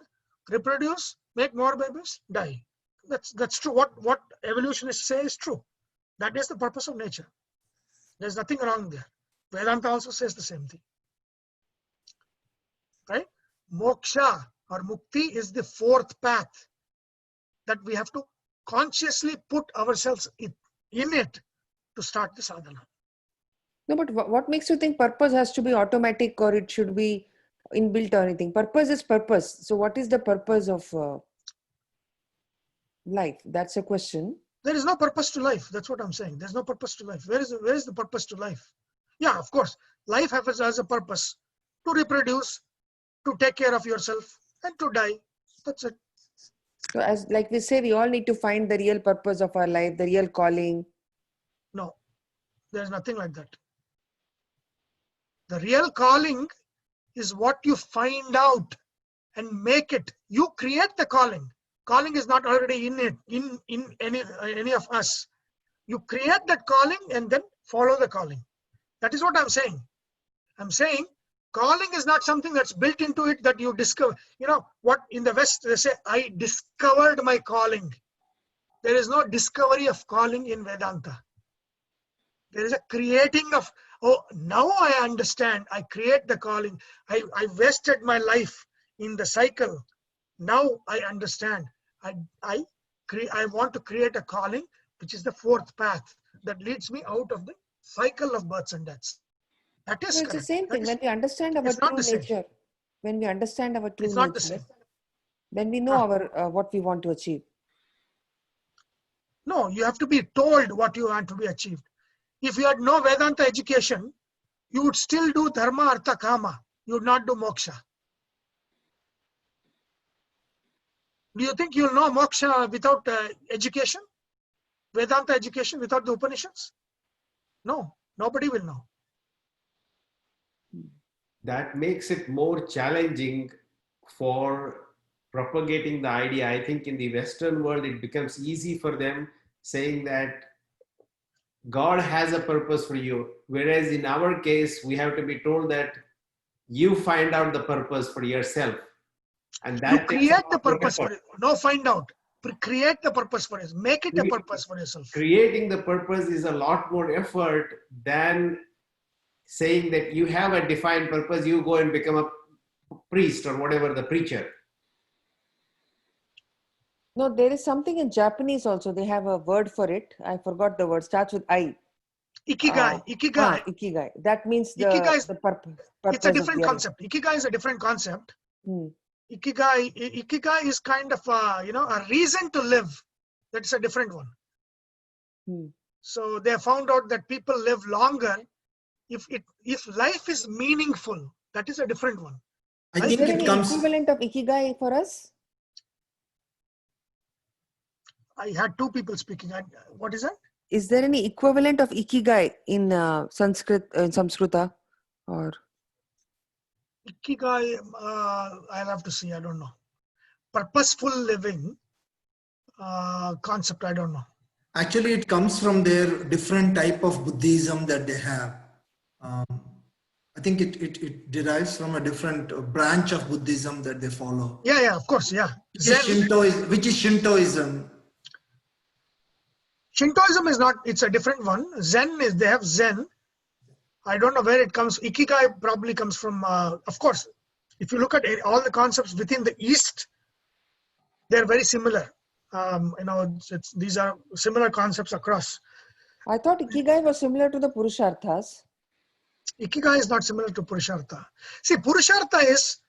reproduce, make more babies, die. That's true. What evolutionists say is true. That is the purpose of nature. There's nothing wrong there. Vedanta also says the same thing. Right? Moksha or mukti is the fourth path that we have to consciously put ourselves in it to start the sadhana. no, but what makes you think purpose has to be automatic or it should be inbuilt or anything? Purpose is purpose. So what is the purpose of life? That's a question. There is no purpose to life. That's what I'm saying. There's no purpose to life. Where is the purpose to life? Yeah, of course. Life has a purpose to reproduce, to take care of yourself, and to die. That's it. So as like we say, we all need to find the real purpose of our life, the real calling. No, there's nothing like that. The real calling is what you find out and make it. You create the calling. Calling is not already in it, in any of us. You create that calling and then follow the calling. That is what I'm saying. I'm saying calling is not something that's built into it that you discover. You know what, in the West they say, I discovered my calling. There is no discovery of calling in Vedanta. There is a creating of, oh, now I understand. I create the calling. I wasted my life in the cycle. Now I understand. I want to create a calling, which is the fourth path that leads me out of the cycle of births and deaths. That is So it's correct. the same thing. When we understand our true nature, when we understand our true nature, then we know our what we want to achieve. No, you have to be told what you want to be achieved. If you had no Vedanta education, you would still do dharma, artha, kama. You would not do moksha. Do you think you'll know moksha without education? Vedanta education without the Upanishads? No, nobody will know. That makes it more challenging for propagating the idea. I think in the Western world, it becomes easy for them saying that God has a purpose for you. Whereas in our case, we have to be told that you find out the purpose for yourself. And that you create the purpose for it. No, find out. Create the purpose for it. Make it a purpose for yourself. Creating the purpose is a lot more effort than saying that you have a defined purpose, you go and become a priest or whatever, the preacher. No, there is something in Japanese also. They have a word for it. I forgot the word. Starts with I. Ikigai. That means Ikigai is- the purpose. It's a of different their life. concept. Ikigai is a different concept. Hmm. Ikigai is kind of a reason to live. That's a different one. Hmm. So they found out that people live longer if life is meaningful. That is a different one. I Is think there it any comes. equivalent of ikigai for us? I had two people speaking. What is that? Is there any equivalent of ikigai in Samskrita, or Ikigai, I'll have to see. I don't know. Purposeful living concept. I don't know. Actually, it comes from their different type of Buddhism that they have. I think it derives from a different branch of Buddhism that they follow. Yeah, of course, yeah. Which is Shintoism. Shintoism is not. It's a different one. Zen is. They have Zen. I don't know where it comes. Ikigai probably comes from. Of course, if you look at all the concepts within the East, they're very similar. These are similar concepts across. I thought ikigai was similar to the purusharthas. Ikigai is not similar to Purushartha. See, Purushartha is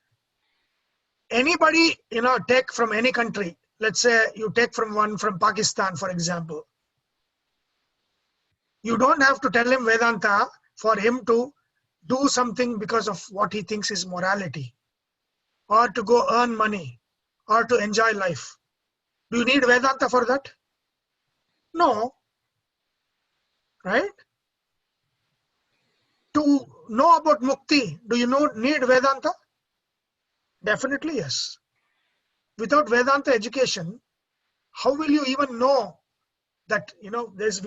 anybody, take from any country. Let's say you take from Pakistan, for example. You don't have to tell him Vedanta for him to do something because of what he thinks is morality, or to go earn money, or to enjoy life. Do you need Vedanta for that? No. Right? To know about Mukti, do you need Vedanta? Definitely yes. Without Vedanta education, how will you even know that we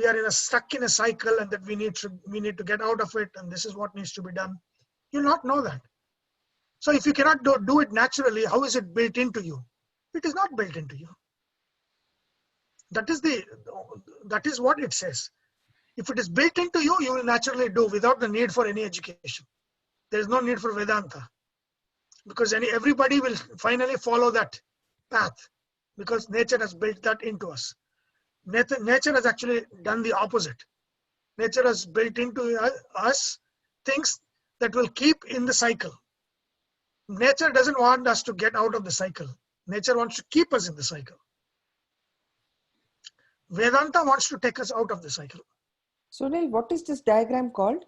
are stuck in a cycle and that we need to get out of it, and this is what needs to be done? You'll not know that. So if you cannot do it naturally, how is it built into you? It is not built into you. That is what it says. If it is built into you, you will naturally do without the need for any education. There is no need for Vedanta, because everybody will finally follow that path, because nature has built that into us. Nature has actually done the opposite. Nature has built into us things that will keep in the cycle. Nature doesn't want us to get out of the cycle. Nature wants to keep us in the cycle. Vedanta wants to take us out of the cycle. Sunil, what is this diagram called?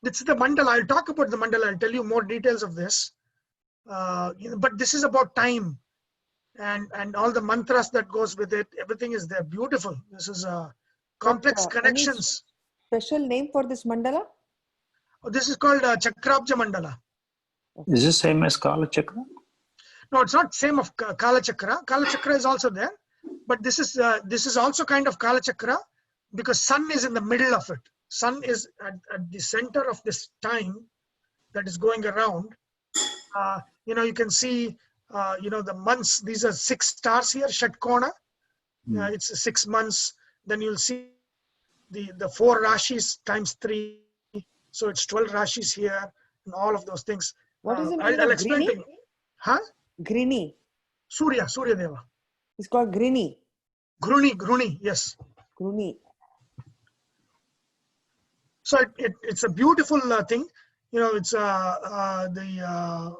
This is the mandala. I'll talk about the mandala. I'll tell you more details of this. But this is about time and all the mantras that goes with it. Everything is there. Beautiful. This is complex connections. Any special name for this mandala? This is called Chakrabja Mandala. Is this same as Kala Chakra? No, it's not same of Kala Chakra. Kala Chakra is also there, but this is also kind of Kala Chakra, because sun is in the middle of it. Sun is at the center of this time that is going around. You can see, the months. These are 6 stars here, Shatkona. It's 6 months. Then you'll see the 4 Rashis times 3. So it's 12 Rashis here, and all of those things. What is the meaning I'll of explain to you. Huh? Grini. Surya Deva. It's called Grini. Gruni, yes. Gruni. So it's a beautiful thing. It's the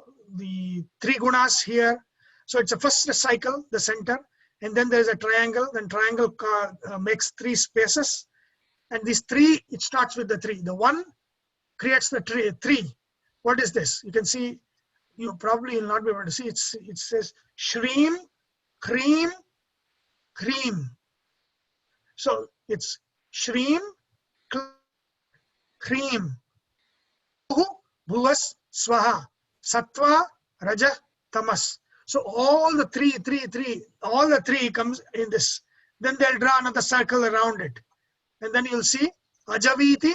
3 gunas here. So it's a first cycle, the center, and then there's a triangle. Then triangle makes 3 spaces, and these 3, it starts with the 3. The 1 creates the 3. What is this? You can see. You probably will not be able to see. It says Shreem, Cream, Cream. So it's Shreem, Cream, Bhuvas, Swaha, Sattva, Raja, Tamas. So all the 3, all the 3 comes in this. Then they'll draw another circle around it. And then you'll see Ajaviti,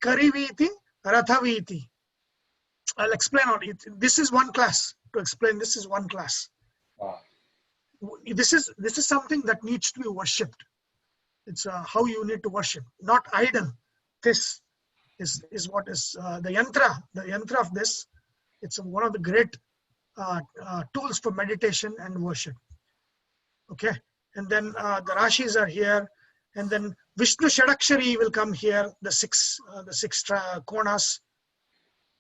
Kariviti, Rathaviti. I'll explain on it. This is one class. To explain, this is one class. Wow. This is something that needs to be worshipped. It's how you need to worship, not idol. This is what is the yantra of this. It's one of the great tools for meditation and worship. Okay, and then the Rashis are here, and then Vishnu Shadakshari will come here, the six konas,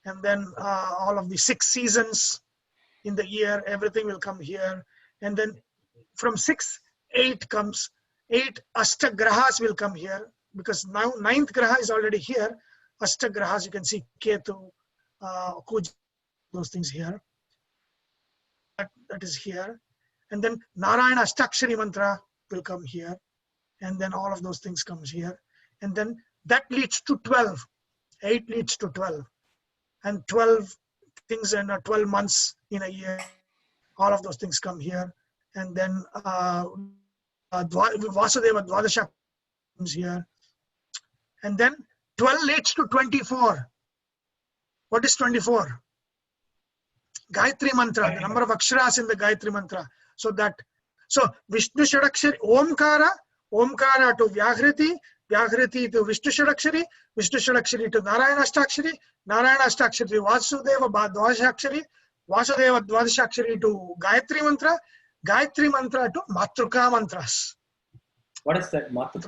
and then all of the 6 seasons in the year, everything will come here. And then from 6, 8 comes, 8 Ashtagrahas will come here, because now 9th Graha is already here. Ashtagrahas, you can see Ketu, Kuj, those things here. That is here. And then Narayana Ashtakshari Mantra will come here. And then all of those things comes here. And then that leads to 12. 8 leads to 12. And 12 things in 12 months in a year. All of those things come here. And then Vasudeva Dwadasha comes here. And then 12 leads to 24. What is 24? Gayatri Mantra, the number of aksharas in the Gayatri Mantra. So Vishnu Shadakshari, Omkara to Vyahriti, Vyahriti to Vishnu Shadakshari, Vishnu Shadakshari to Narayana Ashtakshari, Narayana Ashtakshari to Vasudeva Dwadashakshari, Vasudeva Dwadashakshari to Gayatri Mantra, Gayatri Mantra to Matruka Mantras. What is that? Matruka?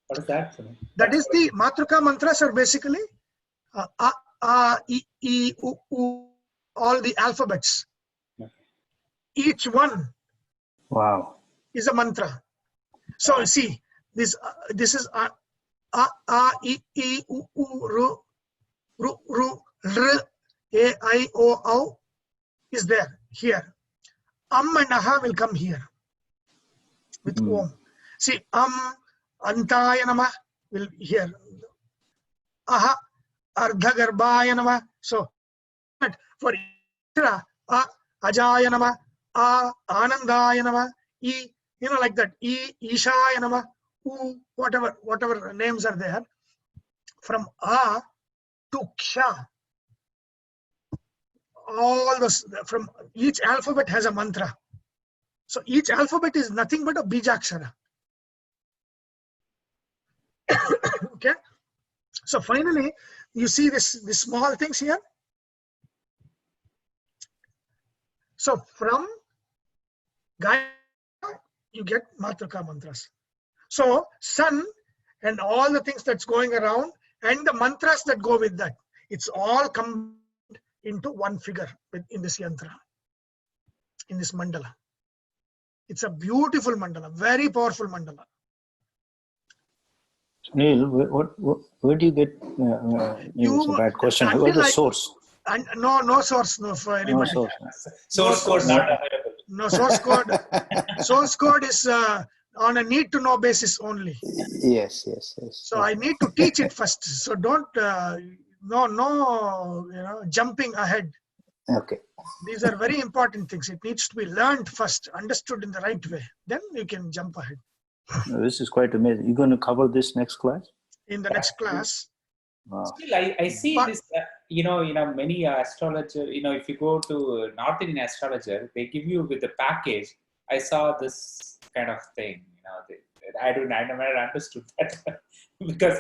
What is that? That is the Matruka Mantras are basically A, I, U, all the alphabets. Each one is a mantra. So see, this is A, I, U, Ru, R, A, I, O is there, here. And Aha will come here with Om. See, Antaya Namah will here. Aha, Ardhagarbhaya Namah. So, for Ikra, Ajaya Namah, Anandaya Namah, E, like that, E, Ishaya Namah, U, whatever names are there. From A to Ksha. All those, from each alphabet has a mantra. So each alphabet is nothing but a bijakshara. Okay. So finally, you see this small things here. So from Gayatri, you get Matruka mantras. So sun and all the things that's going around and the mantras that go with that, it's all come into one figure in this yantra, in this mandala. It's a beautiful mandala, very powerful mandala. Neil, where do you get? It's a bad question. Where's the source? And no source, no for anybody. No Source code not available. No source code. Source code is on a need to know basis only. Yes. So I need to teach it first. So don't no jumping ahead. Okay. These are very important things. It needs to be learned first, understood in the right way. Then you can jump ahead. This is quite amazing. You're going to cover this next class? In the next class. Wow. Still, I see this, many astrologer, if you go to North Indian astrologer, they give you with the package. I saw this kind of thing, I never understood that because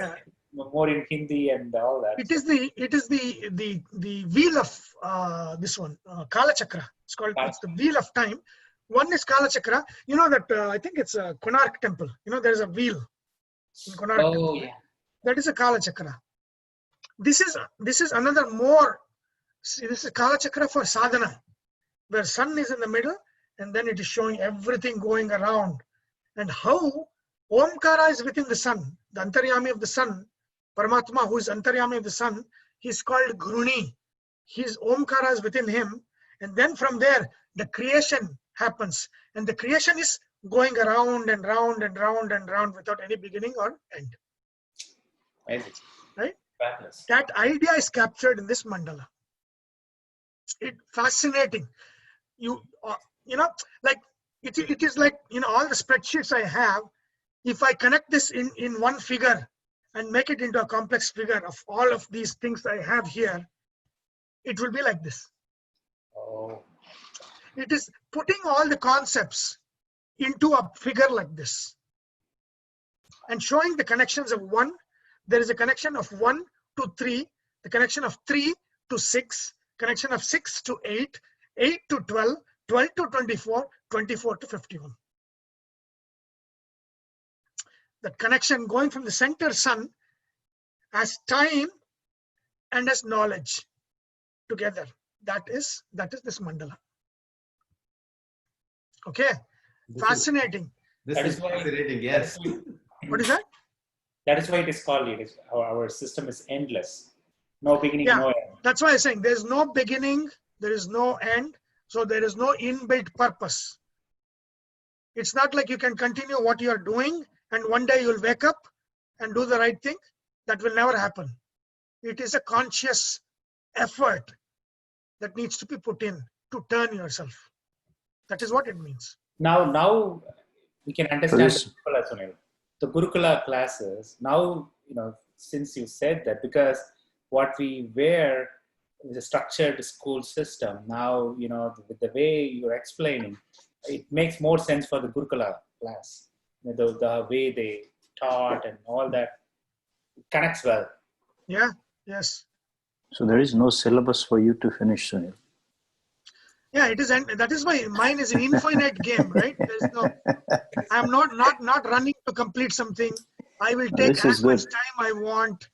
more in Hindi and all that. It is the wheel of this one, Kala Chakra. It's called, it's the wheel of time. One is Kala Chakra. You know that I think it's a Konark temple. There is a wheel in Konark temple. Yeah. That is a Kala Chakra. This is another more. See, this is Kala Chakra for sadhana, where sun is in the middle, and then it is showing everything going around, and how Omkara is within the sun, the Antaryami of the sun, Paramatma, who is Antaryami of the sun. He's called Gruni. His Omkara is within him, and then from there the creation happens, and the creation is going around and round and round and round without any beginning or end. Amazing. Right? Fabulous. That idea is captured in this mandala. It's fascinating. Like it is like all the spreadsheets I have. If I connect this in one figure and make it into a complex figure of all of these things I have here, it will be like this. Oh. It is putting all the concepts into a figure like this and showing the connections of one. There is a connection of 1 to 3, the connection of 3 to 6, connection of 6 to 8, 8 to 12, 12 to 24, 24 to 51. That connection going from the center sun as time and as knowledge together. That is this mandala. Okay, fascinating. This That is is why- fascinating. That Yes. is why- What is that? That is why it is called, our system is endless. No beginning, Yeah. no end. That's why I'm saying there's no beginning, there is no end, so there is no inbuilt purpose. It's not like you can continue what you're doing and one day you'll wake up and do the right thing. That will never happen. It is a conscious effort that needs to be put in to turn yourself. That is what it means. Now we can understand Yes. the Gurukula, Sunil. The Gurukula classes. Now, since you said that, because what we wear is a structured school system. Now, with the way you're explaining, it makes more sense for the Gurukula class. The way they taught and all that connects well. Yeah, yes. So there is no syllabus for you to finish, Sunil. Yeah, it is, and that is why mine is an infinite game, right? There's no, I'm not running to complete something. I will take This is as much good. time I want,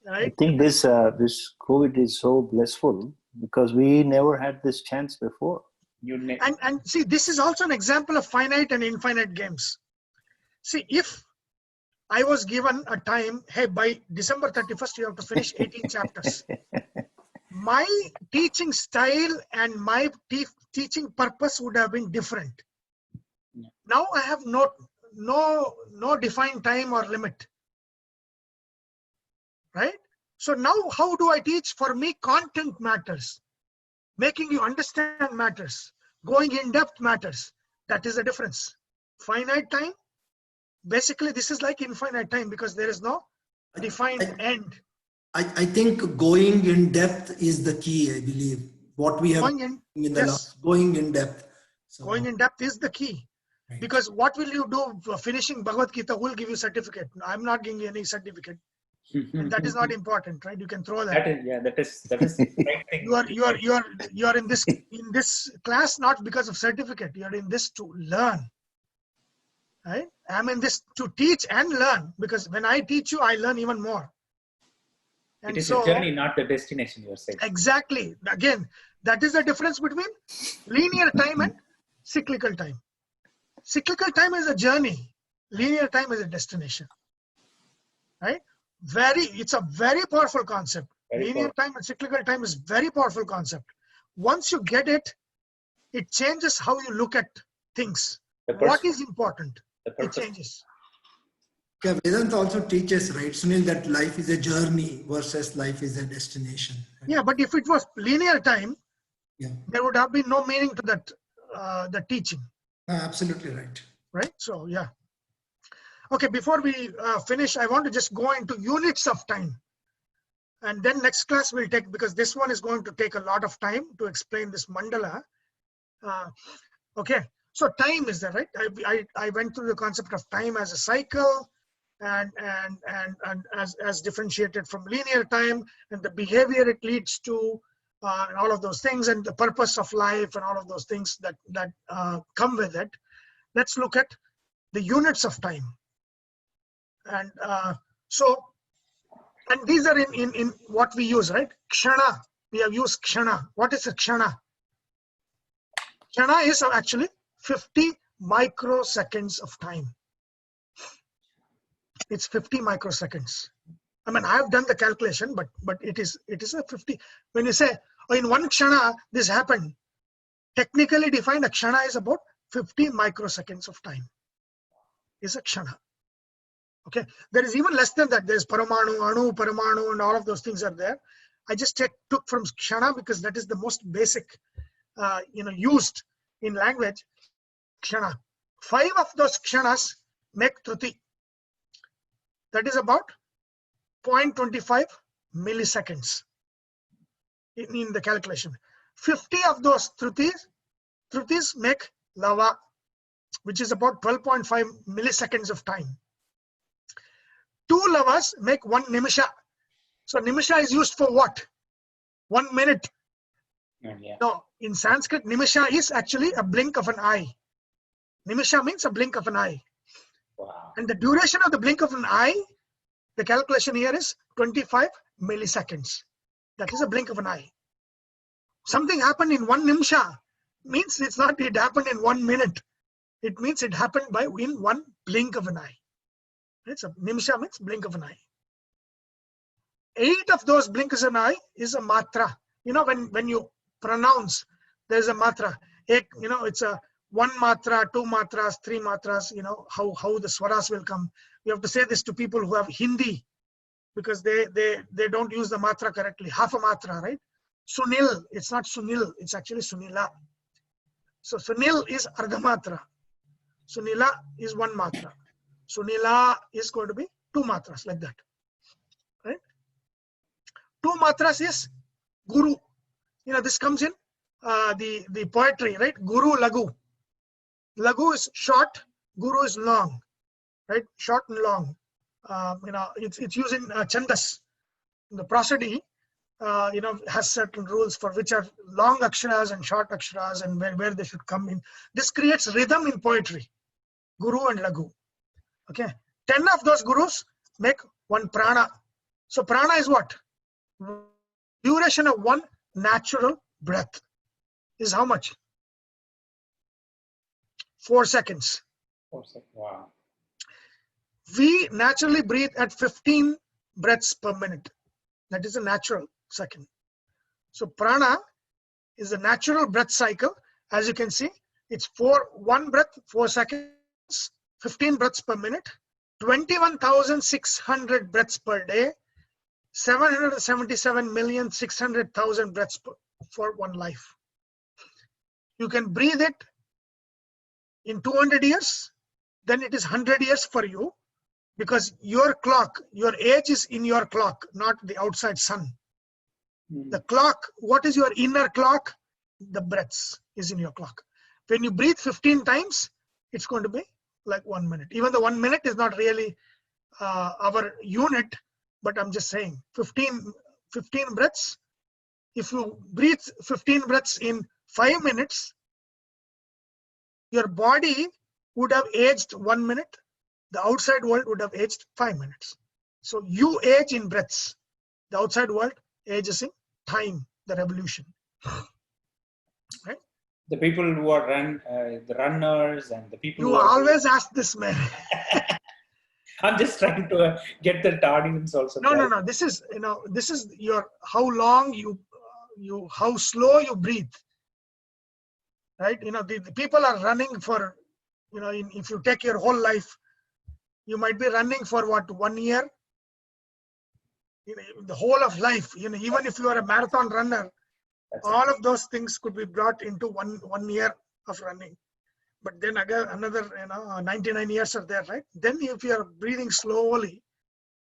I right? think this COVID is so blissful because we never had this chance before. And see, this is also an example of finite and infinite games. See, if I was given a time, hey, by December 31st, you have to finish 18 chapters. My teaching style and my teaching purpose would have been different. Yeah. Now I have no defined time or limit, right? So now how do I teach? For me, content matters. Making you understand matters. Going in depth matters. That is the difference. Finite time, basically this is like infinite time because there is no defined end. I think going in depth is the key, I believe. What we have Going in, in the yes. last, going in depth. So, Going in depth is the key. right. Because what will you do for finishing Bhagavad Gita? Who will give you certificate? I'm not giving you any certificate. And that is not important, right? You can throw that. that is the right thing. You are in this class not because of certificate. You are in this to learn. Right? I'm in this to teach and learn, because when I teach you, I learn even more. And It is so, a journey, not the destination, you're saying. exactly. Again, that is the difference between linear time and cyclical time. Cyclical time is a journey. Linear time is a destination. Right? It's a very powerful concept. Very Linear time and cyclical time is very powerful concept. Once you get it, it changes how you look at things. What is important? It changes. Yeah, Vedanta also teaches, right, Sunil, that life is a journey versus life is a destination. Right? Yeah, but if it was linear time, Yeah, there would have been no meaning to that, the teaching. absolutely right. Right? So, yeah. Okay, before we finish, I want to just go into units of time. And then next class we'll take, because this one is going to take a lot of time to explain this mandala. Okay, so time is there, right? I went through the concept of time as a cycle and as differentiated from linear time, and the behavior it leads to, and all of those things, and the purpose of life and all of those things that come with it. Let's look at the units of time. And and these are in what we use, right? Kshana, we have used kshana. What is a kshana? Kshana is actually 50 microseconds of time. It's 50 microseconds. I mean, I have done the calculation, but it is a 50. When you say, oh, in one kshana this happened, technically defined, a kshana is about 50 microseconds of time. Is a kshana. Okay, there is even less than that. There's paramanu, anu, paramanu, and all of those things are there. I just took from kshana because that is the most basic, used in language. Kshana. 5 of those kshanas make truti. That is about 0.25 milliseconds in the calculation. 50 of those trutis make lava, which is about 12.5 milliseconds of time. 2 lavas make 1 nimisha. So nimisha is used for what? 1 minute. Yeah. No, in Sanskrit, nimisha is actually a blink of an eye. Nimisha means a blink of an eye. Wow. And the duration of the blink of an eye, the calculation here is 25 milliseconds. That is a blink of an eye. Something happened in 1 nimsha means it's not it happened in 1 minute. It means it happened in one blink of an eye. It's a nimsha means blink of an eye. 8 of those blinks of an eye is a matra. You know, when you pronounce, there's a matra. It's a 1 matra, 2 matras, 3 matras. You know how the swaras will come. You have to say this to people who have Hindi, because they don't use the matra correctly. Half a matra, right? Sunil, it's not Sunil, it's actually Sunila. So Sunil is ardhamatra. Sunila is 1 matra. Sunila is going to be 2 matras, like that. Right? 2 matras is guru. You know, this comes in the poetry, right? Guru lagu. Lagu is short, guru is long, right? Short and long. It's using chandas. The prosody, has certain rules for which are long aksharas and short aksharas, and where they should come in. This creates rhythm in poetry. Guru and lagu. Okay. 10 of those gurus make 1 prana. So prana is what? Duration of 1 natural breath is how much? 4 seconds. 4 seconds. Wow. We naturally breathe at 15 breaths per minute. That is a natural second. So prana is a natural breath cycle. As you can see, it's 1 breath, 4 seconds, 15 breaths per minute, 21,600 breaths per day, 777,600,000 breaths for 1 life. You can breathe it in 200 years, then it is 100 years for you, because your clock, your age is in your clock, not the outside sun. The clock, what is your inner clock? The breaths is in your clock. When you breathe 15 times, it's going to be like 1 minute. Even though 1 minute is not really our unit, but I'm just saying 15 breaths. If you breathe 15 breaths in 5 minutes, your body would have aged 1 minute. The outside world would have aged 5 minutes. So you age in breaths. The outside world ages in time, the revolution. Right? The people who are the runners and the people you who are always ask this, man. I'm just trying to get the audience also. No. This is your how long how slow you breathe. Right? The people are running for, if you take your whole life, you might be running for what, 1 year? The whole of life, even if you are a marathon runner, all of those things could be brought into one year of running. But then again, another 99 years are there, right? Then if you are breathing slowly,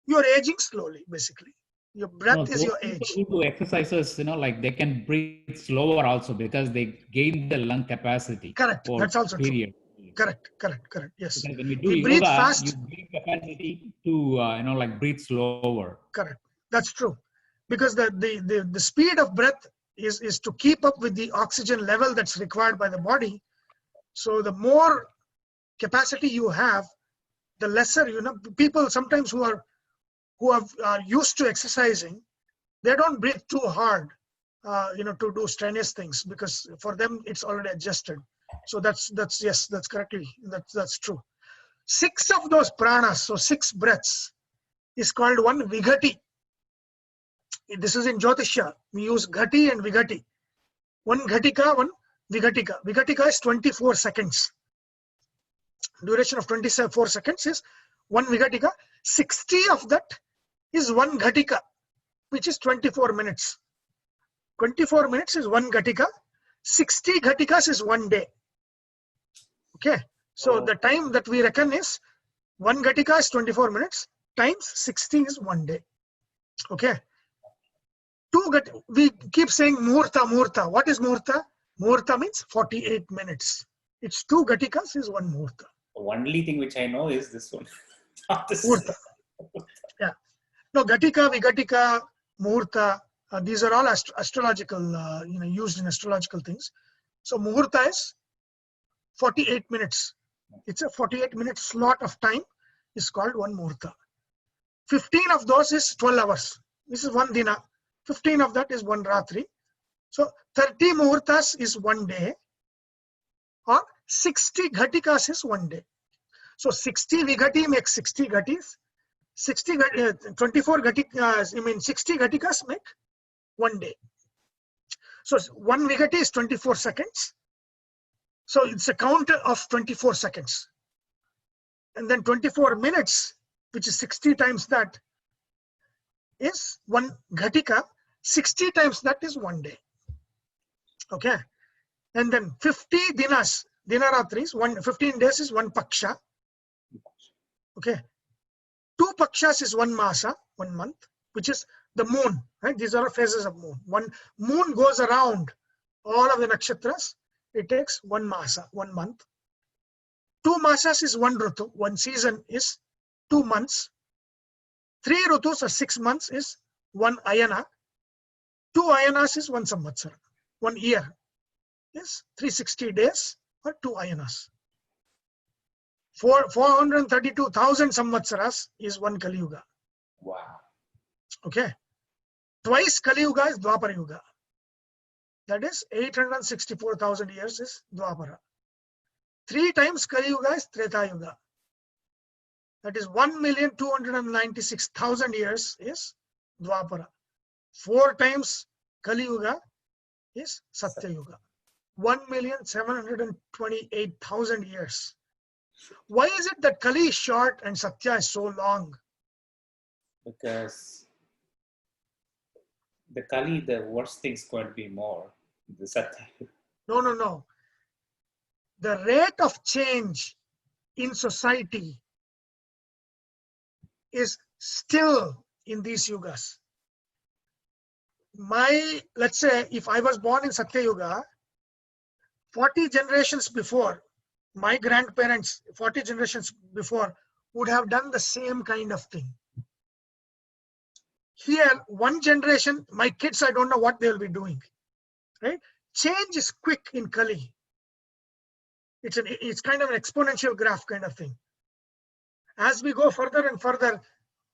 you are aging slowly, basically. Your breath is your age. People who do exercises, like they can breathe slower also, because they gain the lung capacity. Correct. That's also period. True. Correct. Yes. Because when we do breathe yoga, fast, you gain capacity to breathe slower. Correct. That's true. Because the speed of breath is to keep up with the oxygen level that's required by the body. So the more capacity you have, the lesser, people sometimes who are used to exercising, they don't breathe too hard, to do strenuous things, because for them it's already adjusted. So that's correctly, that's true. 6 of those pranas, so 6 breaths, is called 1 vigati. This is in Jyotisha. We use Ghati and Vigati. 1 Ghatika, 1 Vigatika. Vigatika is 24 seconds. Duration of 24 seconds is 1 Vigatika. 60 of that is 1 Ghatika, which is 24 minutes. 24 minutes is 1 Ghatika. 60 Ghatikas is 1 day. Okay. So the time that we reckon is 1 Ghatika is 24 minutes times 60 is 1 day. Okay. We keep saying Muhurta. What is Muhurta? Muhurta means 48 minutes. It's 2 Ghatikas is 1 Muhurta. The only thing which I know is this one. Muhurta. Yeah. No, Ghatika, Vigatika, Muhurta, these are all astrological, used in astrological things. So Muhurta is 48 minutes. It's a 48-minute slot of time is called one muhurta. 15 of those is 12 hours. This is one dina. 15 of that is one ratri. So 30 muhurtas is one day, or 60 ghatikas is one day. So 60 vigati makes 60 ghatis. 24 ghatikas, 60 ghatikas make one day. So one vigati is 24 seconds. So it's a count of 24 seconds. And then 24 minutes, which is 60 times that, is one ghatika. 60 times that is one day. Okay. And then 50 dinas, dinaratris, 15 days is one paksha. Okay. 2 pakshas is one masa, 1 month, which is the moon. Right? These are phases of moon. One moon goes around all of the nakshatras. It takes 1 masa, 1 month. 2 masas is 1 rutu. 1 season is 2 months. 3 rutus or 6 months is 1 ayana. 2 ayanas is 1 samvatsara. 1 year is 360 days or 2 ayanas. 432,000 samvatsaras is 1 Kali Yuga. Wow. Okay. Twice Kali Yuga is Dwapara Yuga. That is 864,000 years is Dwapara. 3 times Kali Yuga is Treta Yuga. That is 1,296,000 years is Dwapara. 4 times Kali Yuga is Satya Yuga. 1,728,000 years. Why is it that Kali is short and Satya is so long? Because the Kali, the worst thing is going to be more. The Satya. No. The rate of change in society is still in these yugas. Let's say if I was born in Satya Yuga, 40 generations before, my grandparents, 40 generations before, would have done the same kind of thing. Here, 1 generation, my kids, I don't know what they'll be doing. Right? Change is quick in Kali. It's kind of an exponential graph kind of thing. As we go further and further,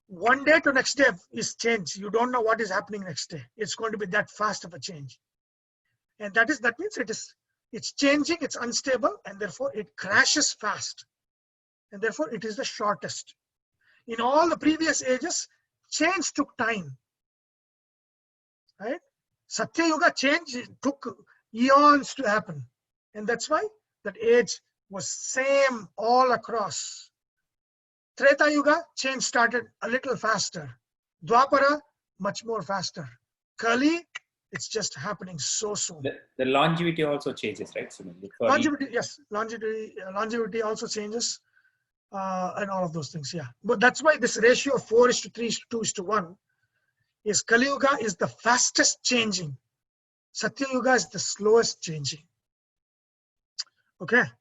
one day to next day is change. You don't know what is happening next day. It's going to be that fast of a change. And that means it's changing, it's unstable, and therefore it crashes fast. And therefore it is the shortest. In all the previous ages, change took time. Right? Satya Yuga change took eons to happen. And that's why that age was same all across. Treta Yuga, change started a little faster. Dwapara, much more faster. Kali, it's just happening so soon. The longevity also changes, right? So longevity, yes. Longevity also changes. And all of those things, yeah. But that's why this ratio of 4:3:2:1 is Kali Yuga is the fastest changing. Satya Yuga is the slowest changing. Okay.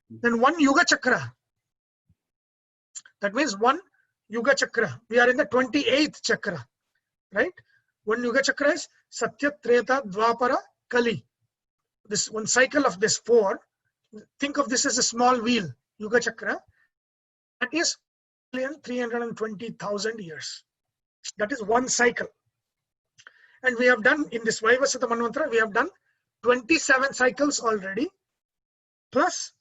Then 1 Yuga Chakra. That means 1 Yuga Chakra. We are in the 28th Chakra. Right? 1 Yuga Chakra is Satya, Treta, Dwapara, Kali. This one cycle of this 4. Think of this as a small wheel. Yuga Chakra. That is 1,320,000 years. That is 1 cycle. And we have done in this Vaivasata Manvantara, we have done 27 cycles already, plus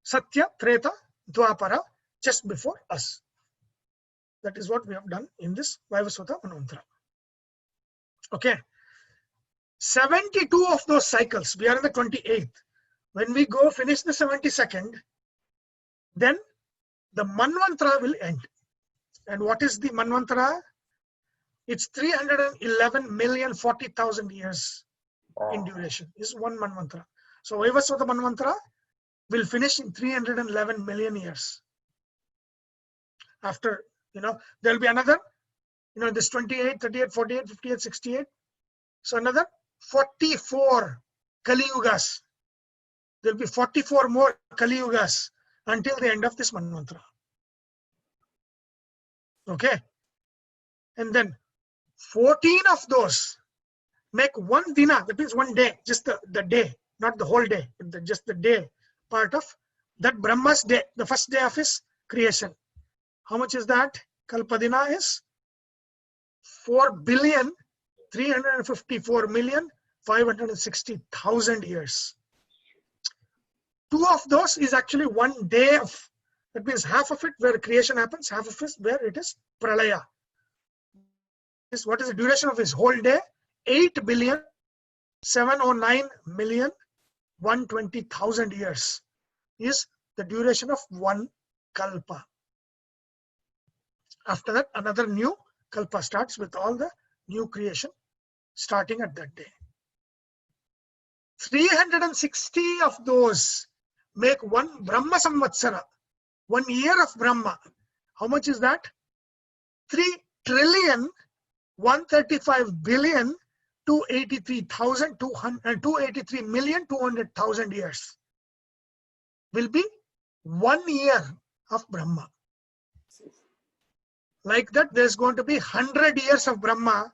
Satya, Treta, Dwapara, just before us. That is what we have done in this Vaivasata Manvantara. Okay. 72 of those cycles, we are in the 28th. When we go finish the 72nd, then the Manvantara will end. And what is the Manvantara? It's 311,040,000 years in duration. Is 1 Manvantara. So Vaivasvata Manvantara will finish in 311 million years. After, there'll be another, this 28, 38, 48, 58, 68. So another 44 Kali Yugas. There'll be 44 more Kali Yugas until the end of this Manvantara. Okay. And then 14 of those make 1 dina, that means 1 day, just the day, not the whole day, but just the day part of that Brahma's day, the first day of his creation. How much is that? Kalpadina is 4,354,560,000 years. 2 of those is actually 1 day of, that means half of it where creation happens, half of it where it is pralaya. What is the duration of his whole day? 8,709,120,000 years is the duration of 1 kalpa. After that, another new kalpa starts with all the new creation starting at that day. 360 of those make 1 Brahma Samvatsara, 1 year of Brahma. How much is that? 3,135,283,200,000 years will be 1 year of Brahma. Like that, there's going to be 100 years of Brahma,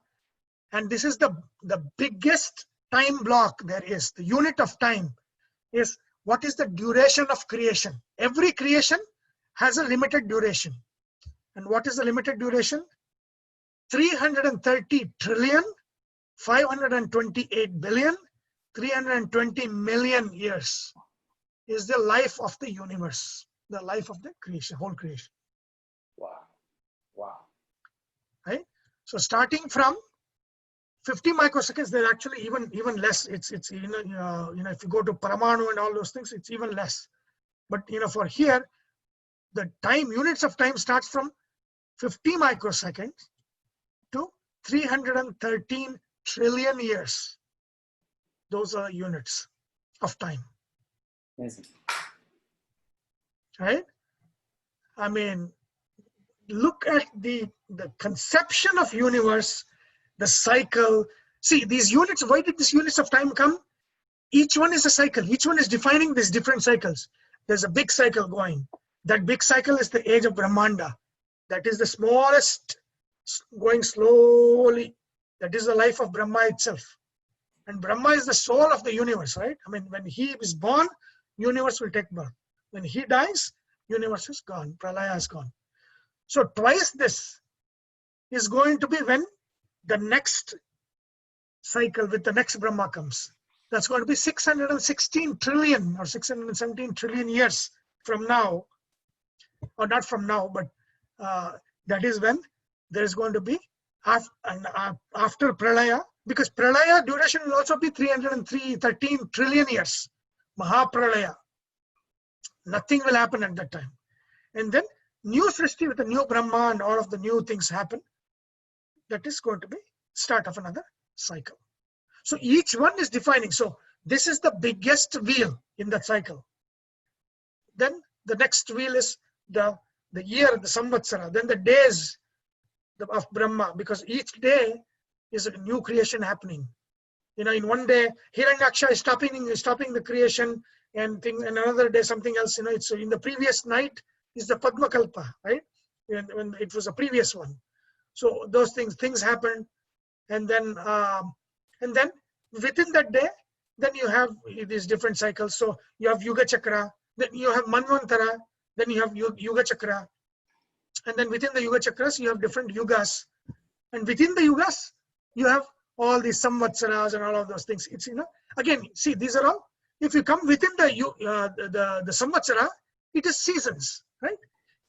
and this is the biggest time block there is. The unit of time is what is the duration of creation. Every creation has a limited duration. And what is the limited duration? 330,528,320,000,000 years is the life of the universe, the life of the creation, whole creation. Wow. Wow. Right? So starting from 50 microseconds, they're actually even less. It's if you go to Paramanu and all those things, it's even less. But for here, the time, units of time starts from 50 microseconds to 313 trillion years. Those are units of time. Amazing. Right? I mean, look at the conception of universe, the cycle. See, these units, why did these units of time come? Each one is a cycle. Each one is defining these different cycles. There's a big cycle going. That big cycle is the age of Brahmanda. That is the smallest, going slowly. That is the life of Brahma itself. And Brahma is the soul of the universe, right? I mean, when he is born, universe will take birth. When he dies, universe is gone. Pralaya is gone. So twice this is going to be when the next cycle with the next Brahma comes. That's going to be 616 trillion or 617 trillion years from now, or not from now, but that is when there is going to be after Pralaya, because Pralaya duration will also be 313 trillion years. Mahapralaya. Nothing will happen at that time. And then new Srishti with the new Brahma and all of the new things happen. That is going to be start of another cycle. So each one is defining. So this is the biggest wheel in that cycle. Then the next wheel is the year, the Samvatsara. Then the days of Brahma, because each day is a new creation happening. In one day, Hiranyaksha is stopping the creation, and another day something else. It's in the previous night is the Padma Kalpa, right? When it was a previous one. So those things happen, and then within that day, then you have these different cycles. So you have Yuga Chakra, then you have Manvantara, then you have Yuga Chakra, and then within the Yuga Chakras you have different yugas, and within the yugas you have all these Samvatsaras and all of those things. It's again, see, these are all, if you come within the Samvatsara, it is seasons, right?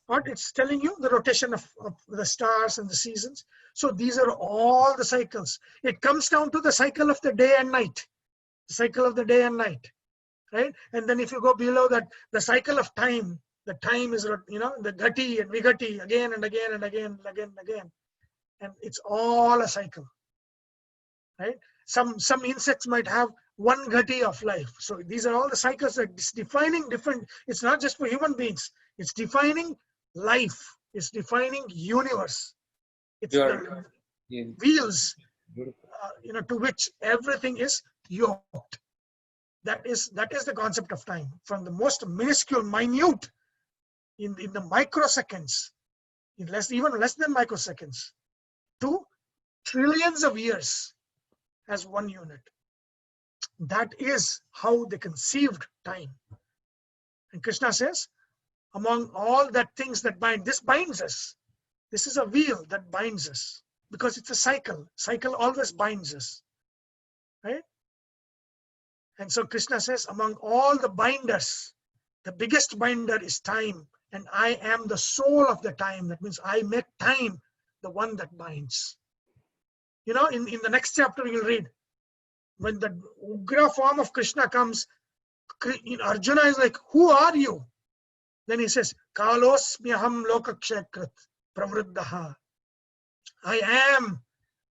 What it's telling you, the rotation of the stars and the seasons. So these are all the cycles. It comes down to the cycle of the day and night. The cycle of the day and night, right? And then if you go below that, the cycle of time, the time is, the Gati and Vigati again and again and again and again and again. And it's all a cycle, right? Some insects might have one Gati of life. So these are all the cycles that is defining different. It's not just for human beings. It's defining life. It's defining universe. It's the wheels, to which everything is yoked. That is the concept of time. From the most minuscule, minute, in the microseconds, even less than microseconds, to trillions of years as one unit. That is how they conceived time. And Krishna says, among all that things that bind. This binds us. This is a wheel that binds us because it's a cycle. Cycle always binds us, right? And so Krishna says, among all the binders, the biggest binder is time, and I am the soul of the time. That means I make time the one that binds. You know, in the next chapter you'll read, when the Ugra form of Krishna comes, Arjuna is like, who are you? Then he says, Kalosmyaham lokakshakrit pravruddha. I am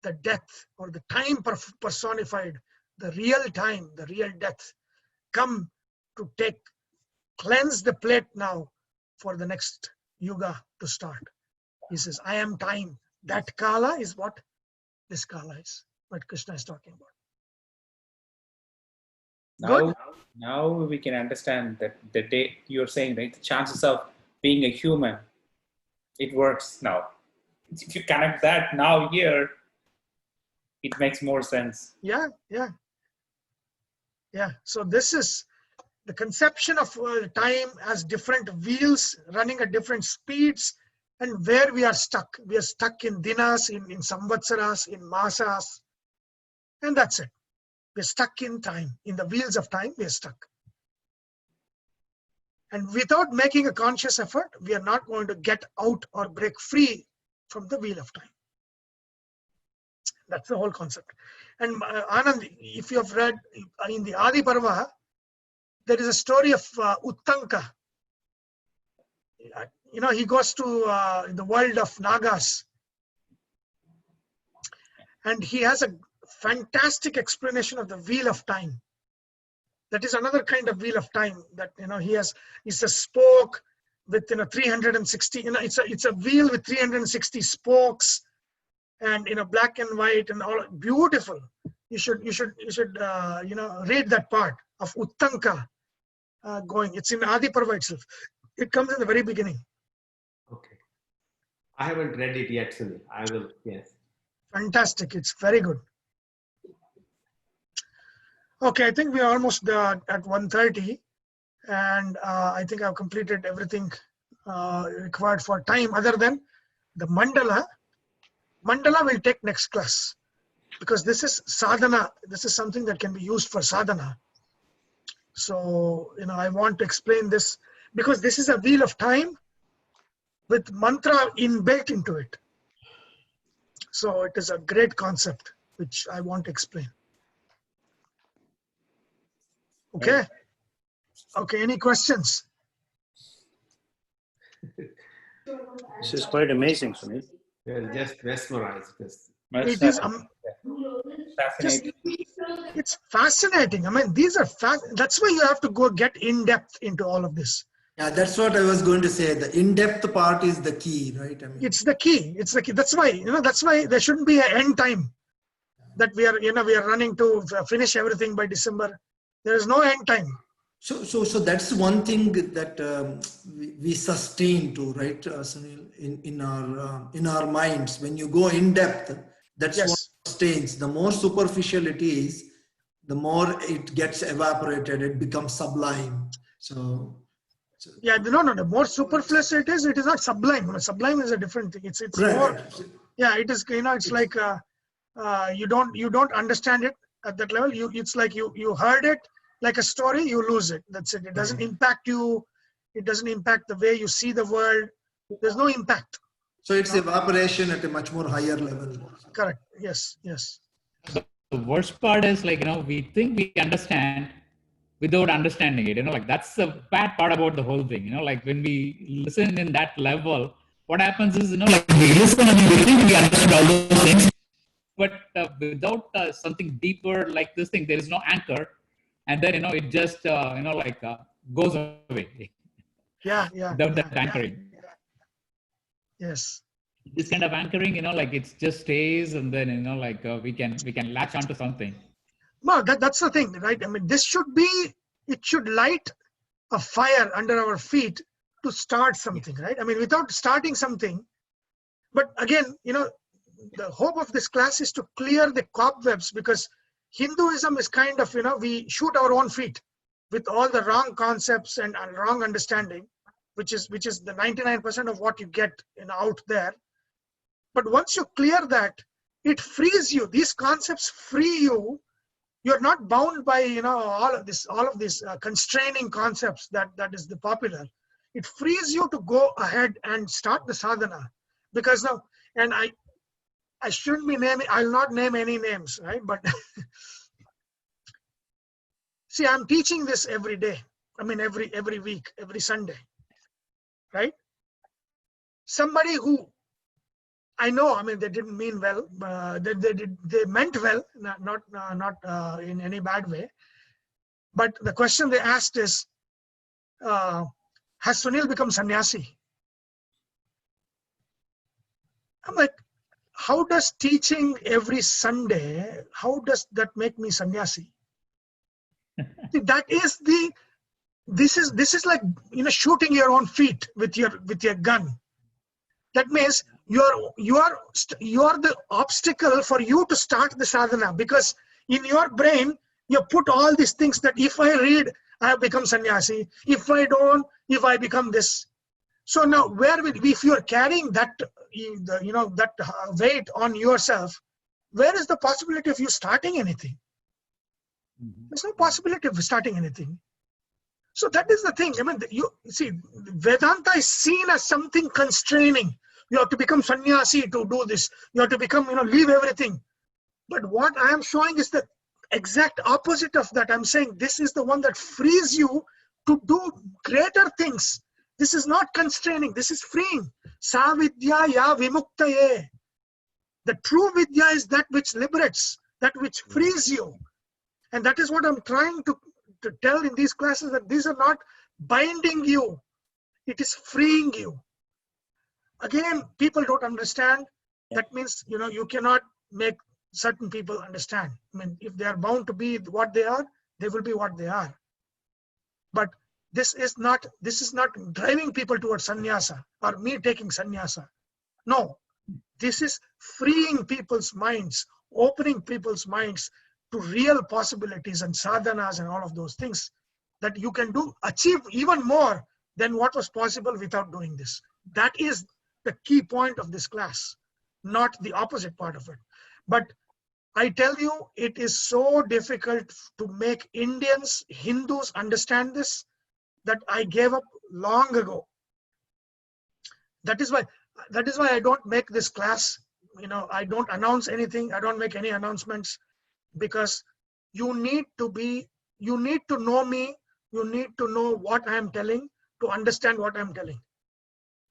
the death, or the time personified, the real time, the real death. Come to cleanse the plate now for the next yuga to start. He says, I am time. That Kala is what this Kala is, what Krishna is talking about. Now we can understand that the day you're saying, right, the chances of being a human, it works now. If you connect that now here, it makes more sense. Yeah. So this is the conception of time as different wheels running at different speeds, and where we are stuck. We are stuck in dinas, in samvatsaras, in masas, and that's it. We're stuck in time. In the wheels of time, we're stuck. And without making a conscious effort, we are not going to get out or break free from the wheel of time. That's the whole concept. And Anand, if you have read in the Adi Parva, there is a story of Uttanka. You know, he goes to the world of Nagas. And he has a fantastic explanation of the wheel of time. That is another kind of wheel of time that, you know, it's a spoke with, 360, it's a wheel with 360 spokes, and, black and white and all, beautiful. You should read that part of Uttanka going. It's in Adi Parva itself. It comes in the very beginning. Okay. I haven't read it yet, Sunil. I will, yes. Fantastic. It's very good. Okay, I think we are almost at 1:30, and I think I've completed everything required for time, other than the mandala. Mandala will take next class, because this is sadhana. This is something that can be used for sadhana. So, I want to explain this, because this is a wheel of time with mantra inbuilt into it. So it is a great concept, which I want to explain. Okay. Okay. Any questions? This is quite amazing, Sunil. Well, just mesmerized. It is Fascinating. it's fascinating. I mean, these are that's why you have to go get in depth into all of this. Yeah, that's what I was going to say. The in-depth part is the key, right? I mean, It's the key. It's the key. That's why there shouldn't be an end time that we are running to finish everything by December. There is no end time. So that's one thing that we sustain to, right, Sunil, in our minds. When you go in depth, that's Yes. what sustains. The more superficial it is, the more it gets evaporated. It becomes sublime. Yeah, no. The more superfluous it is not sublime. Sublime is a different thing. It's right, more. right. Yeah, it is. It's like you don't understand it at that level. It's like you heard it like a story. You lose it. That's it. It doesn't impact you. It doesn't impact the way you see the world. There's no impact. So it's evaporation at a much more higher level. Correct. Yes. The worst part is, we think we understand without understanding it. That's the bad part about the whole thing. When we listen in that level, what happens is, we listen and we think we understand all those things, but without something deeper like this thing, there is no anchor, and then it just goes away. Yeah. Without that anchoring. Yes. This kind of anchoring, it just stays, and then we can latch onto something. No, that's the thing, right? I mean, it should light a fire under our feet to start something, right? I mean, without starting something. But again, the hope of this class is to clear the cobwebs, because Hinduism is kind of, we shoot our own feet with all the wrong concepts and wrong understanding. which is the 99% of what you get out there. But once you clear that, it frees you. These concepts free you. You're not bound by all of these constraining concepts that is the popular. It frees you to go ahead and start the sadhana, because now, and I shouldn't be naming. I'll not name any names, right? But see, I'm teaching this every day. I mean, every week, every Sunday, right? Somebody who I know, I mean, they didn't mean well. They meant well, not in any bad way. But the question they asked is, has Sunil become sannyasi? I'm like, how does teaching every Sunday, how does that make me sannyasi? That is this is like shooting your own feet with your gun. That means you are the obstacle for you to start the sadhana, because in your brain you put all these things that if I read, I have become sannyasi. If I don't, if I become this. So now, if you are carrying that weight on yourself, where is the possibility of you starting anything? There's no possibility of starting anything. So that is the thing. I mean, you see, Vedanta is seen as something constraining. You have to become sannyasi to do this. You have to become, leave everything. But what I am showing is the exact opposite of that. I'm saying this is the one that frees you to do greater things. This is not constraining. This is freeing. Sa vidya ya vimuktaye. The true vidya is that which liberates, that which frees you. And that is what I'm trying to tell in these classes, that these are not binding you. It is freeing you. Again, people don't understand. That means, you cannot make certain people understand. I mean, if they are bound to be what they are, they will be what they are. But this is not driving people towards sannyasa or me taking sannyasa. No, this is freeing people's minds, opening people's minds to real possibilities and sadhanas and all of those things that you can achieve even more than what was possible without doing this. That is the key point of this class, not the opposite part of it. But I tell you, it is so difficult to make Indians, Hindus understand this, that I gave up long ago. That is why I don't make this class, I don't announce anything. I don't make any announcements, because you need to know me. You need to know what I am telling to understand what I am telling,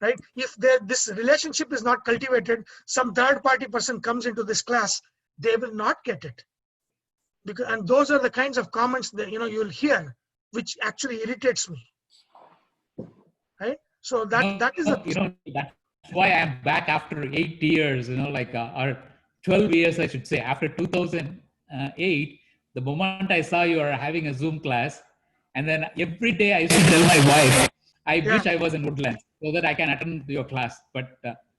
right? If this relationship is not cultivated, some third party person comes into this class, they will not get it. And those are the kinds of comments that you'll hear, which actually irritates me, right? So that is that's why I'm back after 8 years, or 12 years, I should say. After 2008, the moment I saw you are having a Zoom class, and then every day I used to tell my wife, I wish I was in Woodlands so that I can attend your class. But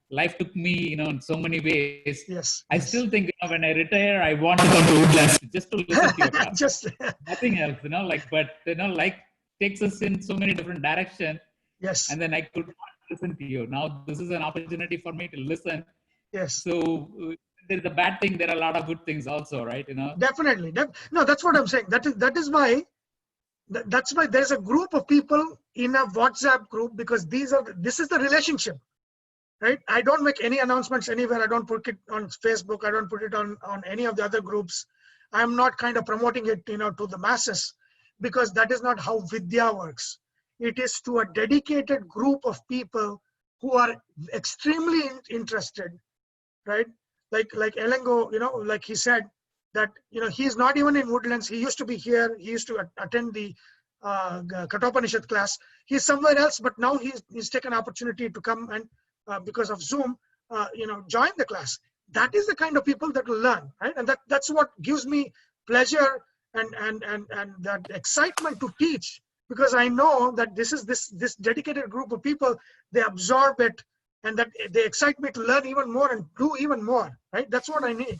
life took me, in so many ways. Yes. I still think, when I retire, I want to come to Woodlands just to listen to your class. Nothing else, but life takes us in so many different directions. Yes. And then I could not listen to you. Now this is an opportunity for me to listen. Yes. So there's a bad thing. There are a lot of good things also, right? Definitely. No, that's what I'm saying. That is why there's a group of people in a WhatsApp group, because this is the relationship, right? I don't make any announcements anywhere. I don't put it on Facebook. I don't put it on any of the other groups. I'm not kind of promoting it, to the masses, because that is not how Vidya works. It is to a dedicated group of people who are extremely interested, right? Like Elengo, like he said that, he's not even in Woodlands. He used to be here. He used to attend the Kathopanishad class. He's somewhere else, but now he's taken an opportunity to come and because of Zoom, join the class. That is the kind of people that will learn, right? And that's what gives me pleasure and that excitement to teach, because I know that this dedicated group of people, they absorb it, and that they excite me to learn even more and do even more, right? That's what I need.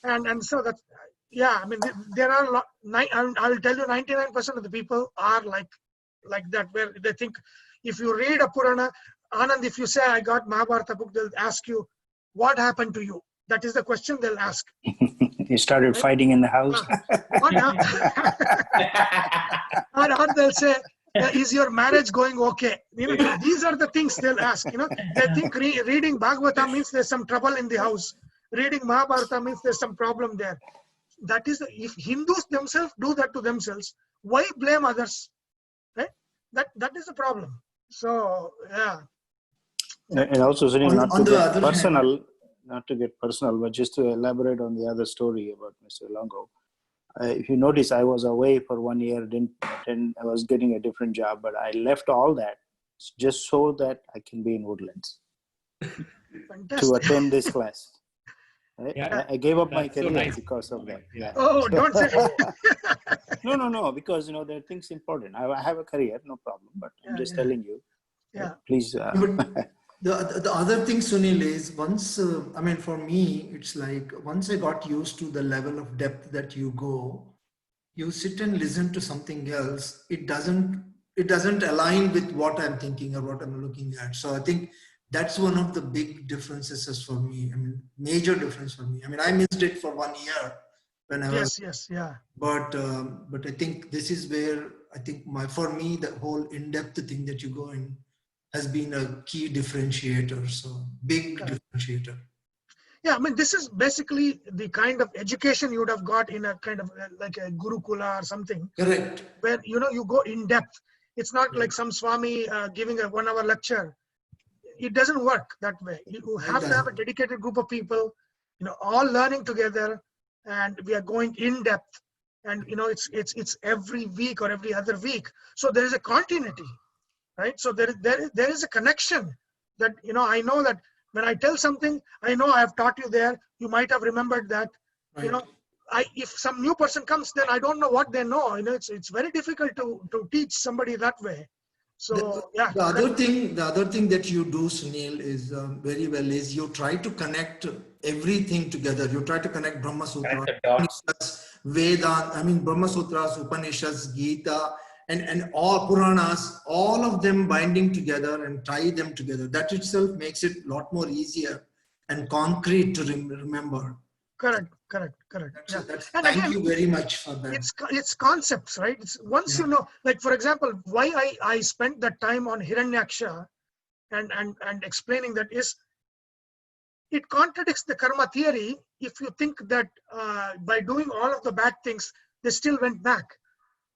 And so that's, yeah, I mean, there are a lot, I'll tell you, 99% of the people are like that, where they think, If you read a Purana, Anand, if you say, I got Mahabharata book, they'll ask you, what happened to you? That is the question they'll ask. You started fighting in the house. What or they'll say, is your marriage going okay? These are the things they'll ask. They think reading Bhagavata means there's some trouble in the house. Reading Mahabharata means there's some problem there. That is, if Hindus themselves do that to themselves, why blame others? Right? That is the problem. So yeah. And also, Sunil, not On to the get other personal, not to get personal, but just to elaborate on the other story about Mr. Longo. If you notice, I was away for 1 year, I was getting a different job, but I left all that just so that I can be in Woodlands to attend this class. Right? Yeah. I gave up my That's so career nice. because of that. Yeah. Oh, don't say. No, because there are things important. I have a career, no problem, but I'm just telling you. Yeah. Please. The other thing, Sunil, is once, for me, it's like once I got used to the level of depth that you go, you sit and listen to something else. It doesn't align with what I'm thinking or what I'm looking at. So I think that's one of the big differences for me. Major difference for me. I missed it for 1 year when I was. Yes, yeah. But I think this is where I think for me, the whole in-depth thing that you go in has been a key differentiator. So big differentiator. Yeah, this is basically the kind of education you would have got in a kind of like a Gurukula or something. Correct. Where, you go in depth. It's not like some Swami giving a 1 hour lecture. It doesn't work that way. You have to have a dedicated group of people, all learning together, and we are going in depth. And, it's every week or every other week. So there is a continuity. Right, so there is a connection that I know that when I tell something, I know I have taught you there. You might have remembered that. Right. If some new person comes, then I don't know what they know. It's very difficult to teach somebody that way. So yeah. The other thing that you do, Sunil, is very well is you try to connect everything together. You try to connect Brahma Sutra, Vedanta. Brahma Sutras, Upanishads, Gita. And all Puranas, all of them binding together and tie them together. That itself makes it a lot more easier and concrete to remember. Correct. Thank you very much for that. It's concepts, right? It's once you know, like for example, why I spent that time on Hiranyaksha and explaining that is, it contradicts the karma theory if you think that by doing all of the bad things, they still went back.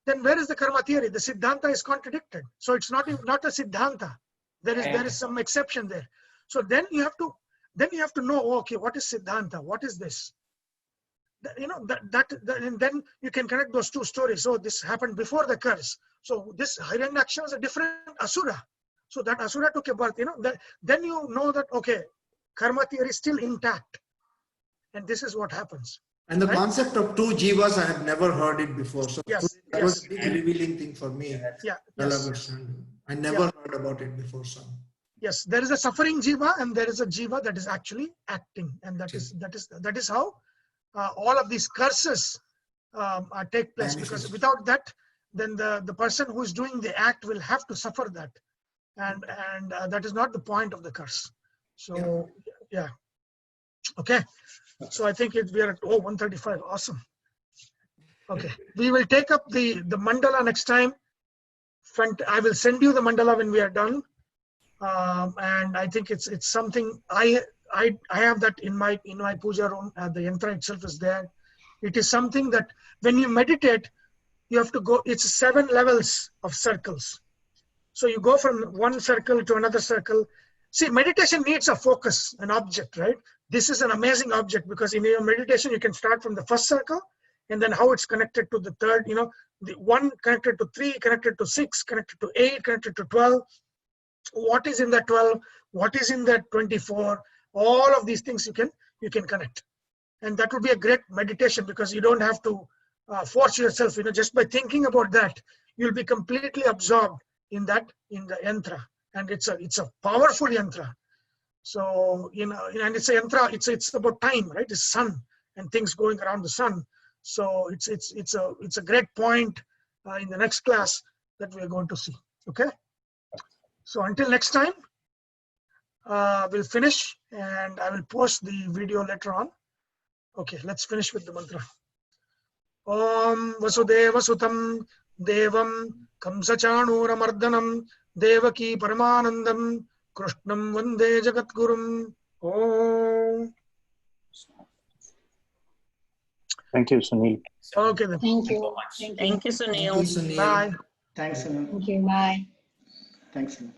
Then where is the karma theory? The Siddhanta is contradicted. So it's not a Siddhanta. There is some exception there. So then you have to know, okay, what is Siddhanta? What is this? And then you can connect those two stories. So this happened before the curse. So this Hiranyaksha was a different Asura. So that Asura took a birth, then you know that, okay, karma theory is still intact. And this is what happens. And the concept of two jivas, I have never heard it before. So that was a big revealing thing for me. I never heard about it before. So yes, there is a suffering jiva and there is a jiva that is actually acting, and that is how all of these curses take place. Because without that, then the person who is doing the act will have to suffer that, and that is not the point of the curse. So yeah. Okay. So I think we are at 1:35. Awesome. Okay, we will take up the mandala next time. I will send you the mandala when we are done, and I think it's something I have that in my puja room. The yantra itself is there. It is something that when you meditate, you have to go. It's 7 levels of circles. So you go from one circle to another circle. See, meditation needs a focus, an object, right? This is an amazing object because in your meditation, you can start from the first circle and then how it's connected to the third, the 1 connected to 3, connected to 6, connected to 8, connected to 12. What is in that 12? What is in that 24? All of these things you can connect. And that would be a great meditation because you don't have to force yourself, just by thinking about that, you'll be completely absorbed in the yantra. And it's a powerful yantra. So, and it's a yantra, it's about time, right? It's sun and things going around the sun. So it's a great point in the next class that we are going to see. Okay. So until next time, we'll finish and I will post the video later on. Okay, let's finish with the mantra. Om Vasudeva Sutam Devam Kamsachanuramardanam Devaki Paramanandam Krishnam Vande Jagatgurum. Om. Thank you, Sunil. Okay then. Thank So you. much. Thank you, Thank you, Sunil. Sunil. Bye. Thanks, Sunil. Thank you. Bye. Thanks, Sunil.